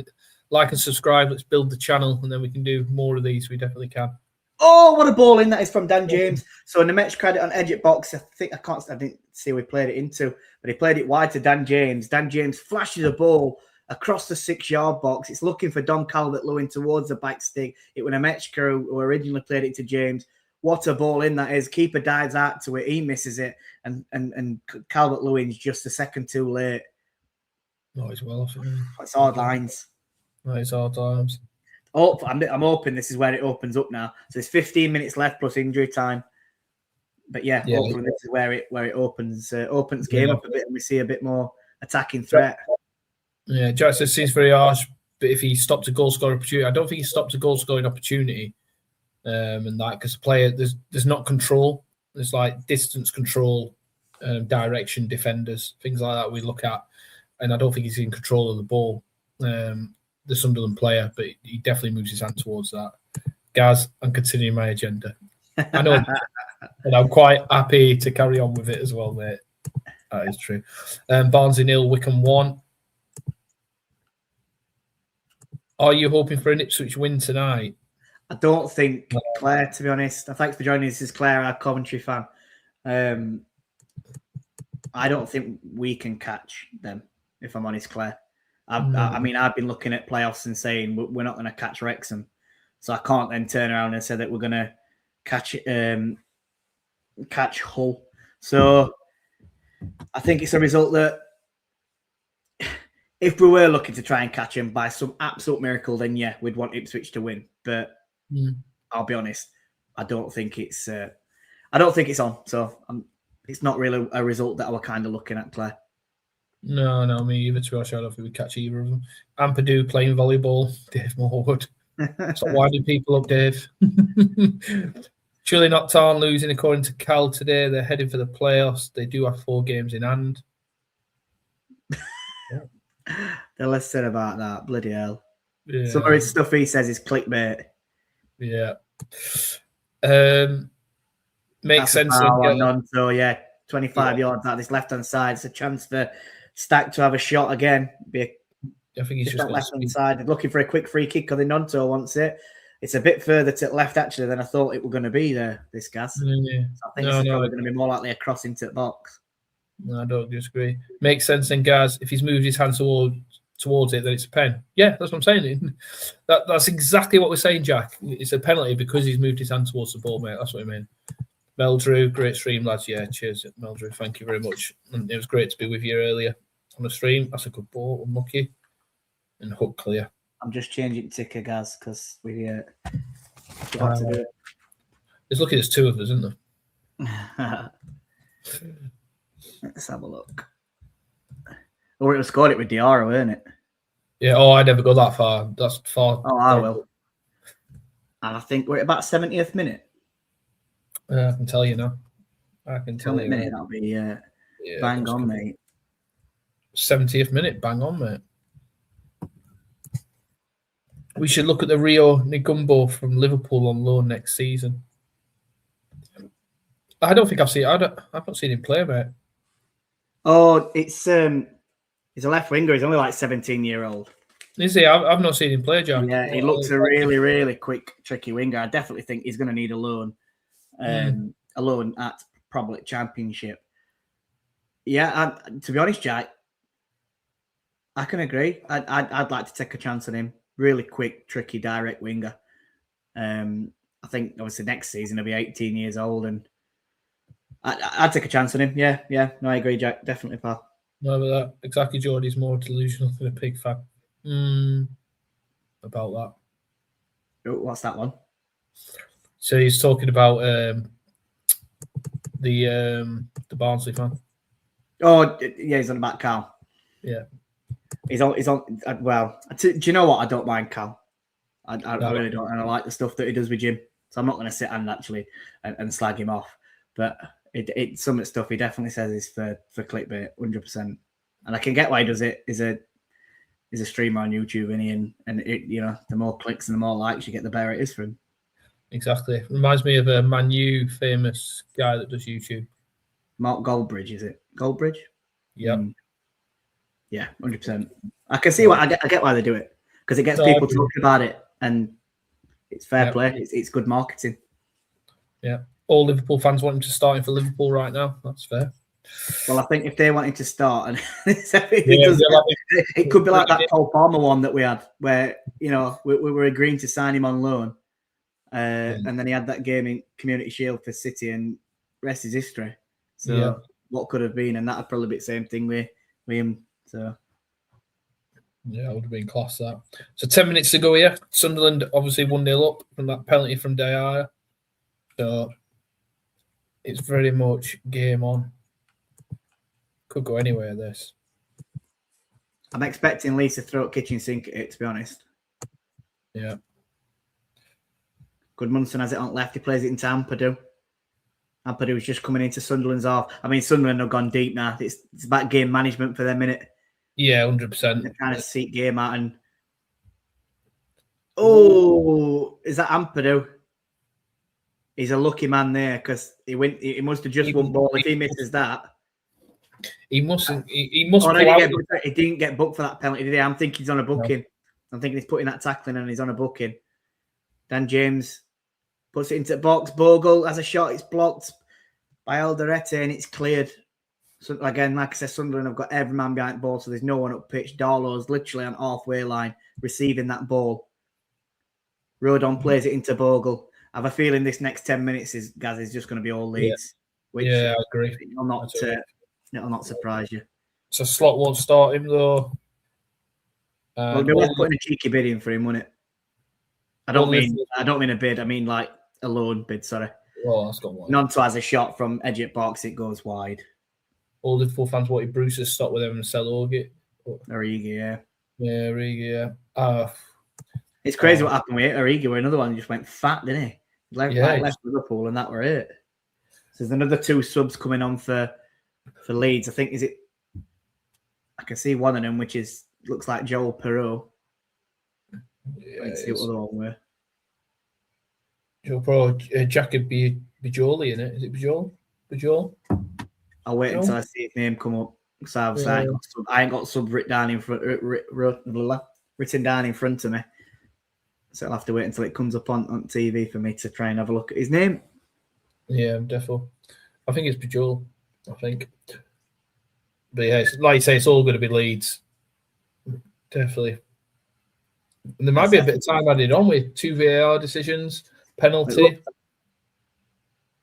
and subscribe. Let's build the channel, and then we can do more of these. We definitely can. Oh, what a ball in that is from Dan James. So in the match credit on edge at box, I didn't see who he played it into, but he played it wide to Dan James. Dan James flashes a ball across the 6-yard box. It's looking for Don Calvert-Lewin towards the back stick. It was a match crew who originally played it to James. What a ball in that is. Keeper dives out to it. He misses it. And Calvert-Lewin's just a second too late. No, he's well off. It's hard lines. No, it's hard times. Oh, I'm hoping this is where it opens up now. So there's 15 minutes left plus injury time. But yeah, hopefully this is where it opens game up a bit, and we see a bit more attacking threat. Yeah, Jack says seems very harsh, but if he stopped a goal scoring opportunity, I don't think he stopped a goal scoring opportunity, and that because the player there's not control. There's like distance control, direction, defenders, things like that we look at, and I don't think he's in control of the ball. The Sunderland player, but he definitely moves his hand towards that. Gaz, I'm continuing my agenda. I know, and I'm quite happy to carry on with it as well, mate. That is true. Barnsley 0, Wickham 1. Are you hoping for an Ipswich win tonight? I don't think, Claire, to be honest. Thanks for joining us. This is Claire, our Coventry fan. I don't think we can catch them, if I'm honest, Claire. I mean, I've been looking at playoffs and saying we're not going to catch Wrexham. So I can't then turn around and say that we're going to catch Hull. So I think it's a result that if we were looking to try and catch him by some absolute miracle, then yeah, we'd want Ipswich to win. But I'll be honest, I don't think it's on. So it's not really a result that I were kind of looking at, Claire. No, me either. To be honest, I don't think we catch either of them. Ampadu playing volleyball. Dave Morwood. Stop winding people up, Dave. Surely not Tarn losing according to Cal today. They're heading for the playoffs. They do have 4 games in hand. The less said about that, bloody hell. Yeah. Some of his stuff he says is clickbait. Yeah. Makes sense. So yeah, 25 yards out this left-hand side. It's a chance for Stack to have a shot again. I think he's just left-hand side, looking for a quick free kick. Because Nonto wants it. It's a bit further to the left actually than I thought it was going to be there. This Gas. Yeah. So I think it's probably going to be more likely a cross into the box. No, I don't disagree. Makes sense then, Gaz. If he's moved his hand towards it, then it's a pen. Yeah, that's what I'm saying. That's exactly what we're saying, Jack. It's a penalty because he's moved his hand towards the ball, mate. That's what I mean. Meldrew, great stream, lads. Yeah, cheers, Meldrew. Thank you very much. And it was great to be with you earlier on the stream. That's a good ball. Unlucky. And hook clear. I'm just changing ticker, Gaz, because we have to do it. It's lucky there's 2 of us, isn't there? Let's have a look. Or it was scored it with Diarra, weren't it? Yeah, I never go that far. That's far. Oh, I will. And I think we're at about 70th minute. I can tell you now. I can tell you. Minute, that'll be bang on, mate. 70th minute, bang on, mate. We should look at the Rio Negumbo from Liverpool on loan next season. I don't think I've not seen him play, mate. Oh, he's a left winger. He's only like 17-year-old. Is he? I've not seen him play, John. Yeah, he looks a really, really quick, tricky winger. I definitely think he's going to need a loan. A loan at probably Championship. Yeah, to be honest, Jack, I can agree. I'd like to take a chance on him. Really quick, tricky, direct winger. I think obviously next season he'll be 18 years old, and I'd take a chance on him. Yeah. No, I agree, Jack. Definitely, pal. No, but that exactly. Geordie's more delusional than a pig fan. About that. What's that one? So he's talking about the Barnsley fan. Oh, yeah, he's on about Cal. Yeah. He's on. Well, do you know what? I don't mind Cal. I really don't, and I like the stuff that he does with Jim. So I'm not going to sit and slag him off. But some of the stuff he definitely says is for clickbait, 100%. And I can get why he does it. He's a streamer on YouTube, and the more clicks and the more likes you get, the better it is for him. Exactly. Reminds me of a Man U famous guy that does YouTube. Mark Goldbridge, is it? Goldbridge? Yeah. Yeah, 100%. I can see I get why they do it, because it gets people talking about it, and it's fair play. It's good marketing. Yeah. All Liverpool fans want him to start in for Liverpool right now. That's fair. Well, I think if they wanted to start, and it could be like that Cole Palmer one that we had, where we were agreeing to sign him on loan, and then he had that game in Community Shield for City, and rest is history. So what could have been, and that'd probably be the same thing with him. So Yeah, it would have been class that. So 10 minutes to go here. Sunderland obviously 1-0 up from that penalty from Dyer. So it's very much game on. Could go anywhere, this. I'm expecting Leeds to throw a kitchen sink at it, to be honest. Yeah. Goodmanson has it on left. He plays it into Ampadu. Ampadu's just coming into Sunderland's half. I mean, Sunderland have gone deep now. It's about game management for them, innit? Yeah, 100%. They're trying to seek game out. And oh, is that Ampadu? He's a lucky man there because he must have just won ball. If he misses that, he must. Oh, he didn't get booked for that penalty, did he? I'm thinking he's on a booking. No. I'm thinking he's putting that tackling and he's on a booking. Dan James puts it into the box. Bogle has a shot. It's blocked by Alderete and it's cleared. So again, like I said, Sunderland have got every man behind the ball, so there's no one up pitch. Darlow's literally on halfway line receiving that ball. Rodon plays it into Bogle. I have a feeling this next 10 minutes is just going to be all Leeds. Yeah, I agree. It'll not surprise you. So Slot won't start him though. Well, they were putting a cheeky bid in for him, wouldn't it? I don't mean a bid. I mean like a loan bid. Sorry. Oh, that's gone wide. Nonto has a shot from edge at box. It goes wide. All the full fans wanted Bruce to stop with him and sell Orgit. Origi, yeah. Yeah, Origi, yeah. It's crazy what happened with Origi, where another one just went fat, didn't he? Left Liverpool, and that were it. So there's another 2 subs coming on for Leeds. I think I can see one of them, which looks like Joel Perreault. Yeah, let's see what the other one were. Joel Perreault, Jacob Bajoli in it. Is it Bajol? I'll wait until I see his name come up. So I ain't got sub written down in front of me. So I'll have to wait until it comes up on TV for me to try and have a look at his name. Yeah, definitely. I think it's Bajol. I think. But yeah, like you say, it's all going to be Leeds. Definitely. And there might be a bit of time added on with 2 VAR decisions, penalty.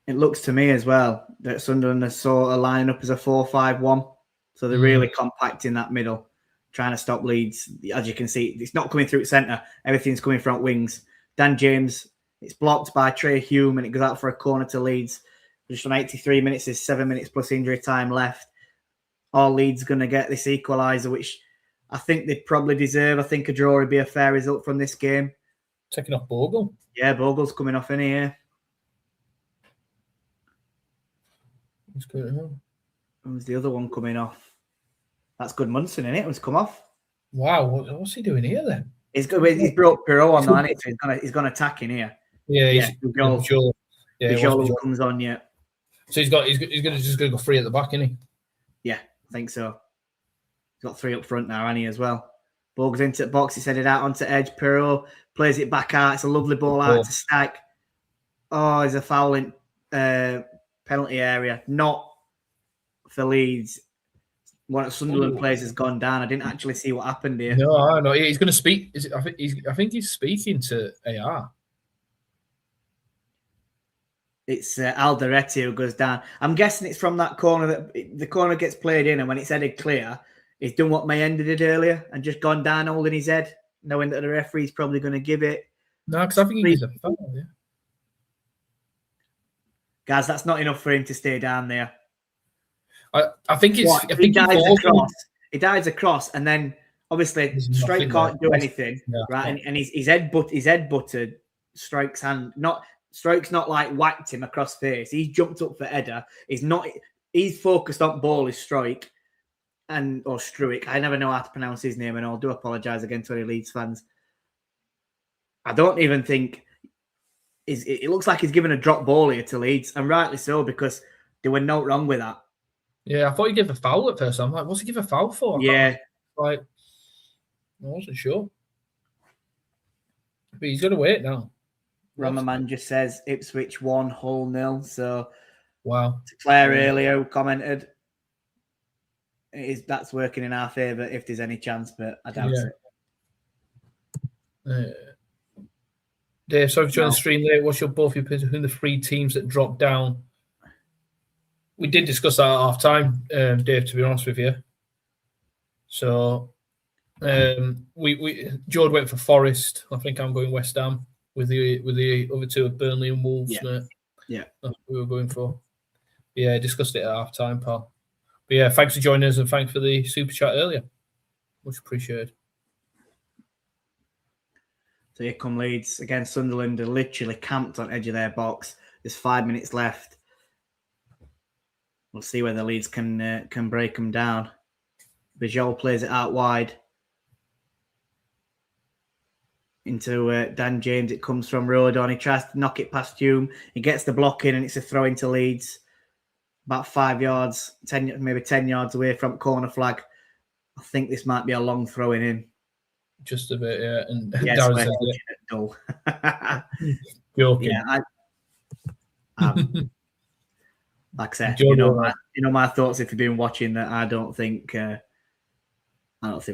It looks to me as well that Sunderland are sort of lining up as a 4-5-1. So they're really compacting that middle, trying to stop Leeds. As you can see, it's not coming through its centre. Everything's coming front wings. Dan James, it's blocked by Trey Hume and it goes out for a corner to Leeds. Just on 83 minutes, there's 7 minutes plus injury time left. All Leeds going to get this equaliser, which I think they'd probably deserve. I think a draw would be a fair result from this game. Taking off Bogle. Yeah, Bogle's coming off in here. Who's the other one coming off? That's Goodmanson, isn't it? Who's come off? Wow, what's he doing here then? He's brought Perreault on, hasn't he? So he's gone attacking here. Yeah, Joel comes on, yeah. So he's just gonna go 3 at the back, isn't he? Yeah, I think so. He's got 3 up front now, hasn't he, as well? Bogue's into the box, he's headed out onto edge. Perreault plays it back out. It's a lovely ball out to Stack. Oh, there's a foul in penalty area. Not for Leeds. One of Sunderland players has gone down. I didn't actually see what happened here. No, I don't know. He's going to speak. I think he's speaking to AR. It's Alderete who goes down. I'm guessing it's from that corner that the corner gets played in, and when it's headed clear, he's done what Mayenda did earlier and just gone down holding his head, knowing that the referee's probably going to give it. No, because I think he gives a foul. Yeah. Guys, that's not enough for him to stay down there. I think it's. What? He dives across, and then obviously Strike can't do anything, right? And his head butted Strike's hand. Strike's not like whacked him across face. He's jumped up for header. He's focused on ball is Strike or Struick. I never know how to pronounce his name, and I do apologise again to any Leeds fans. I don't even think it looks like he's given a drop ball here to Leeds, and rightly so, because there were no wrong with that. Yeah, I thought he gave a foul at first. I'm like, what's he give a foul for? I wasn't sure. But he's got to wait now. Ramaman just says Ipswich 1, Hull 0. So, wow. Claire earlier who commented, that's working in our favour if there's any chance, but I doubt it. Dave, sorry for joining the stream late. What's your both your opinions on the 3 teams that dropped down? We did discuss that at half time, Dave, to be honest with you. So, Jord went for Forest. I think I'm going West Ham with the other two of Burnley and Wolves. Yeah. Mate. Yeah. That's what we were going for. Yeah, discussed it at half time, pal. But yeah, thanks for joining us and thanks for the super chat earlier. Much appreciated. So here come Leeds against Sunderland. Are literally camped on edge of their box. There's 5 minutes left. We'll see whether Leeds can break them down. Bijol plays it out wide into Dan James. It comes from Rodon. He tries to knock it past Hume. He gets the block in and it's a throw into Leeds. About 5 yards, 10 yards away from corner flag. I think this might be a long throwing in. Just a bit, yeah. And yes, Darren says, dull. Joking. Yeah, like I said, you know my thoughts if you've been watching that. I don't think we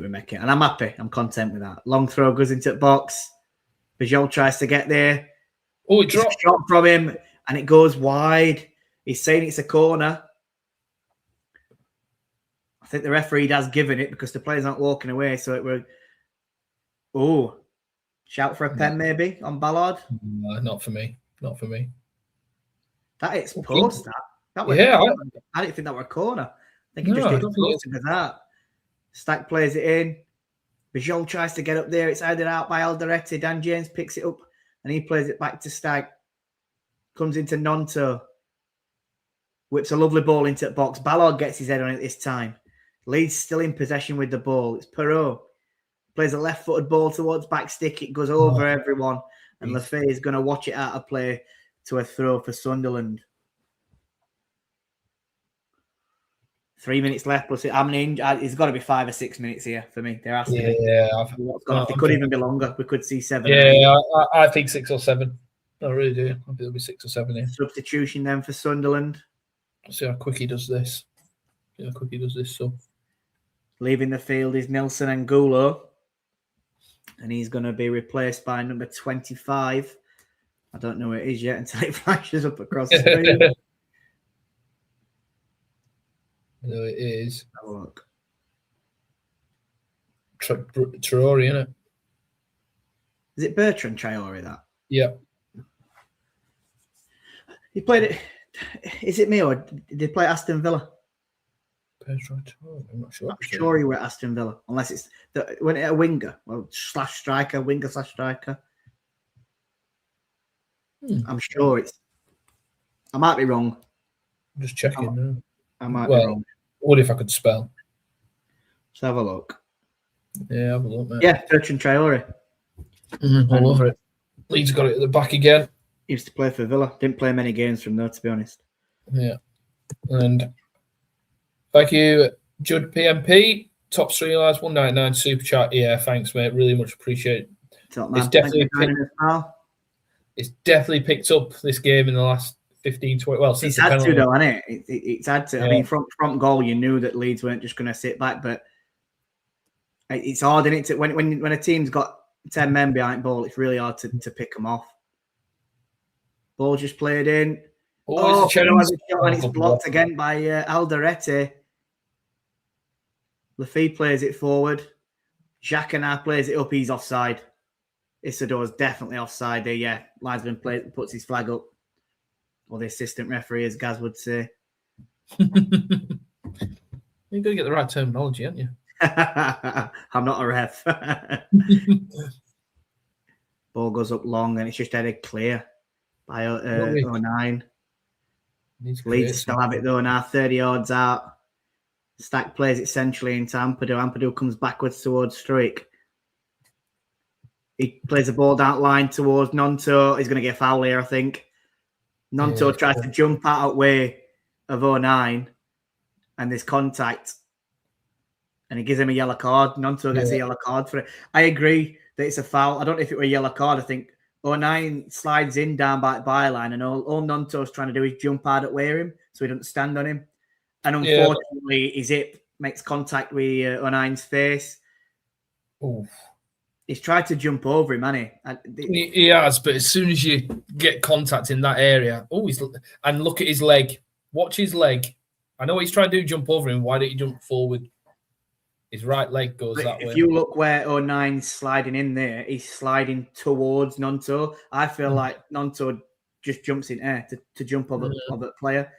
make it, and I'm happy. I'm content with that. Long throw goes into the box. Bijol tries to get there. Oh, it dropped. It's a shot from him, and it goes wide. He's saying it's a corner. I think the referee has given it because the players aren't walking away, so it were. Oh, shout for a pen maybe on Ballard. No, not for me. Not for me. That it's post. That was yeah. I didn't think that were a corner. I think he just did post with that. Stack plays it in. Bijol tries to get up there. It's headed out by Alderete. Dan James picks it up and he plays it back to Stag. Comes into Nonto. Whips a lovely ball into the box. Ballard gets his head on it this time. Leeds still in possession with the ball. It's Perot. Plays a left-footed ball towards back stick. It goes over everyone. And Lefay is going to watch it out of play to a throw for Sunderland. 3 minutes left. Plus, it's got to be 5 or 6 minutes here for me. There has to be. Yeah. It could even be longer. We could see 7. Yeah, I think 6 or 7. I really do. I think there'll be 6 or 7 here. Substitution then for Sunderland. See how quick he does this. So leaving the field is Nelson Angulo. And he's going to be replaced by number 25. I don't know who it is yet until it flashes up across the screen. No, it is. Have a look. Traore, isn't it? Is it Bertrand Traore, that? Yeah. He played it. Is it me or did he play Aston Villa? Bertrand Traore, I'm not sure. I'm sure he were at Aston Villa, unless it's when it a winger, slash striker, winger slash striker. I'm sure it's. I might be wrong. I'm just checking now. I might be wrong. What if I could spell? Let's have a look. Yeah, have a look, mate. Yeah, Bertrand Traore. All over it. Leeds got it at the back again. He used to play for Villa. Didn't play many games from there, to be honest. Yeah. And thank you, Judd PMP. Top 3 lives, 199 super chat. Yeah, thanks, mate. Really much appreciate it. Top man. It's definitely picked up this game in the last 15, 20. Well, since it's had to, though, hasn't it? It's had to. Yeah. I mean, from goal, you knew that Leeds weren't just going to sit back, but it's hard, isn't it? When a team's got 10 men behind ball, it's really hard to pick them off. Ball just played in. And it's blocked again by Alderete. Lafay plays it forward. Jacquinat plays it up. He's offside. Isidor's definitely offside there. Yeah, linesman puts his flag up. Or the assistant referee, as Gaz would say. You've got to get the right terminology, haven't you? I'm not a ref. Ball goes up long and it's just headed clear by 09. Leeds still have it though now, 30 yards out. Stack plays it centrally into Ampadu. Ampadu comes backwards towards Struik. He plays the ball down line towards Nonto. He's going to get a foul here, I think. Nonto tries to jump out way of 09 and there's contact. And he gives him a yellow card. Nonto gets a yellow card for it. I agree that it's a foul. I don't know if it were a yellow card. I think 09 slides in down by the byline and all Nonto's trying to do is jump out at wear him so he doesn't stand on him. And unfortunately, his hip makes contact with 09's face. Oof. He's tried to jump over him, hasn't he? He has, but as soon as you get contact in that area, and look at his leg. Watch his leg. I know he's trying to jump over him. Why don't you jump forward? His right leg goes But that way. if you look where 09's sliding in there, he's sliding towards Nonto. I feel like Nonto just jumps in air to jump over the player.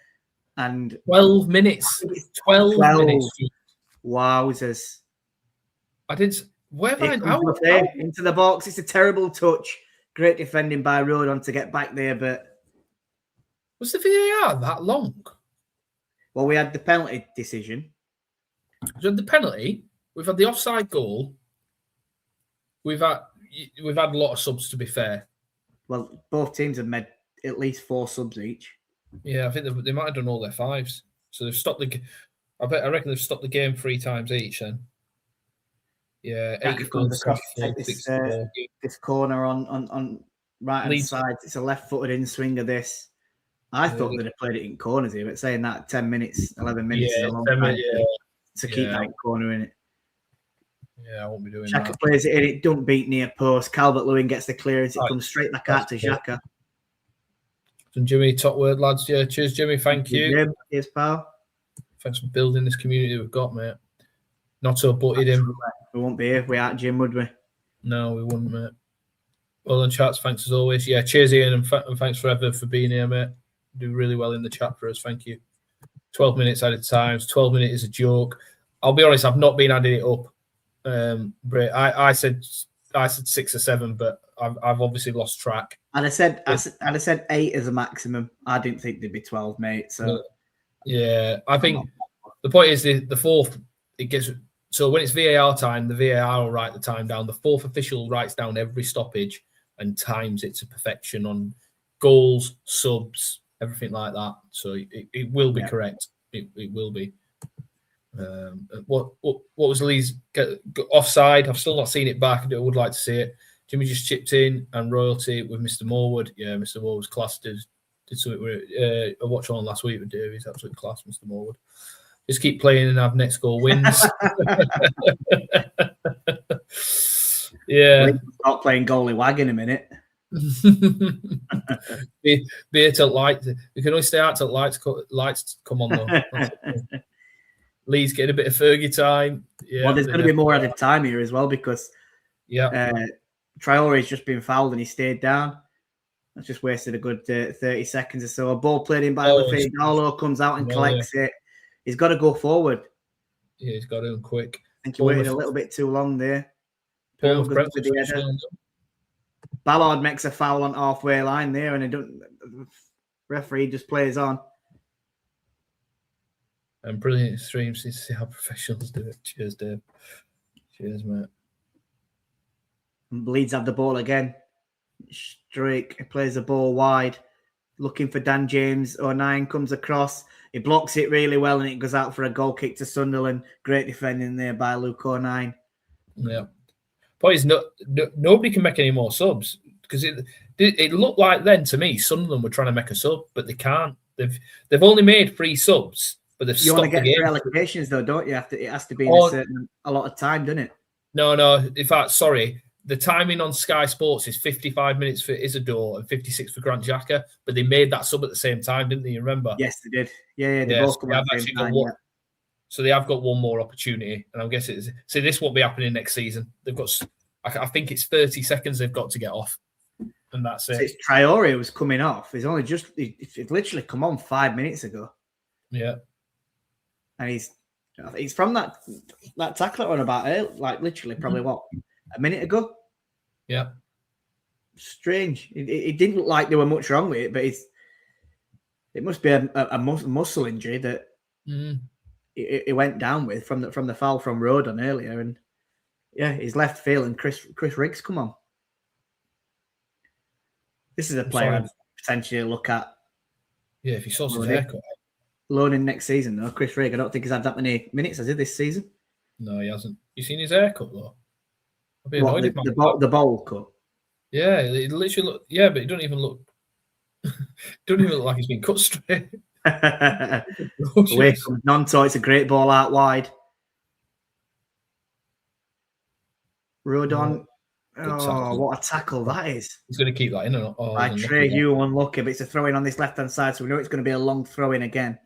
And 12 minutes. 12 minutes. Wowzers. I did. Where have Here I comes Buffet into the box. It's a terrible touch. Great defending by Rodon to get back there, but was the VAR that long? Well, we had the penalty decision. We had the penalty. We've had the offside goal. We've had a lot of subs, to be fair. Well, both teams have made at least 4 subs each. Yeah, I think they might have done all their 5s. So they've stopped I reckon they've stopped the game 3 times each. Then. Yeah, 84. This corner on right hand side. It's a left-footed in-swinger. This. I thought they'd have played it in corners here, but saying that 10 minutes, 11 minutes is a long time to keep that corner in it. Yeah, I won't be doing Xhaka that. plays it in, it don't beat near post. Calvert-Lewin gets the clearance, it comes straight back out to Xhaka. And Jimmy, top word, lads. Yeah, cheers, Jimmy. Thank you. Jim. Cheers, pal. Thanks for building this community we've got, mate. Not so butted him. We won't be here if we aren't Jim, would we? No, we wouldn't, mate. Well done, chats. Thanks as always. Yeah, cheers, Ian, and thanks forever for being here, mate. Do really well in the chat for us. Thank you. 12 minutes at a time. 12 minutes is a joke. I'll be honest, I've not been adding it up. But I said 6 or 7, but I've obviously lost track. And I said 8 as a maximum. I didn't think there'd be 12, mate. So yeah, I think the point is the fourth. It gets so when it's VAR time, the VAR will write the time down. The fourth official writes down every stoppage and times it to perfection on goals, subs, everything like that. So it will be correct. It will be. What was Lee's offside? I've still not seen it back. I would like to see it. Jimmy just chipped in and royalty with Mr. Morwood. Yeah, Mr. Morwood was class. Did something with a watch on last week with Dave. He's absolute class, Mr. Morwood. Just keep playing and have next goal wins. Yeah. Start playing goalie wag in a minute. Be till light. We can only stay out till lights come on though. Lee's getting a bit of Fergie time. Yeah, well, there's going to be more added time here as well because Traore's just been fouled and he stayed down. That's just wasted a good 30 seconds or so. A ball played in by Lafayette. Arlo comes out and collects it. He's got to go forward. Yeah, he's got to quick. I think he waited a little bit too long there. Ballard makes a foul on halfway line there, and the referee just plays on. And brilliant streams to see how professionals do it. Cheers, Dave. Cheers, mate. Leeds have the ball again. Drake plays the ball wide, looking for Dan James. 09 comes across. He blocks it really well, and it goes out for a goal kick to Sunderland. Great defending there by Luke 09. Yeah. Point is, nobody can make any more subs because it looked like then to me Sunderland were trying to make a sub, but they can't. They've only made 3 subs, but they've stopped the game. You want to get 3 allocations though, don't you? It has to be in a lot of time, doesn't it? No. In fact, sorry. The timing on Sky Sports is 55 minutes for Isidore and 56 for Grant Xhaka, but they made that sub at the same time, didn't they? You remember? Yes, they did. Yeah, they both come at the same time. So they have got one more opportunity, and I'm guessing this won't be happening next season. They've got, I think it's 30 seconds they've got to get off, and that's it. So it's Traore was coming off. He's only it literally come on 5 minutes ago. Yeah, and he's from that tackle on about like literally probably a minute ago. Yeah, strange. It didn't look like there were much wrong with it, but it must be a muscle injury that. It went down with from the foul from Rodon earlier, and he's left feeling Chris Riggs come on. This is a player I'd potentially look at. Yeah, if he saw his haircut. Loaning next season though, Chris Riggs. I don't think he's had that many minutes, has he, this season? No, he hasn't. You seen his haircut though? The bowl cut. Yeah, it literally look. Yeah, but it don't even look like he's been cut straight. Away comes Nonto. It's a great ball out wide. Rodon. What a tackle that is. He's going to keep that in. I trade you unlucky, but it's a throw in on this left hand side, so we know it's going to be a long throw in again.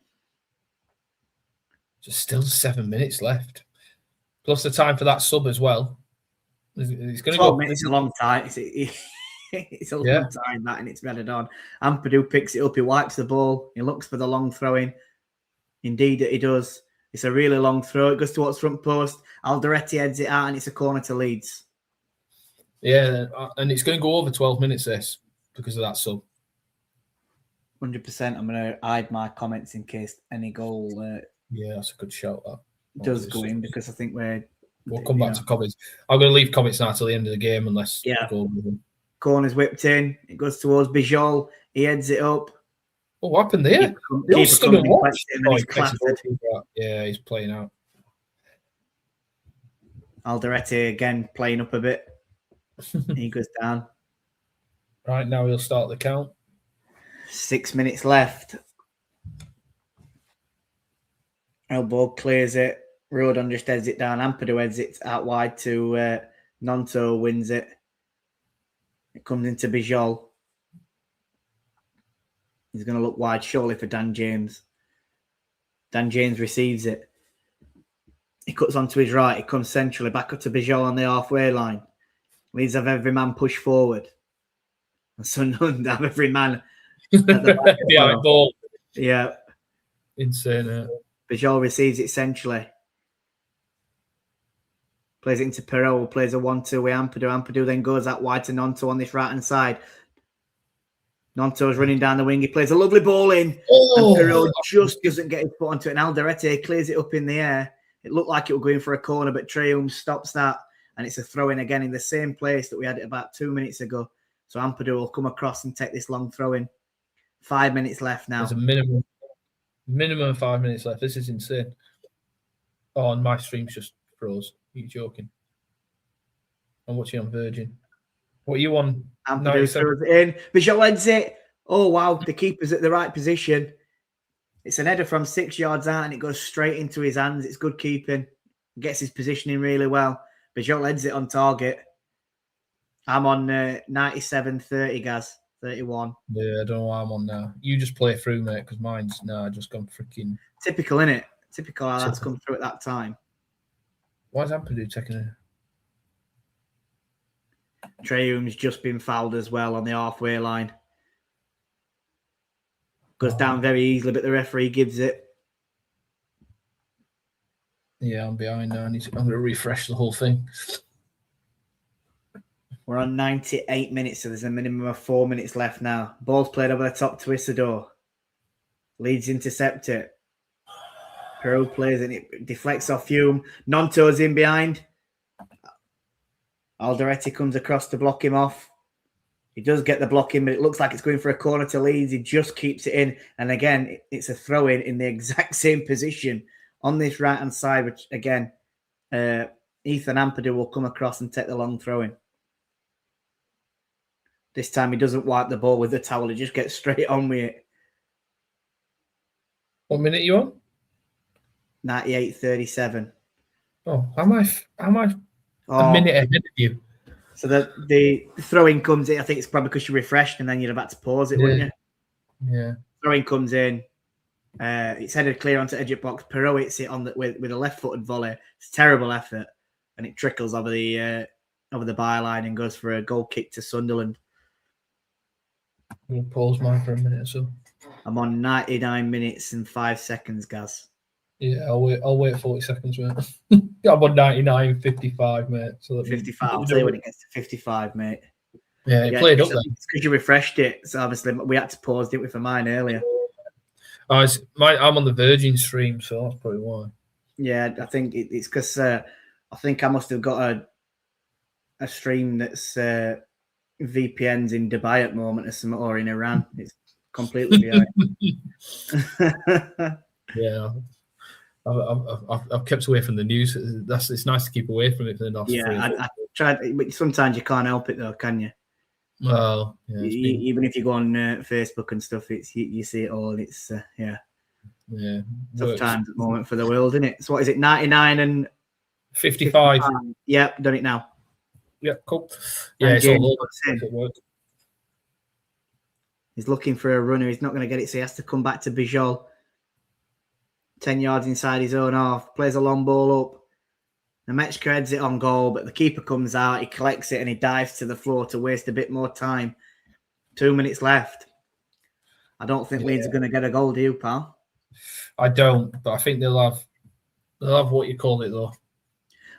Just still 7 minutes left. Plus the time for that sub as well. It's going to 12 go. minutes is a long time. It's a long time, that, and it's read on. Ampadu picks it up. He wipes the ball. He looks for the long throw-in. Indeed, he does. It's a really long throw. It goes towards front post. Alderete heads it out, and it's a corner to Leeds. Yeah, and it's going to go over 12 minutes, this, because of that sub. 100%. I'm going to hide my comments in case any goal yeah, that's a good shout, that. Does go in, because I think we'll come back to comments. I'm going to leave comments now till the end of the game unless the goal goes in. Corner's whipped in. It goes towards Bijol. He heads it up. Oh, what happened there? Keeper comes and questions him, and he's clattered. Yeah, he's playing out. Alderete again playing up a bit. He goes down. Right, now he'll start the count. 6 minutes left. Elbow clears it. Rodon just heads it down. Ampadu heads it out wide to Nonto, wins it. It comes into Bijol. He's going to look wide, surely, for Dan James. Dan James receives it. He cuts onto his right. He comes centrally, back up to Bijol on the halfway line. Leeds have every man push forward. And Sunderland have every man at the back. Behind ball. Yeah. Insane. Bijol receives it centrally. Plays it into Perot, plays a 1-2 with Ampadu. Ampadu then goes out wide to Nonto on this right-hand side. Nonto's running down the wing. He plays a lovely ball in. And Perot just doesn't get his foot onto it. And Alderete clears it up in the air. It looked like it was going for a corner, but Treum stops that. And it's a throw-in again in the same place that we had it about 2 minutes ago. So Ampadu will come across and take this long throw-in. 5 minutes left now. There's a minimum 5 minutes left. This is insane. Oh, and my stream's just froze. Are you joking? I'm watching on Virgin. What are you on? Ampadu throws it in. Bijol heads it. Oh, wow. The keeper's at the right position. It's an header from 6 yards out, and it goes straight into his hands. It's good keeping. Gets his positioning really well. Bijol heads it on target. I'm on 97-30, Gaz. 31. Yeah, I don't know why I'm on now. You just play through, mate, because mine's just gone freaking... Typical, innit? Typical how that's come through at that time. Why is Ampadu taking it? Treum's just been fouled as well on the halfway line. Goes down very easily, but the referee gives it. Yeah, I'm behind now. I'm going to refresh the whole thing. We're on 98 minutes, so there's a minimum of 4 minutes left now. Ball's played over the top to Isidore. Leeds intercept it. Perot plays and it deflects off Hume. Nonto's in behind. Alderete comes across to block him off. He does get the block in, but it looks like it's going for a corner to Leeds. He just keeps it in. And again, it's a throw-in in the exact same position on this right-hand side, which, again, Ethan Ampadu will come across and take the long throw-in. This time he doesn't wipe the ball with the towel. He just gets straight on with it. What minute are you on? 98-37. Oh, am I a minute ahead of you? So the throw-in comes in. I think it's probably because you refreshed and then you're about to pause it, wouldn't you? Yeah. Throw-in comes in. It's headed clear onto edge of box. Perot hits it on with a left-footed volley. It's a terrible effort, and it trickles over the byline and goes for a goal kick to Sunderland. I'm going to pause mine for a minute or so. I'm on 99 minutes and 5 seconds, Gaz. Yeah, I'll wait 40 seconds, mate. I'm on 99.55, mate. So 55. I'll tell you when it gets to 55, mate. Yeah, it played up then. It's because you refreshed it. So obviously we had to pause, didn't we, for mine earlier? I'm on the Virgin stream, so that's probably why. Yeah, I think it's because I think I must have got a stream that's VPNs in Dubai at the moment or in Iran. It's completely behind. Yeah. I've kept away from the news. It's nice to keep away from it for the last 3 years. I tried, but sometimes you can't help it though, can you? Well, yeah, even if you go on Facebook and stuff, you see it all. And it's tough times at the moment for the world, isn't it? So what is it? 99 and 55. Yep, done it now. Yeah, cool. Yeah, it's all over. He's looking for a runner. He's not going to get it, so he has to come back to Bijol. 10 yards inside his own half. Plays a long ball up. Nemechka heads it on goal, but the keeper comes out, he collects it and he dives to the floor to waste a bit more time. 2 minutes left. I don't think Leeds are going to get a goal, do you, pal? I don't, but I think they'll have what you call it, though.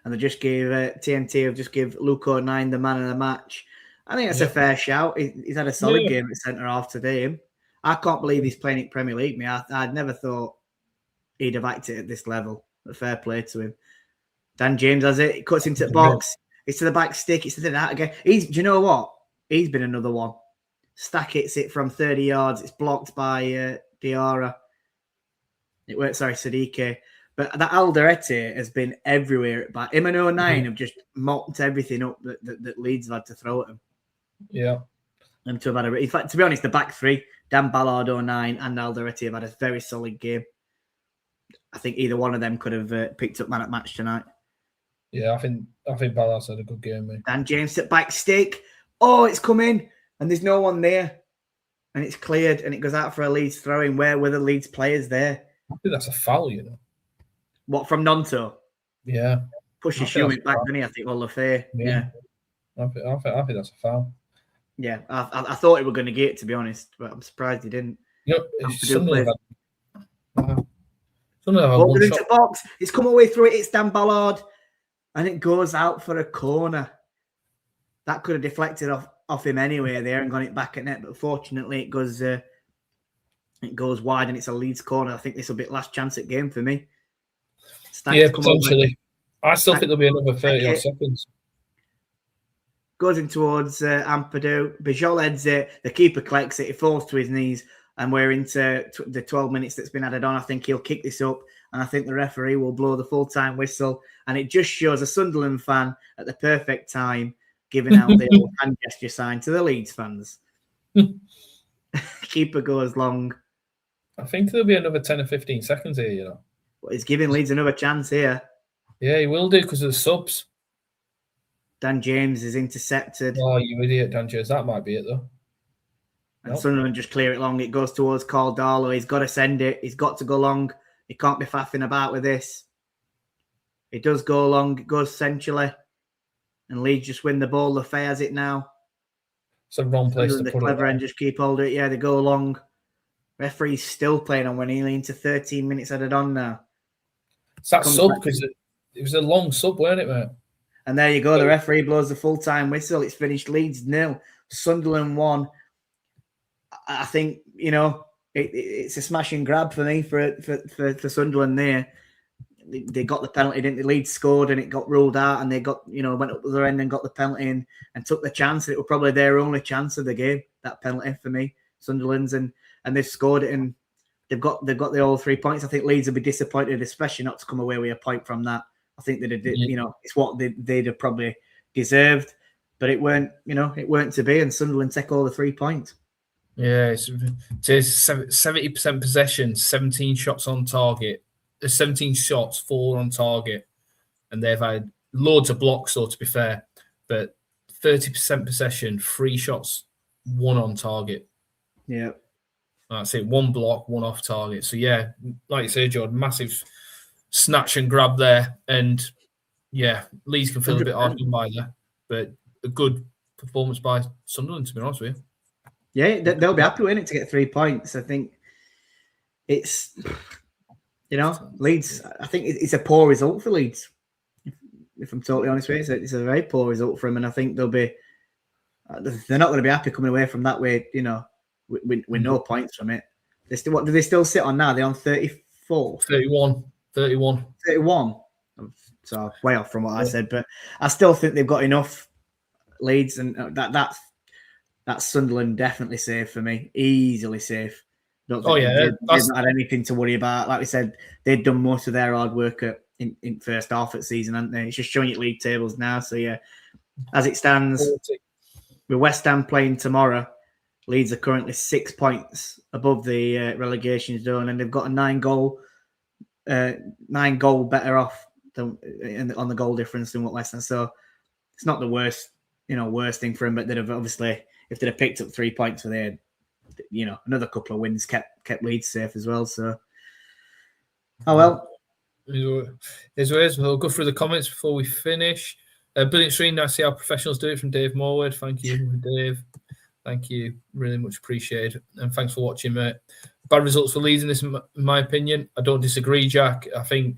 And they just gave TNT have just give Luke O'Nien the man of the match. I think that's a fair shout. He's had a solid game at centre half today. I can't believe he's playing at Premier League. I'd never thought he'd have acted at this level. But fair play to him. Dan James has it. He cuts into the box. It's to the back stick. It's to the out again. Do you know what? He's been another one. Stack hits it from 30 yards. It's blocked by Diarra. It worked, Sadique. But that Alderete has been everywhere at back. Him and O'Nien have just mopped everything up that Leeds have had to throw at him. Yeah. And to have had in fact, to be honest, the back three, Dan Ballard, O'Nien, and Alderete have had a very solid game. I think either one of them could have picked up man at match tonight. Yeah, I think Ballard's had a good game, mate. Dan James at back stick. Oh, it's come in, and there's no one there. And it's cleared, and it goes out for a Leeds throw-in. Where were the Leeds players there? I think that's a foul, you know. What, from Nonto? Yeah. Push your shoe it back, didn't he? I think, well, the fair. Yeah. I think that's a foul. Yeah, I thought he were going to get it, to be honest, but I'm surprised he didn't. Yep. Sunderland have one into box. It's come away through it. It's Dan Ballard, and it goes out for a corner. That could have deflected off him anyway there and got it back at net, but fortunately it goes wide and it's a Leeds corner. I think this will be last chance at game for me. Yeah, potentially. I still think there'll be another 30 odd seconds. Goes in towards Ampadu. Bijol heads it. The keeper collects it. He falls to his knees. And we're into the 12 minutes that's been added on. I think he'll kick this up. And I think the referee will blow the full-time whistle. And it just shows a Sunderland fan at the perfect time giving out the old hand gesture sign to the Leeds fans. Keeper goes long. I think there'll be another 10 or 15 seconds here, you know. But he's giving Leeds another chance here. Yeah, he will do because of the subs. Dan James is intercepted. Oh, you idiot, Dan James. That might be it, though. And Sunderland just clear it long. It goes towards Caldalo. He's got to send it. He's got to go long. He can't be faffing about with this. It does go long. It goes centrally. And Leeds just win the ball. Lafay has it now. It's a wrong place to put it. The clever end just keep hold of it. Yeah, they go long. Referee's still playing on when he's into 13 minutes added on now. It's that sub because it was a long sub, weren't it, mate? And there you go. The referee blows the full-time whistle. It's finished Leeds 0. Sunderland 1. I think, you know, it's a smash and grab for me for Sunderland there. They got the penalty, didn't they? Leeds scored and it got ruled out and they got, you know, went up the other end and got the penalty and took the chance. It was probably their only chance of the game, that penalty for me, Sunderland's. And they've scored it and they've got the all 3 points. I think Leeds will be disappointed, especially not to come away with a point from that. I think that you know, it's what they'd have probably deserved, but it weren't to be. And Sunderland take all the 3 points. Yeah, it's 70% possession, 17 shots on target. There's 17 shots, 4 on target, and they've had loads of blocks. So to be fair, but 30% possession, 3 shots, 1 on target. Yeah, that's it. 1 block, 1 off target. So yeah, like you say, Jord, massive snatch and grab there, and yeah, Leeds can feel 100%. A bit hard by there, but a good performance by Sunderland, to be honest with you. Yeah, they'll be happy with it to get 3 points. I think it's, you know, Leeds. I think it's a poor result for Leeds. If I'm totally honest with you, it's a very poor result for them, and I think they're not going to be happy coming away from that way. You know, with no points from it. They still, what do they still sit on now? They're on 34, 31. 31. So way off from what I said, but I still think they've got enough Leeds, and that's Sunderland definitely safe for me. Easily safe. They've not had anything to worry about. Like we said, they'd done most of their hard work in first half of the season, haven't they? It's just showing you league tables now. So yeah, as it stands, with West Ham playing tomorrow, Leeds are currently 6 points above the relegation zone, and they've got a 9 goal better off on the goal difference than what West Ham. So it's not the worst thing for them, but they'd have obviously, if they'd have picked up 3 points for their, another couple of wins kept Leeds safe as well. So, oh well, His ways. We'll go through the comments before we finish. Brilliant stream. Nice to see how professionals do it from Dave Morwood. Thank you, Dave. Thank you. Really much appreciated. And thanks for watching, mate. Bad results for Leeds in this, in my opinion. I don't disagree, Jack. I think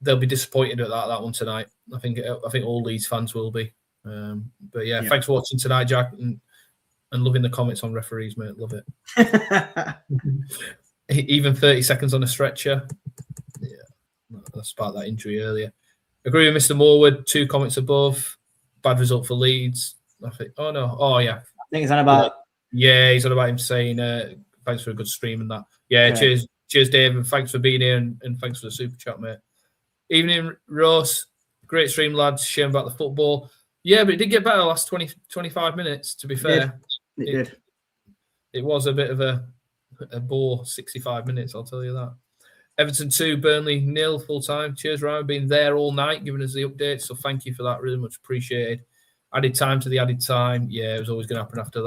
they'll be disappointed at that one tonight. I think all Leeds fans will be. But yeah, thanks for watching tonight, Jack, and loving the comments on referees, mate. Love it. Even 30 seconds on a stretcher. Yeah, that's about that injury earlier. Agree with Mr. Morwood. 2 comments above. Bad result for Leeds. I think. Oh no. Oh yeah. I think it's on about. Yeah, he's on about him saying thanks for a good stream and that. Yeah, cheers, Dave, and thanks for being here and thanks for the super chat, mate. Evening, Ross. Great stream, lads. Shame about the football. Yeah, but it did get better the last 20, 25 minutes, to be fair. It did. It was a bit of a bore 65 minutes, I'll tell you that. Everton 2, Burnley 0 full time. Cheers, Ryan, being there all night, giving us the updates. So thank you for that. Really much appreciated. Added time to the added time. Yeah, it was always going to happen after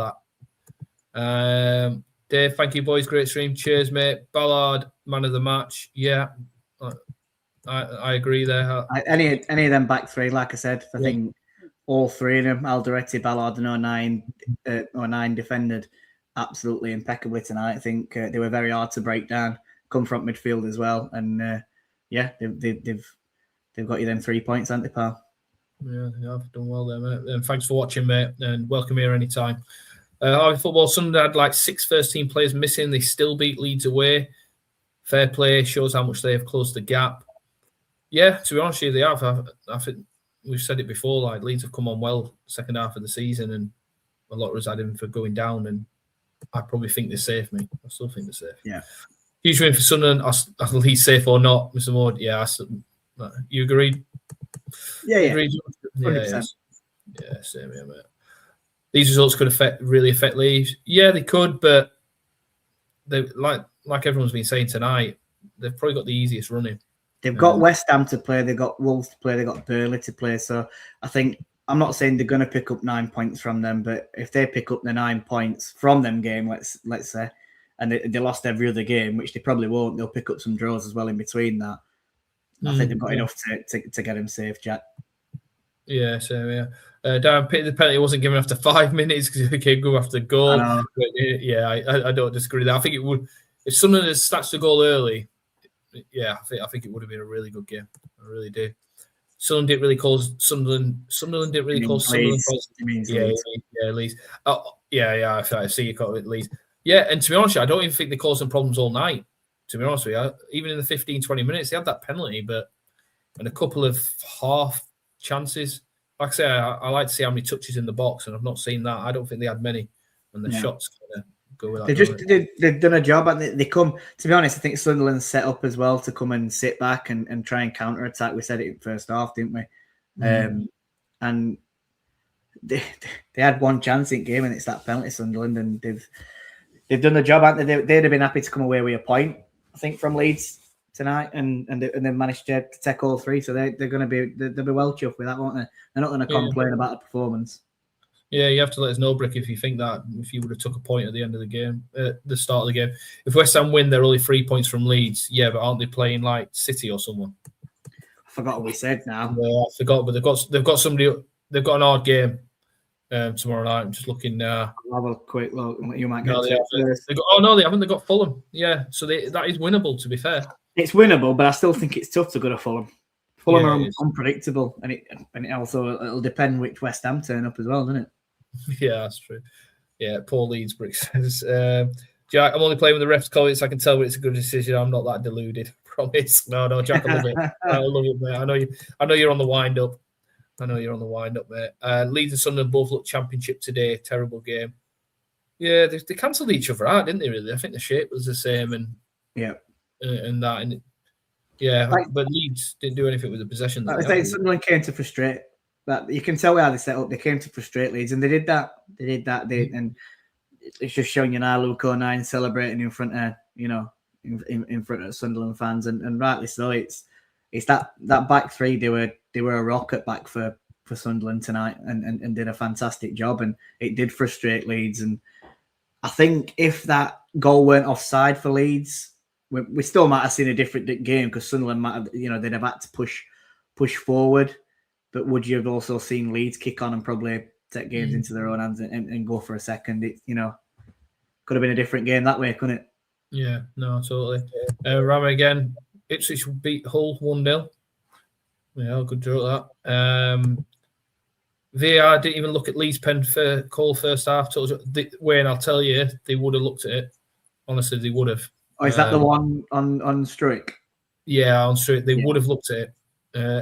that. Dave, thank you, boys. Great stream. Cheers, mate. Ballard, man of the match. Yeah, I agree there. Any of them back three, like I said, I think all 3 of them, Alderete, Ballard, and 09 defended absolutely impeccably tonight. I think they were very hard to break down. Come from midfield as well, and they've got you them 3 points, haven't they, pal? Yeah, they have done well there, mate. And thanks for watching, mate, and welcome here anytime. Football Sunday had like 6 first-team players missing. They still beat Leeds away. Fair play, shows how much they have closed the gap. Yeah, to be honest with you, they have. I think we've said it before, like Leeds have come on well second half of the season, and a lot of us had him for going down, and I probably think they're safe, mate. I still think they're safe. Yeah. Huge win for Sunderland. Are Leeds safe or not, Mr. Ward? Yeah, you agreed? Yeah. Agreed? 100%. Yeah, same here, mate. These results could really affect Leeds. Yeah, they could, but they like everyone's been saying tonight, they've probably got the easiest running. They've got West Ham to play, they've got Wolves to play, they've got Burnley to play. So I think, I'm not saying they're going to pick up 9 points from them, but if they pick up the 9 points from them game, let's say, and they lost every other game, which they probably won't, they'll pick up some draws as well in between that. I think they've got enough to get him safe, Jack. Yeah, so yeah. Darren Pitt, the penalty wasn't given after 5 minutes because it came go after goal. But, yeah, I don't disagree with that. I think it would, if Sunderland had snatched the goal early, yeah, I think it would have been a really good game. I really do. Sunderland didn't really cause Sunderland. Sunderland didn't really cause Sunderland. Leeds. Yeah. I see you call it Leeds. Yeah, and to be honest, I don't even think they caused them problems all night. To be honest with you, even in the 15, 20 minutes, they had that penalty, and a couple of half chances. Like I say, I like to see how many touches in the box, and I've not seen that. I don't think they had many, and the shots kind of go with that. They've done a job, and they come. To be honest, I think Sunderland's set up as well to come and sit back and try and counter attack. We said it in first half, didn't we? And they had one chance in game, and it's that penalty, Sunderland, and they've done the job. Haven't they? They'd have been happy to come away with a point, I think, from Leeds tonight, and they managed to take all 3. So they're going to be they'll be well chuffed with that, won't they? They're not going to complain about the performance. Yeah, you have to let us know, Brick, if you think that if you would have took a point at the end of the game, the start of the game. If West Ham win, they're only 3 points from Leeds. Yeah, but aren't they playing like City or someone? I forgot what we said now. Yeah, I forgot, but they've got somebody. They've got an hard game tomorrow night. I'm just looking now. I'll have a quick look. You might get they haven't. They've got Fulham. Yeah, so that is winnable. To be fair, it's winnable, but I still think it's tough to go to Fulham. Fulham are unpredictable, and it also it'll depend which West Ham turn up as well, doesn't it? Yeah, that's true. Yeah, poor Leeds, Brick says. Jack, I'm only playing with the refs' comments. I can tell when it's a good decision. I'm not that deluded. Promise. No, Jack, I love it. I love it, mate. I know you're on the wind up. Mate. Leeds and Sunderland both look championship today. Terrible game. Yeah, they cancelled each other out, didn't they? Really, I think the shape was the same, and but Leeds didn't do anything with the possession. I think Sunderland came to frustrate. But you can tell how they set up. They came to frustrate Leeds, and they did that. And it's just showing you now Luke 09 celebrating in front of in front of Sunderland fans, and rightly so. It's that back 3. They were a rocket back for Sunderland tonight, and did a fantastic job, and it did frustrate Leeds. And I think if that goal weren't offside for Leeds, we still might have seen a different game because Sunderland might have, they'd have had to push forward. But would you have also seen Leeds kick on and probably take games into their own hands and go for a second? It, could have been a different game that way, couldn't it? Yeah, no, totally. Rama again. Ipswich beat Hull 1-0. Yeah, good draw that. VAR didn't even look at Leeds pen for call first half. Wayne, I'll tell you, they would have looked at it. Honestly, they would have. Oh, is that the one on Struik? Yeah, on Struik. They would have looked at it.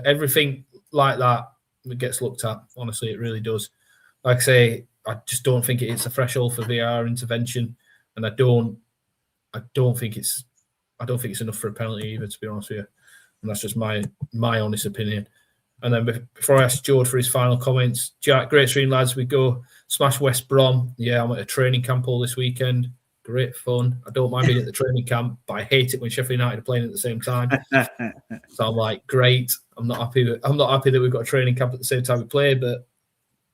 Everything like that gets looked at. Honestly, it really does. Like I say, I just don't think it's a threshold for VAR intervention, and I don't think it's enough for a penalty either, to be honest with you. And that's just my honest opinion. And then before I ask Jord for his final comments, Jack, great stream, lads. We go smash West Brom. Yeah, I'm at a training camp all this weekend. Great fun. I don't mind being at the training camp, but I hate it when Sheffield United are playing at the same time. So I'm like, great. I'm not happy that we've got a training camp at the same time we play, but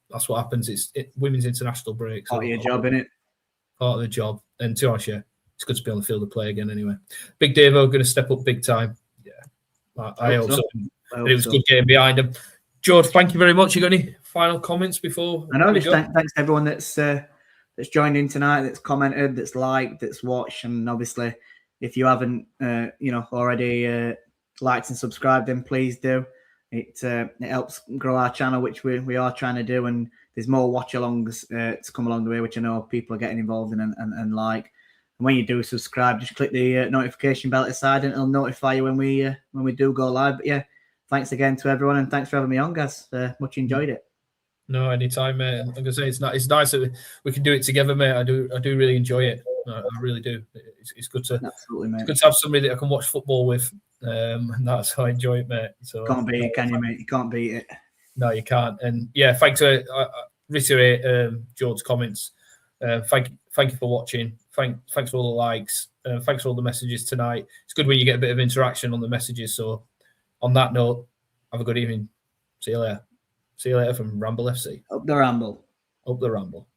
that's what happens. It's women's international break. Part of your job, innit? Part of the job. And to be honest, yeah, it's good to be on the field to play again anyway. Big Davo going to step up big time. Yeah, I hope so. It was a good game behind him. George, thank you very much. You got any final comments before? I know. Thanks to everyone that's joined in tonight, that's commented, that's liked, that's watched, and obviously, if you haven't, already liked and subscribed, then please do. It helps grow our channel, which we are trying to do, and there's more watch-alongs to come along the way, which I know people are getting involved in and like. And when you do subscribe, just click the notification bell at the side, and it'll notify you when we do go live. But yeah, thanks again to everyone, and thanks for having me on, Gaz. Much enjoyed it. No, anytime, mate. I'm gonna say it's nice that we can do it together, mate. I do really enjoy it. I really do. It's good to absolutely, mate. It's good to have somebody that I can watch football with, and that's how I enjoy it, mate. So can't beat it, can you, mate? You can't beat it. No, you can't. And yeah, thanks to reiterate George's comments. Thank you for watching. Thanks for all the likes. Thanks for all the messages tonight. It's good when you get a bit of interaction on the messages. So on that note, have a good evening. See you later. See you later from Ramble FC. Up the Ramble. Up the Ramble.